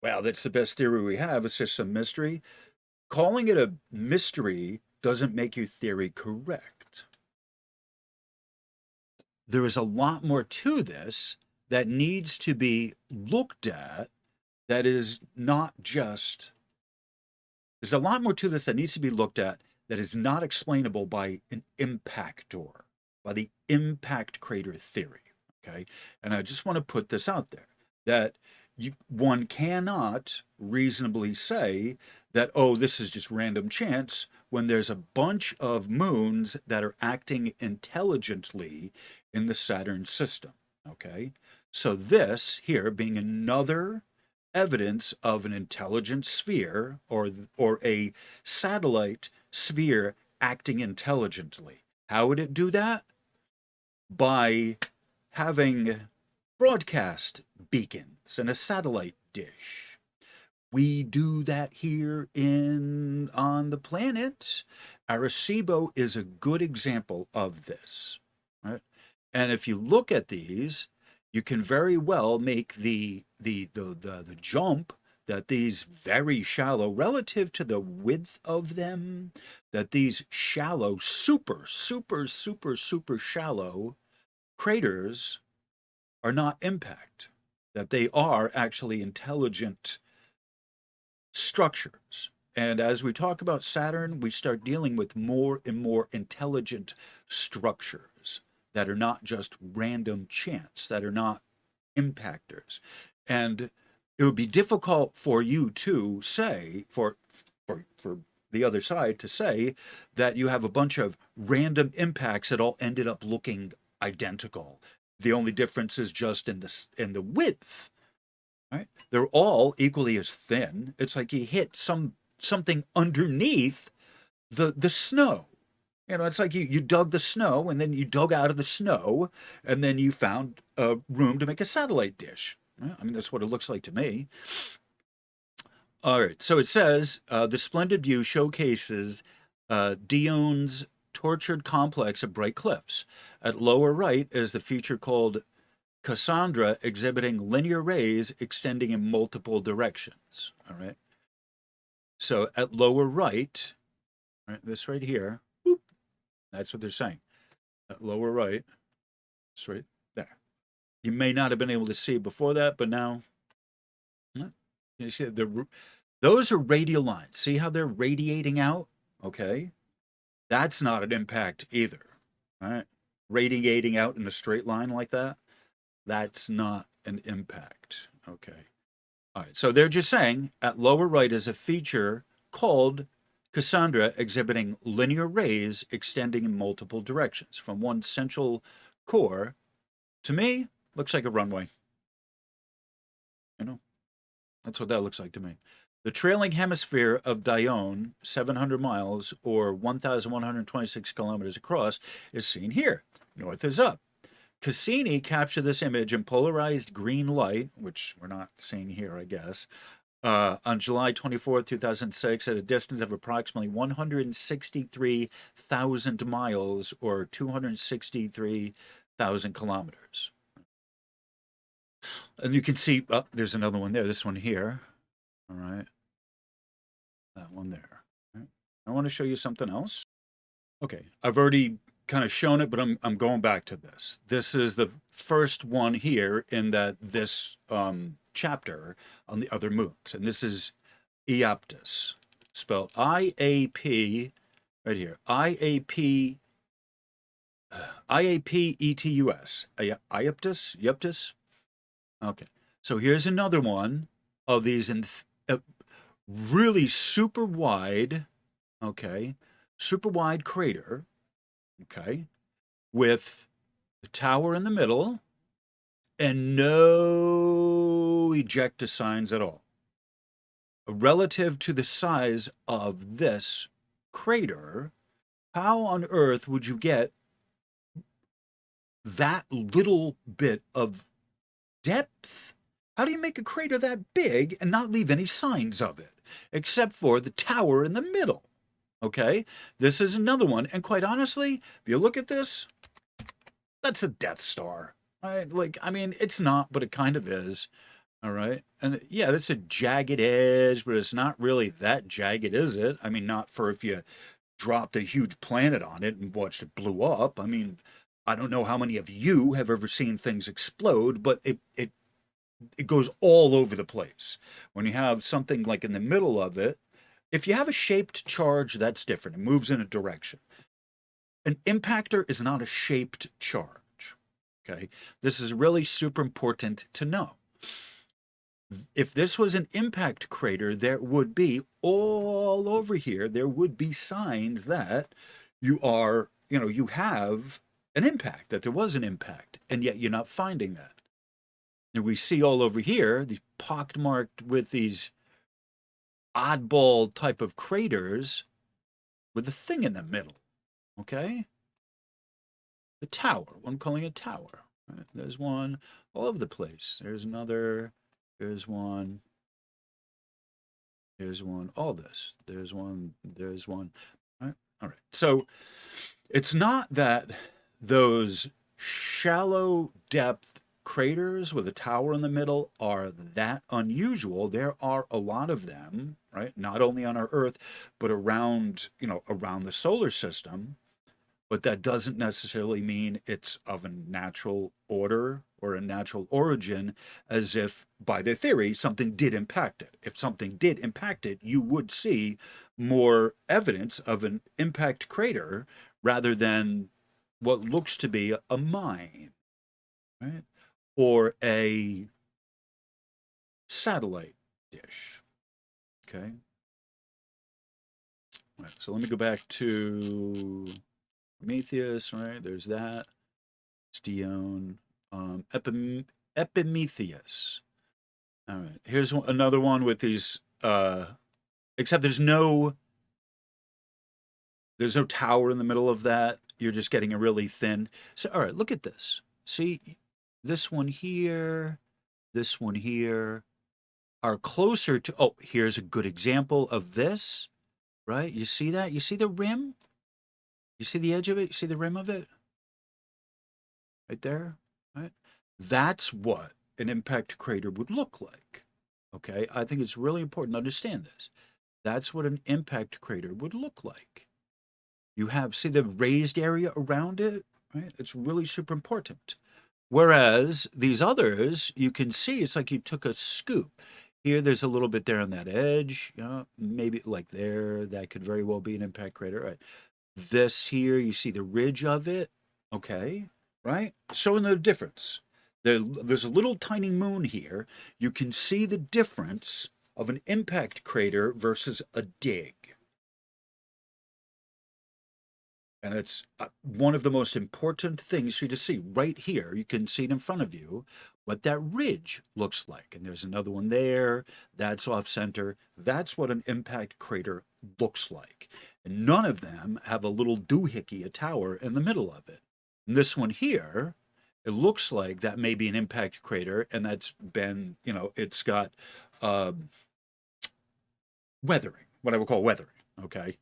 Well, that's the best theory we have. It's just some mystery. Calling it a mystery doesn't make your theory correct. There is a lot more to this that needs to be looked at. There's a lot more to this that needs to be looked at that is not explainable by an impactor, by the impact crater theory. Okay. And I just want to put this out there that one cannot reasonably say that, oh, this is just random chance when there's a bunch of moons that are acting intelligently in the Saturn system. Okay. So this here being another evidence of an intelligent sphere or a satellite sphere acting intelligently. How would it do that? By having broadcast beacons and a satellite dish. We do that here on the planet. Arecibo is a good example of this, right? And if you look at these, you can very well make the jump that these very shallow, relative to the width of them, that these shallow, super shallow craters are not impact, that they are actually intelligent structures. And as we talk about Saturn, we start dealing with more and more intelligent structures that are not just random chance, that are not impactors. And it would be difficult for you to say, for the other side to say, that you have a bunch of random impacts that all ended up looking identical. The only difference is just in the width. Right? They're all equally as thin. It's like you hit something underneath the snow. You know, it's like you dug the snow, and then you dug out of the snow, and then you found a room to make a satellite dish. Well, I mean, that's what it looks like to me. All right, so it says the splendid view showcases Dion's tortured complex of bright cliffs. At lower right is the feature called Cassandra, exhibiting linear rays extending in multiple directions. All right, so at lower right, right, this right here, whoop, that's what they're saying. At lower right, it's right there. You may not have been able to see before that, but now you see those are radial lines. See how they're radiating out? Okay, that's not an impact either. All right, radiating out in a straight line like that, that's not an impact. Okay. All right. So they're just saying at lower right is a feature called Cassandra, exhibiting linear rays extending in multiple directions from one central core. To me, looks like a runway. You know, that's what that looks like to me. The trailing hemisphere of Dione, 700 miles or 1,126 kilometers across, is seen here. North is up. Cassini captured this image in polarized green light, which we're not seeing here, I guess, on July 24th, 2006, at a distance of approximately 163,000 miles or 263,000 kilometers. And you can see, there's another one there, this one here. All right. That one there. Right. I want to show you something else. Okay, I've already kind of shown it, but I'm going back to this. This is the first one here in this chapter on the other moons, and this is Iaptus, spelled IAP, right here, IAP, IAPETUS, Iaptus, Iaptus. Okay, so here's another one of these really super wide, okay, super wide crater, okay, with the tower in the middle and no ejecta signs at all. Relative to the size of this crater, how on earth would you get that little bit of depth? How do you make a crater that big and not leave any signs of it, except for the tower in the middle? Okay, this is another one, and quite honestly, if you look at this, that's a Death Star. Right? Like, I mean, it's not, but it kind of is. All right, and yeah, that's a jagged edge, but it's not really that jagged, is it? I mean, not for if you dropped a huge planet on it and watched it blow up. I mean, I don't know how many of you have ever seen things explode, but it goes all over the place. When you have something like in the middle of it, if you have a shaped charge, that's different. It moves in a direction. An impactor is not a shaped charge. Okay, this is really super important to know. If this was an impact crater, there would be all over here, there would be signs that you have an impact, that there was an impact, and yet you're not finding that. And we see all over here, these pockmarked with these oddball type of craters with a thing in the middle, okay? The tower, I'm calling it tower. Right? There's one all over the place. There's another, there's one, there's one, all this. There's one, there's one. All right. So it's not that those shallow depth craters with a tower in the middle are that unusual. There are a lot of them, right? Not only on our Earth, but around the solar system. But that doesn't necessarily mean it's of a natural order or a natural origin, as if, by their theory, something did impact it. If something did impact it, you would see more evidence of an impact crater rather than what looks to be a mine, right? Or a satellite dish, okay? All right, so let me go back to Prometheus, right? There's that. It's Dione. Epimetheus. All right. Here's another one with these, except there's no There's no tower in the middle of that. You're just getting a really thin. So, all right, look at this. See, this one here, this one here are closer to. Oh, here's a good example of this, right? You see that? You see the rim? You see the edge of it? You see the rim of it? Right there? Right? That's what an impact crater would look like. Okay? I think it's really important to understand this. That's what an impact crater would look like. You have, see the raised area around it, right? It's really super important. Whereas these others, you can see it's like you took a scoop. Here, there's a little bit there on that edge, maybe like there, that could very well be an impact crater, right? This here, you see the ridge of it, okay, right? Showing the difference. There's a little tiny moon here. You can see the difference of an impact crater versus a dig. And it's one of the most important things for you to see right here. You can see it in front of you, what that ridge looks like. And there's another one there. That's off center. That's what an impact crater looks like. And none of them have a little doohickey, a tower in the middle of it. And this one here, it looks like that may be an impact crater, and that's been, it's got weathering, what I would call weathering, okay?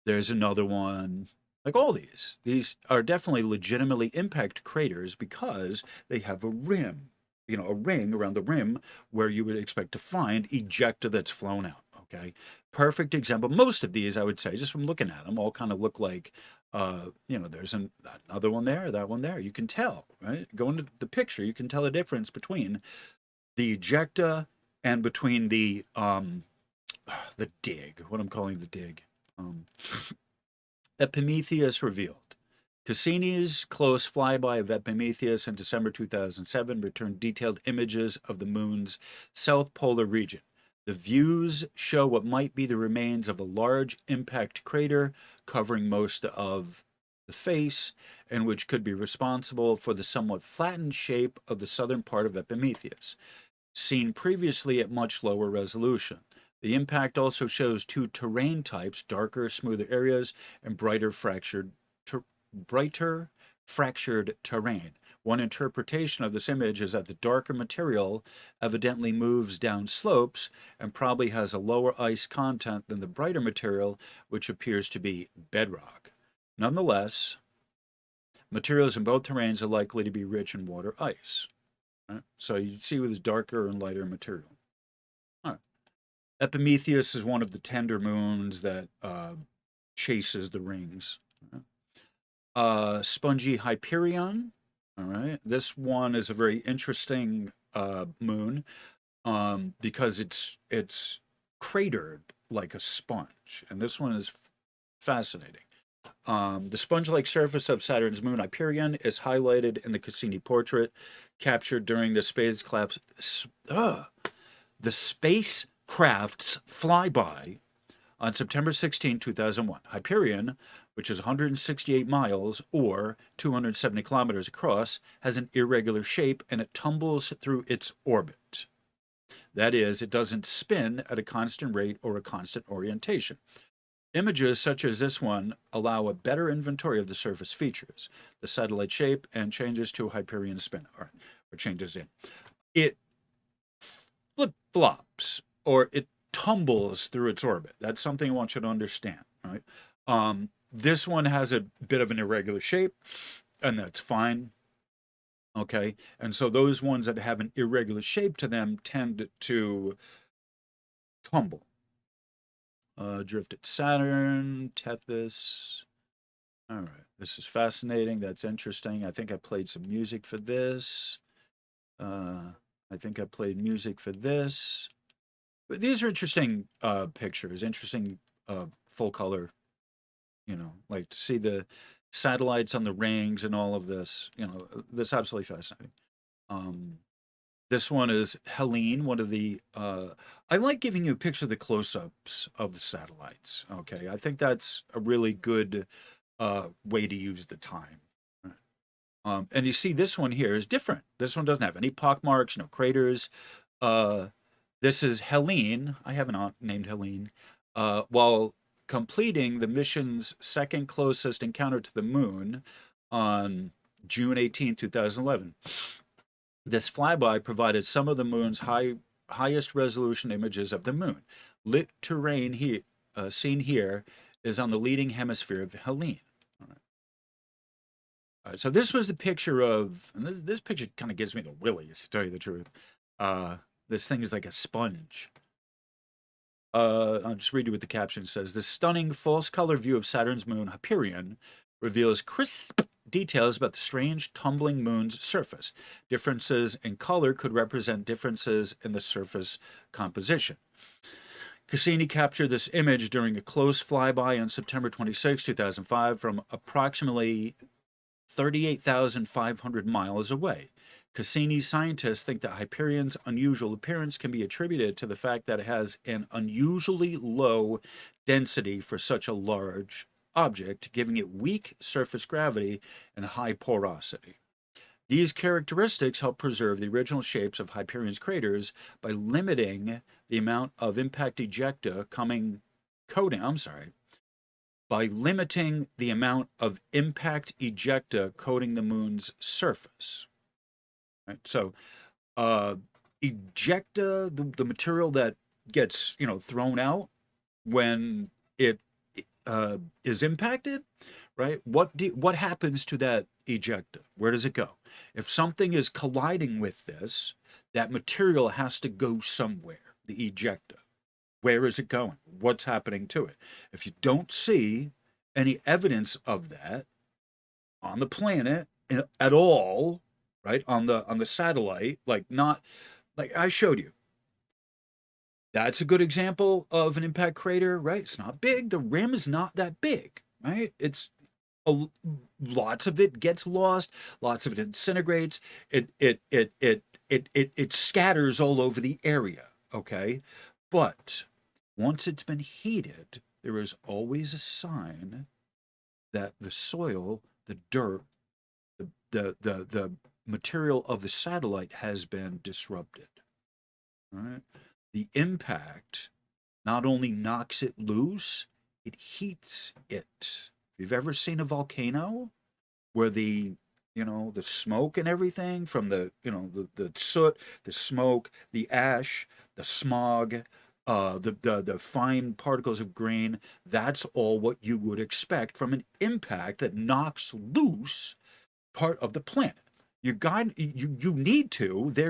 There's another one. Like all these. These are definitely legitimately impact craters because they have a rim, a ring around the rim where you would expect to find ejecta that's flown out. Okay. Perfect example. Most of these, I would say, just from looking at them, all kind of look like, there's another one there, that one there. You can tell, right? Go into the picture, you can tell the difference between the ejecta and between the dig, what I'm calling the dig. Epimetheus revealed. Cassini's close flyby of Epimetheus in December 2007 returned detailed images of the moon's south polar region. The views show what might be the remains of a large impact crater covering most of the face, and which could be responsible for the somewhat flattened shape of the southern part of Epimetheus, seen previously at much lower resolution. The impact also shows two terrain types, darker, smoother areas, and brighter fractured terrain. One interpretation of this image is that the darker material evidently moves down slopes and probably has a lower ice content than the brighter material, which appears to be bedrock. Nonetheless, materials in both terrains are likely to be rich in water ice. Right? So you see with this darker and lighter material. All right. Epimetheus is one of the tender moons that chases the rings. Spongy Hyperion. All right. This one is a very interesting moon because it's cratered like a sponge. And this one is fascinating. The sponge-like surface of Saturn's moon Hyperion is highlighted in the Cassini portrait captured during the spacecraft's flyby on September 16, 2001. Hyperion, which is 168 miles or 270 kilometers across, has an irregular shape and it tumbles through its orbit. That is, it doesn't spin at a constant rate or a constant orientation. Images such as this one allow a better inventory of the surface features, the satellite shape, and changes to a Hyperion spin, or changes in. It flip-flops, or it tumbles through its orbit. That's something I want you to understand, right? This one has a bit of an irregular shape, and that's fine, okay? And so those ones that have an irregular shape to them tend to tumble. Drifted Saturn, Tethys. All right, this is fascinating. That's interesting. I think I played some music for this. But these are interesting pictures, interesting full color, like to see the satellites on the rings and all of this, that's absolutely fascinating. This one is Helene, one of the, I like giving you a picture of the close-ups of the satellites, okay? I think that's a really good way to use the time. And you see this one here is different. This one doesn't have any pockmarks, no craters. This is Helene. I have an aunt named Helene. While completing the mission's second closest encounter to the moon on June 18, 2011. This flyby provided some of the moon's highest resolution images of the moon. Lit terrain here, seen here is on the leading hemisphere of Helene. All right, so this was the picture of, and this picture kind of gives me the willies, to tell you the truth. This thing is like a sponge. I'll just read you what the caption says. The stunning false color view of Saturn's moon, Hyperion, reveals crisp details about the strange tumbling moon's surface. Differences in color could represent differences in the surface composition. Cassini captured this image during a close flyby on September 26, 2005, from approximately 38,500 miles away. Cassini scientists think that Hyperion's unusual appearance can be attributed to the fact that it has an unusually low density for such a large object, giving it weak surface gravity and high porosity. These characteristics help preserve the original shapes of Hyperion's craters by limiting the amount of impact ejecta coating the moon's surface. Right? So, ejecta, the material that gets thrown out when it is impacted, right? What happens to that ejecta? Where does it go? If something is colliding with this, that material has to go somewhere. The ejecta. Where is it going? What's happening to it? If you don't see any evidence of that on the planet at all, right? On the satellite, like I showed you. That's a good example of an impact crater, right? It's not big. The rim is not that big, right? Lots of it gets lost. Lots of it disintegrates. It scatters all over the area. Okay, but once it's been heated, there is always a sign that the soil, the dirt, the material of the satellite has been disrupted. All right. The impact not only knocks it loose, it heats it. If you've ever seen a volcano where the smoke and everything from the soot, the smoke, the ash, the smog, the fine particles of grain, that's all what you would expect from an impact that knocks loose part of the planet. There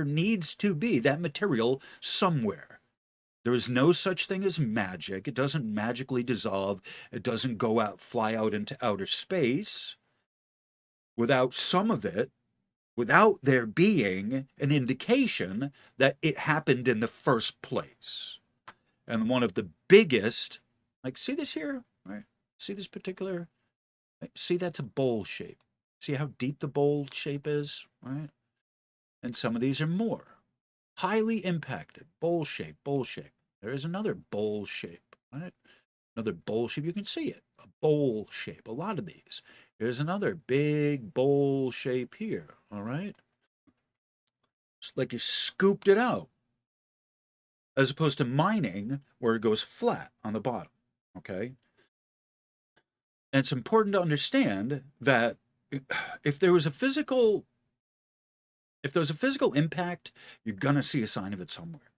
needs to be that material somewhere. There is no such thing as magic. It doesn't magically dissolve. It doesn't fly out into outer space without some of it, without there being an indication that it happened in the first place. And one of the biggest, see this here, right? See this particular, see that's a bowl shape. See how deep the bowl shape is, right? And some of these are more highly impacted. Bowl shape, bowl shape. There is another bowl shape, right? Another bowl shape. You can see it. A bowl shape. A lot of these. There's another big bowl shape here, all right? It's like you scooped it out. As opposed to mining, where it goes flat on the bottom, okay? And it's important to understand that if there was a physical impact, you're gonna see a sign of it somewhere.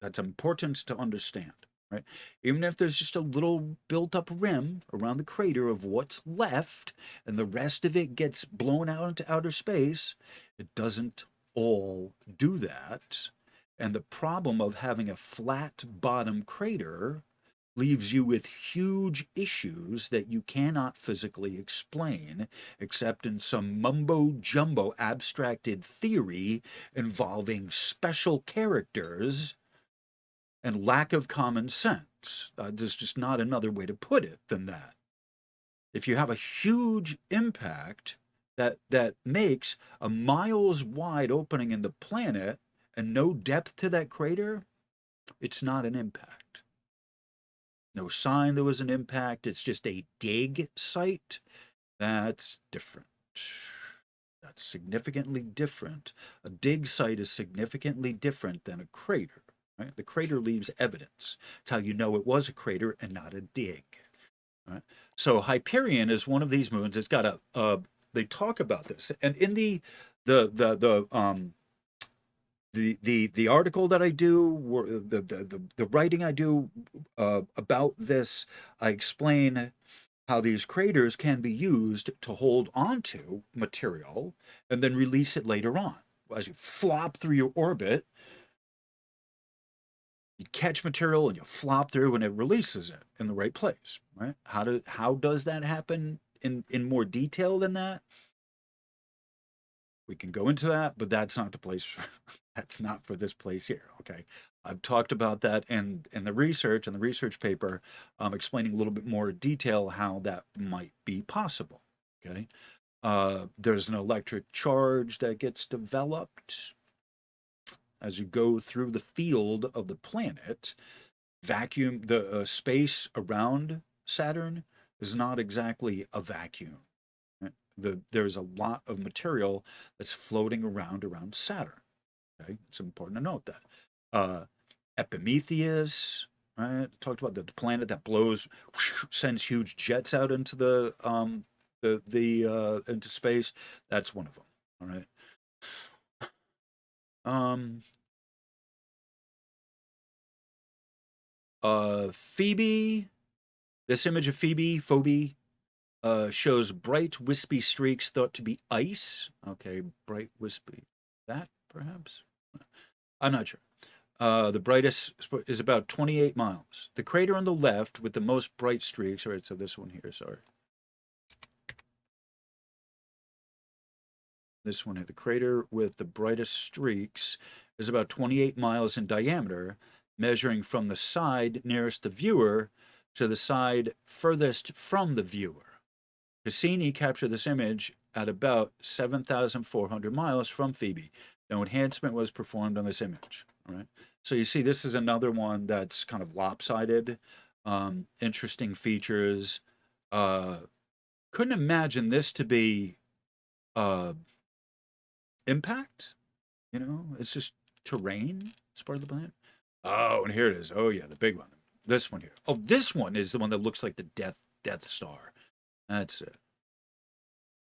That's important to understand, right? Even if there's just a little built-up rim around the crater of what's left, and the rest of it gets blown out into outer space, it doesn't all do that. And the problem of having a flat bottom crater leaves you with huge issues that you cannot physically explain, except in some mumbo-jumbo abstracted theory involving special characters and lack of common sense. There's just not another way to put it than that. If you have a huge impact that makes a miles-wide opening in the planet and no depth to that crater, it's not an impact. No sign there was an impact. It's just a dig site. That's different. That's significantly different. A dig site is significantly different than a crater, Right? The crater leaves evidence. It's how you know it was a crater and not a dig. Right? So Hyperion is one of these moons. It's got they talk about this, and in the article that I do, or the writing I do about this, I explain how these craters can be used to hold onto material and then release it later on. As you flop through your orbit, you catch material and you flop through and it releases it in the right place, right? How does that happen in more detail than that? We can go into that, but that's not the place. That's not for this place here. Okay. I've talked about that in the research paper, explaining a little bit more detail how that might be possible. Okay. There's an electric charge that gets developed as you go through the field of the planet. Vacuum, the space around Saturn is not exactly a vacuum. Right? There's a lot of material that's floating around Saturn. Okay, it's important to note that. Epimetheus, right? Talked about the planet that blows, sends huge jets out into into space. That's one of them. All right. Phoebe. This image of Phoebe, shows bright wispy streaks thought to be ice. Okay, bright wispy. That perhaps. I'm not sure. The brightest is about 28 miles. The crater on the left with the most bright streaks, all right, so this one here, sorry. This one here, the crater with the brightest streaks is about 28 miles in diameter, measuring from the side nearest the viewer to the side furthest from the viewer. Cassini captured this image at about 7,400 miles from Phoebe. No enhancement was performed on this image. All right. So you see, this is another one that's kind of lopsided. Interesting features. Couldn't imagine this to be impact. You know, it's just terrain. It's part of the planet. Oh, and here it is. Oh yeah, the big one. This one here. Oh, this one is the one that looks like the Death Star. That's it.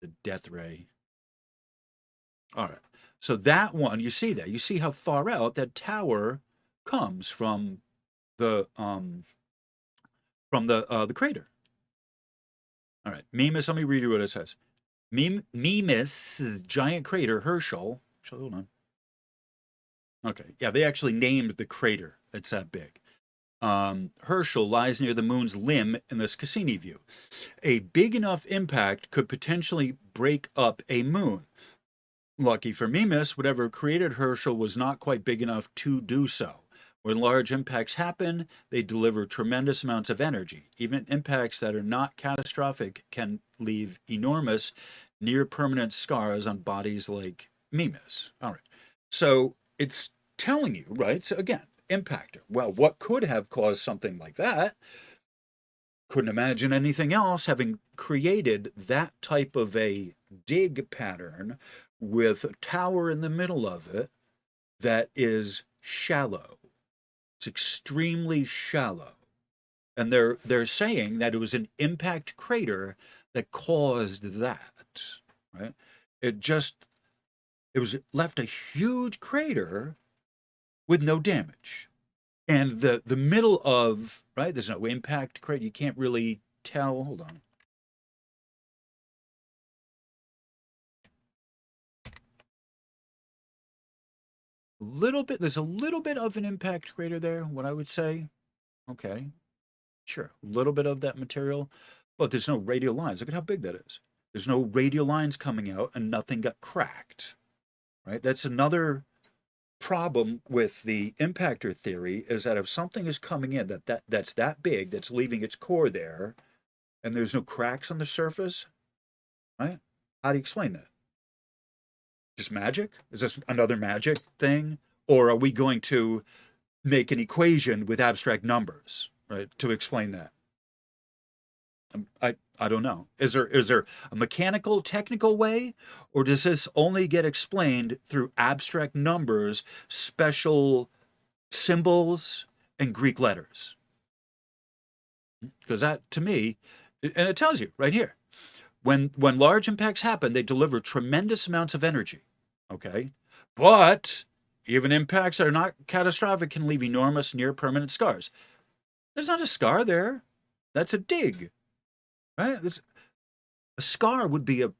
The Death Ray. All right. So that one, you see that. You see how far out that tower comes from the crater. All right. Mimas, let me read you what it says. Mimas, giant crater, Herschel. Hold on. Okay. Yeah, they actually named the crater. It's that big. Herschel lies near the moon's limb in this Cassini view. A big enough impact could potentially break up a moon. Lucky for Mimas, whatever created Herschel was not quite big enough to do so. When large impacts happen, they deliver tremendous amounts of energy. Even impacts that are not catastrophic can leave enormous, near-permanent scars on bodies like Mimas. All right. So it's telling you, right? So again, impactor. Well, what could have caused something like that? Couldn't imagine anything else having created that type of a dig pattern with a tower in the middle of it that is shallow. It's extremely shallow. And they're saying that it was an impact crater that caused that, right? It was left a huge crater with no damage. And the middle of, right, there's no impact crater. You can't really tell. Hold on. There's a little bit of an impact crater there, what I would say. Okay, sure, a little bit of that material, but there's no radial lines. Look at how big that is. There's no radial lines coming out and nothing got cracked, right? That's another problem with the impactor theory, is that if something is coming in that's that big, that's leaving its core there, and there's no cracks on the surface, right? How do you explain that? Just magic? Is this another magic thing? Or are we going to make an equation with abstract numbers, right, to explain that? I don't know. Is there a mechanical, technical way, or does this only get explained through abstract numbers, special symbols and Greek letters. Because that, to me, and it tells you right here, when large impacts happen, they deliver tremendous amounts of energy. Okay, but even impacts that are not catastrophic can leave enormous, near permanent scars. There's not a scar there. That's a dig, right? A scar would be a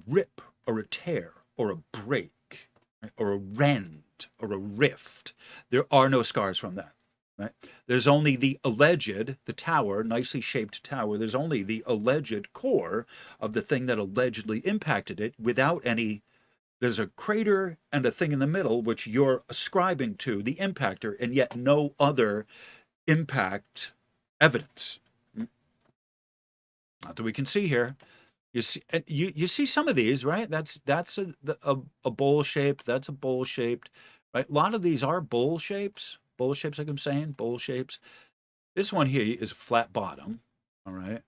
rip or a tear or a break, right? Or a rend or a rift. There are no scars from that. Right? There's only the tower, nicely shaped tower. There's only the alleged core of the thing that allegedly impacted it without any. There's a crater and a thing in the middle, which you're ascribing to the impactor, and yet no other impact evidence. Not that we can see here. You see, you see some of these, right? That's a bowl shaped. That's a bowl shaped, right? A lot of these are bowl shapes. Bowl shapes, like I'm saying, bowl shapes. This one here is a flat bottom, all right?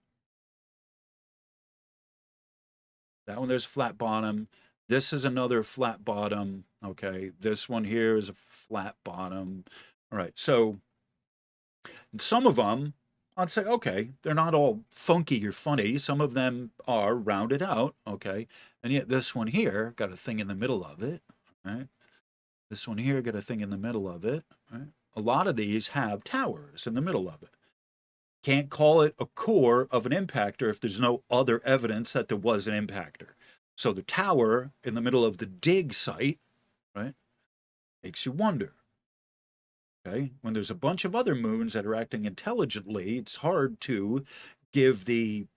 That one, there's a flat bottom. This is another flat bottom, okay? This one here is a flat bottom. All right, so some of them, I'd say, okay, they're not all funky or funny. Some of them are rounded out, okay? And yet this one here got a thing in the middle of it, right? This one here got a thing in the middle of it, right? A lot of these have towers in the middle of it. Can't call it a core of an impactor if there's no other evidence that there was an impactor. So the tower in the middle of the dig site, right, makes you wonder. Okay, when there's a bunch of other moons that are acting intelligently, it's hard to give the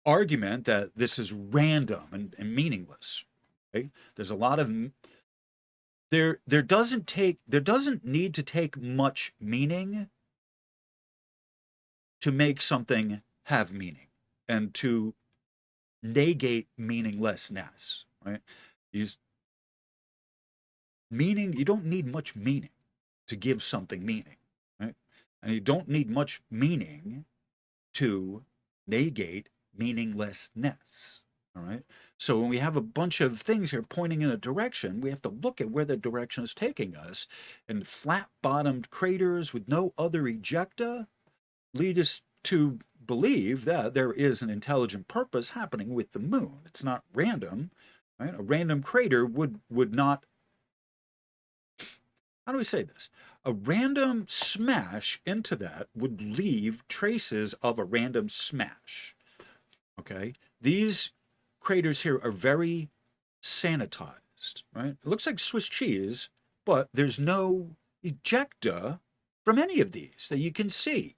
argument that this is random and meaningless. Okay, there's a lot of there doesn't need to take much meaning to make something have meaning and to negate meaninglessness, right? Meaning, you don't need much meaning to give something meaning, right? And you don't need much meaning to negate meaninglessness, all right? So when we have a bunch of things here pointing in a direction, we have to look at where the direction is taking us. And flat-bottomed craters with no other ejecta lead us to believe that there is an intelligent purpose happening with the moon. It's not random, right? A random crater would not. How do we say this? A random smash into that would leave traces of a random smash. Okay, these craters here are very sanitized, right? It looks like Swiss cheese, but there's no ejecta from any of these that you can see.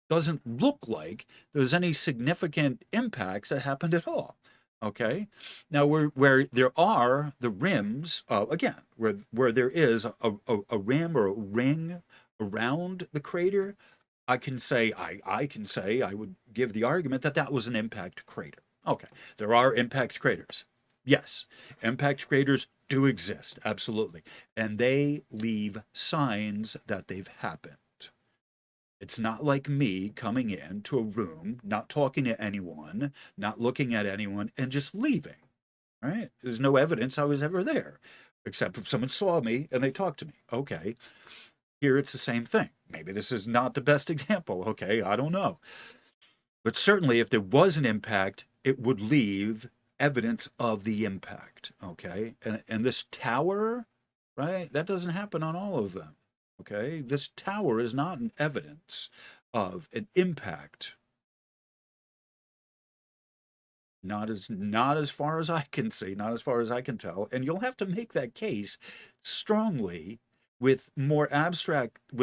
Doesn't look like there's any significant impacts that happened at all. Okay, now where there are the rims, again, where there is a rim or a ring around the crater, I would give the argument that that was an impact crater. Okay, there are impact craters. Yes, impact craters do exist, absolutely, and they leave signs that they've happened. It's not like me coming into a room, not talking to anyone, not looking at anyone, and just leaving, right? There's no evidence I was ever there, except if someone saw me and they talked to me. Okay, here it's the same thing. Maybe this is not the best example, okay? I don't know. But certainly if there was an impact, it would leave evidence of the impact, okay? And this tower, right, that doesn't happen on all of them. Okay, this tower is not an evidence of an impact. Not as far as I can see, not as far as I can tell. And you'll have to make that case strongly with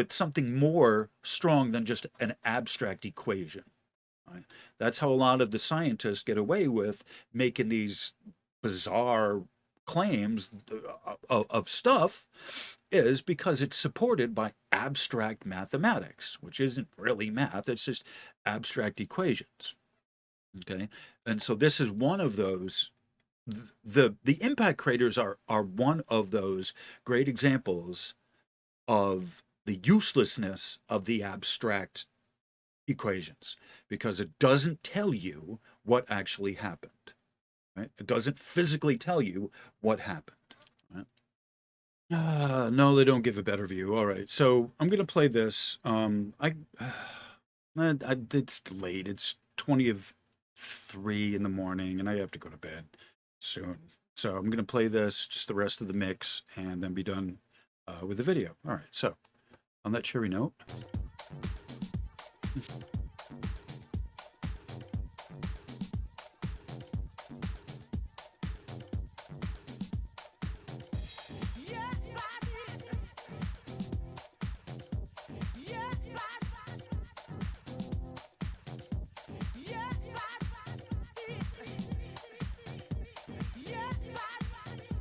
something more strong than just an abstract equation. Right? That's how a lot of the scientists get away with making these bizarre claims of stuff, is because it's supported by abstract mathematics, which isn't really math, it's just abstract equations. Okay, and so this is one of those. The impact craters are one of those great examples of the uselessness of the abstract equations, because it doesn't tell you what actually happened. Right? It doesn't physically tell you what happened. Right? No, they don't give a better view. All right, so I'm gonna play this. It's late. It's 20 of 3 in the morning, and I have to go to bed soon. So I'm gonna play this, just the rest of the mix, and then be done with the video. All right. So on that cheery note. Yes, I did. Yes, I did. Yes, I did. Yes, I did.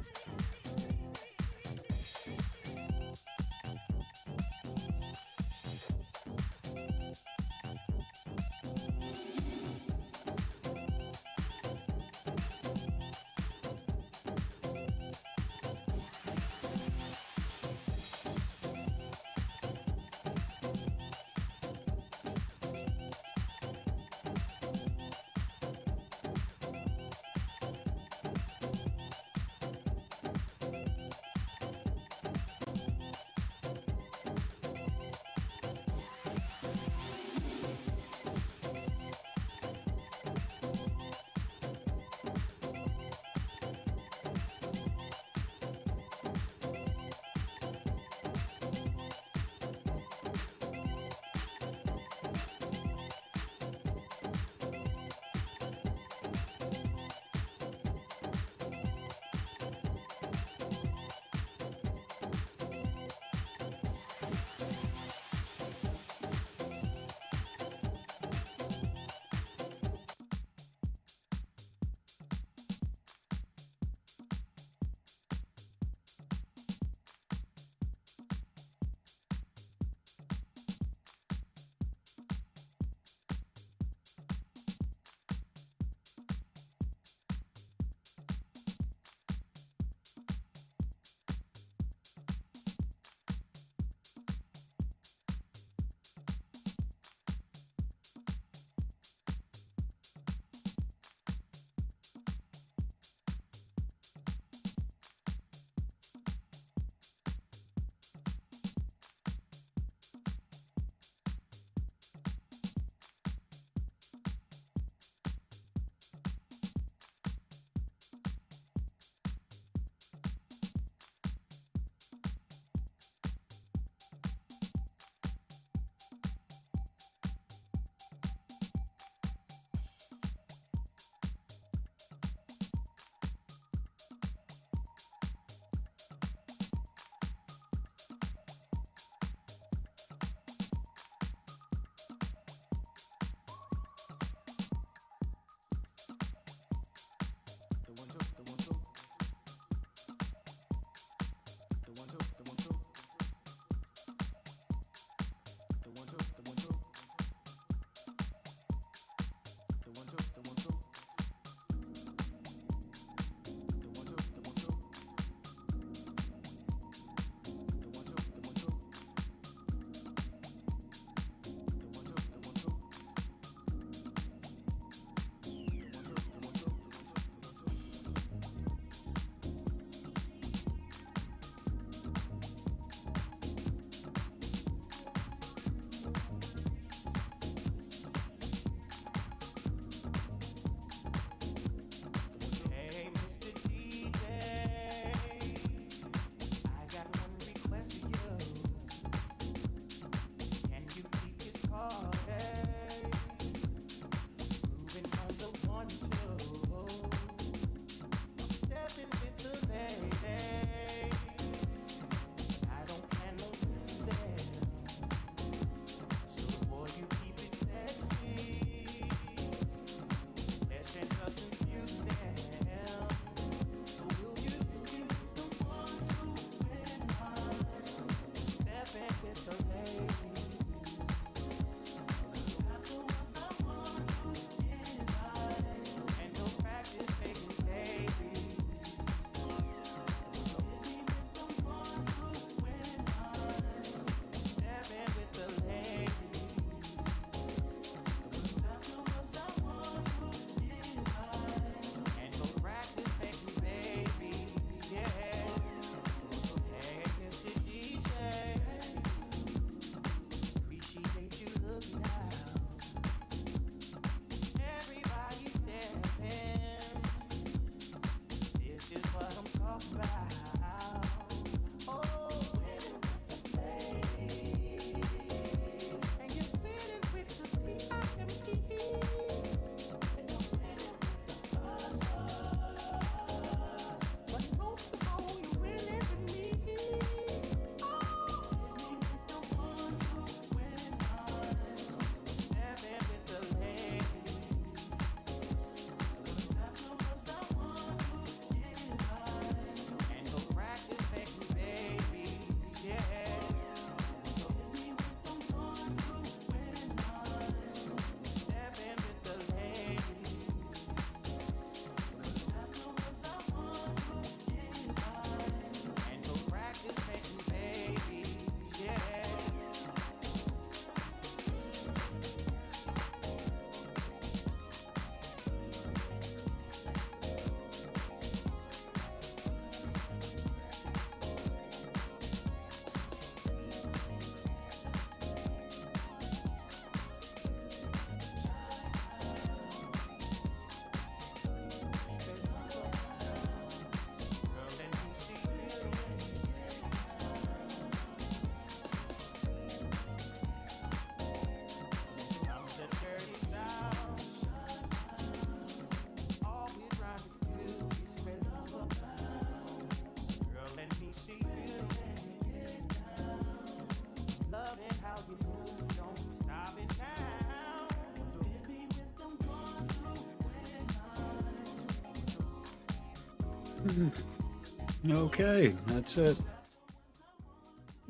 Okay, that's it.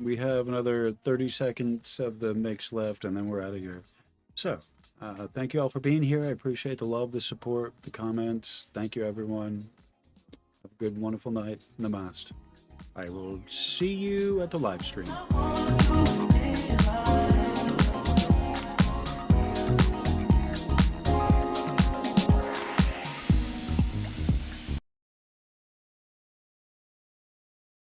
We have another 30 seconds of the mix left, and then we're out of here. So, thank you all for being here. I appreciate the love, the support, the comments. Thank you, everyone. Have a good, wonderful night. Namaste. I will see you at the live stream.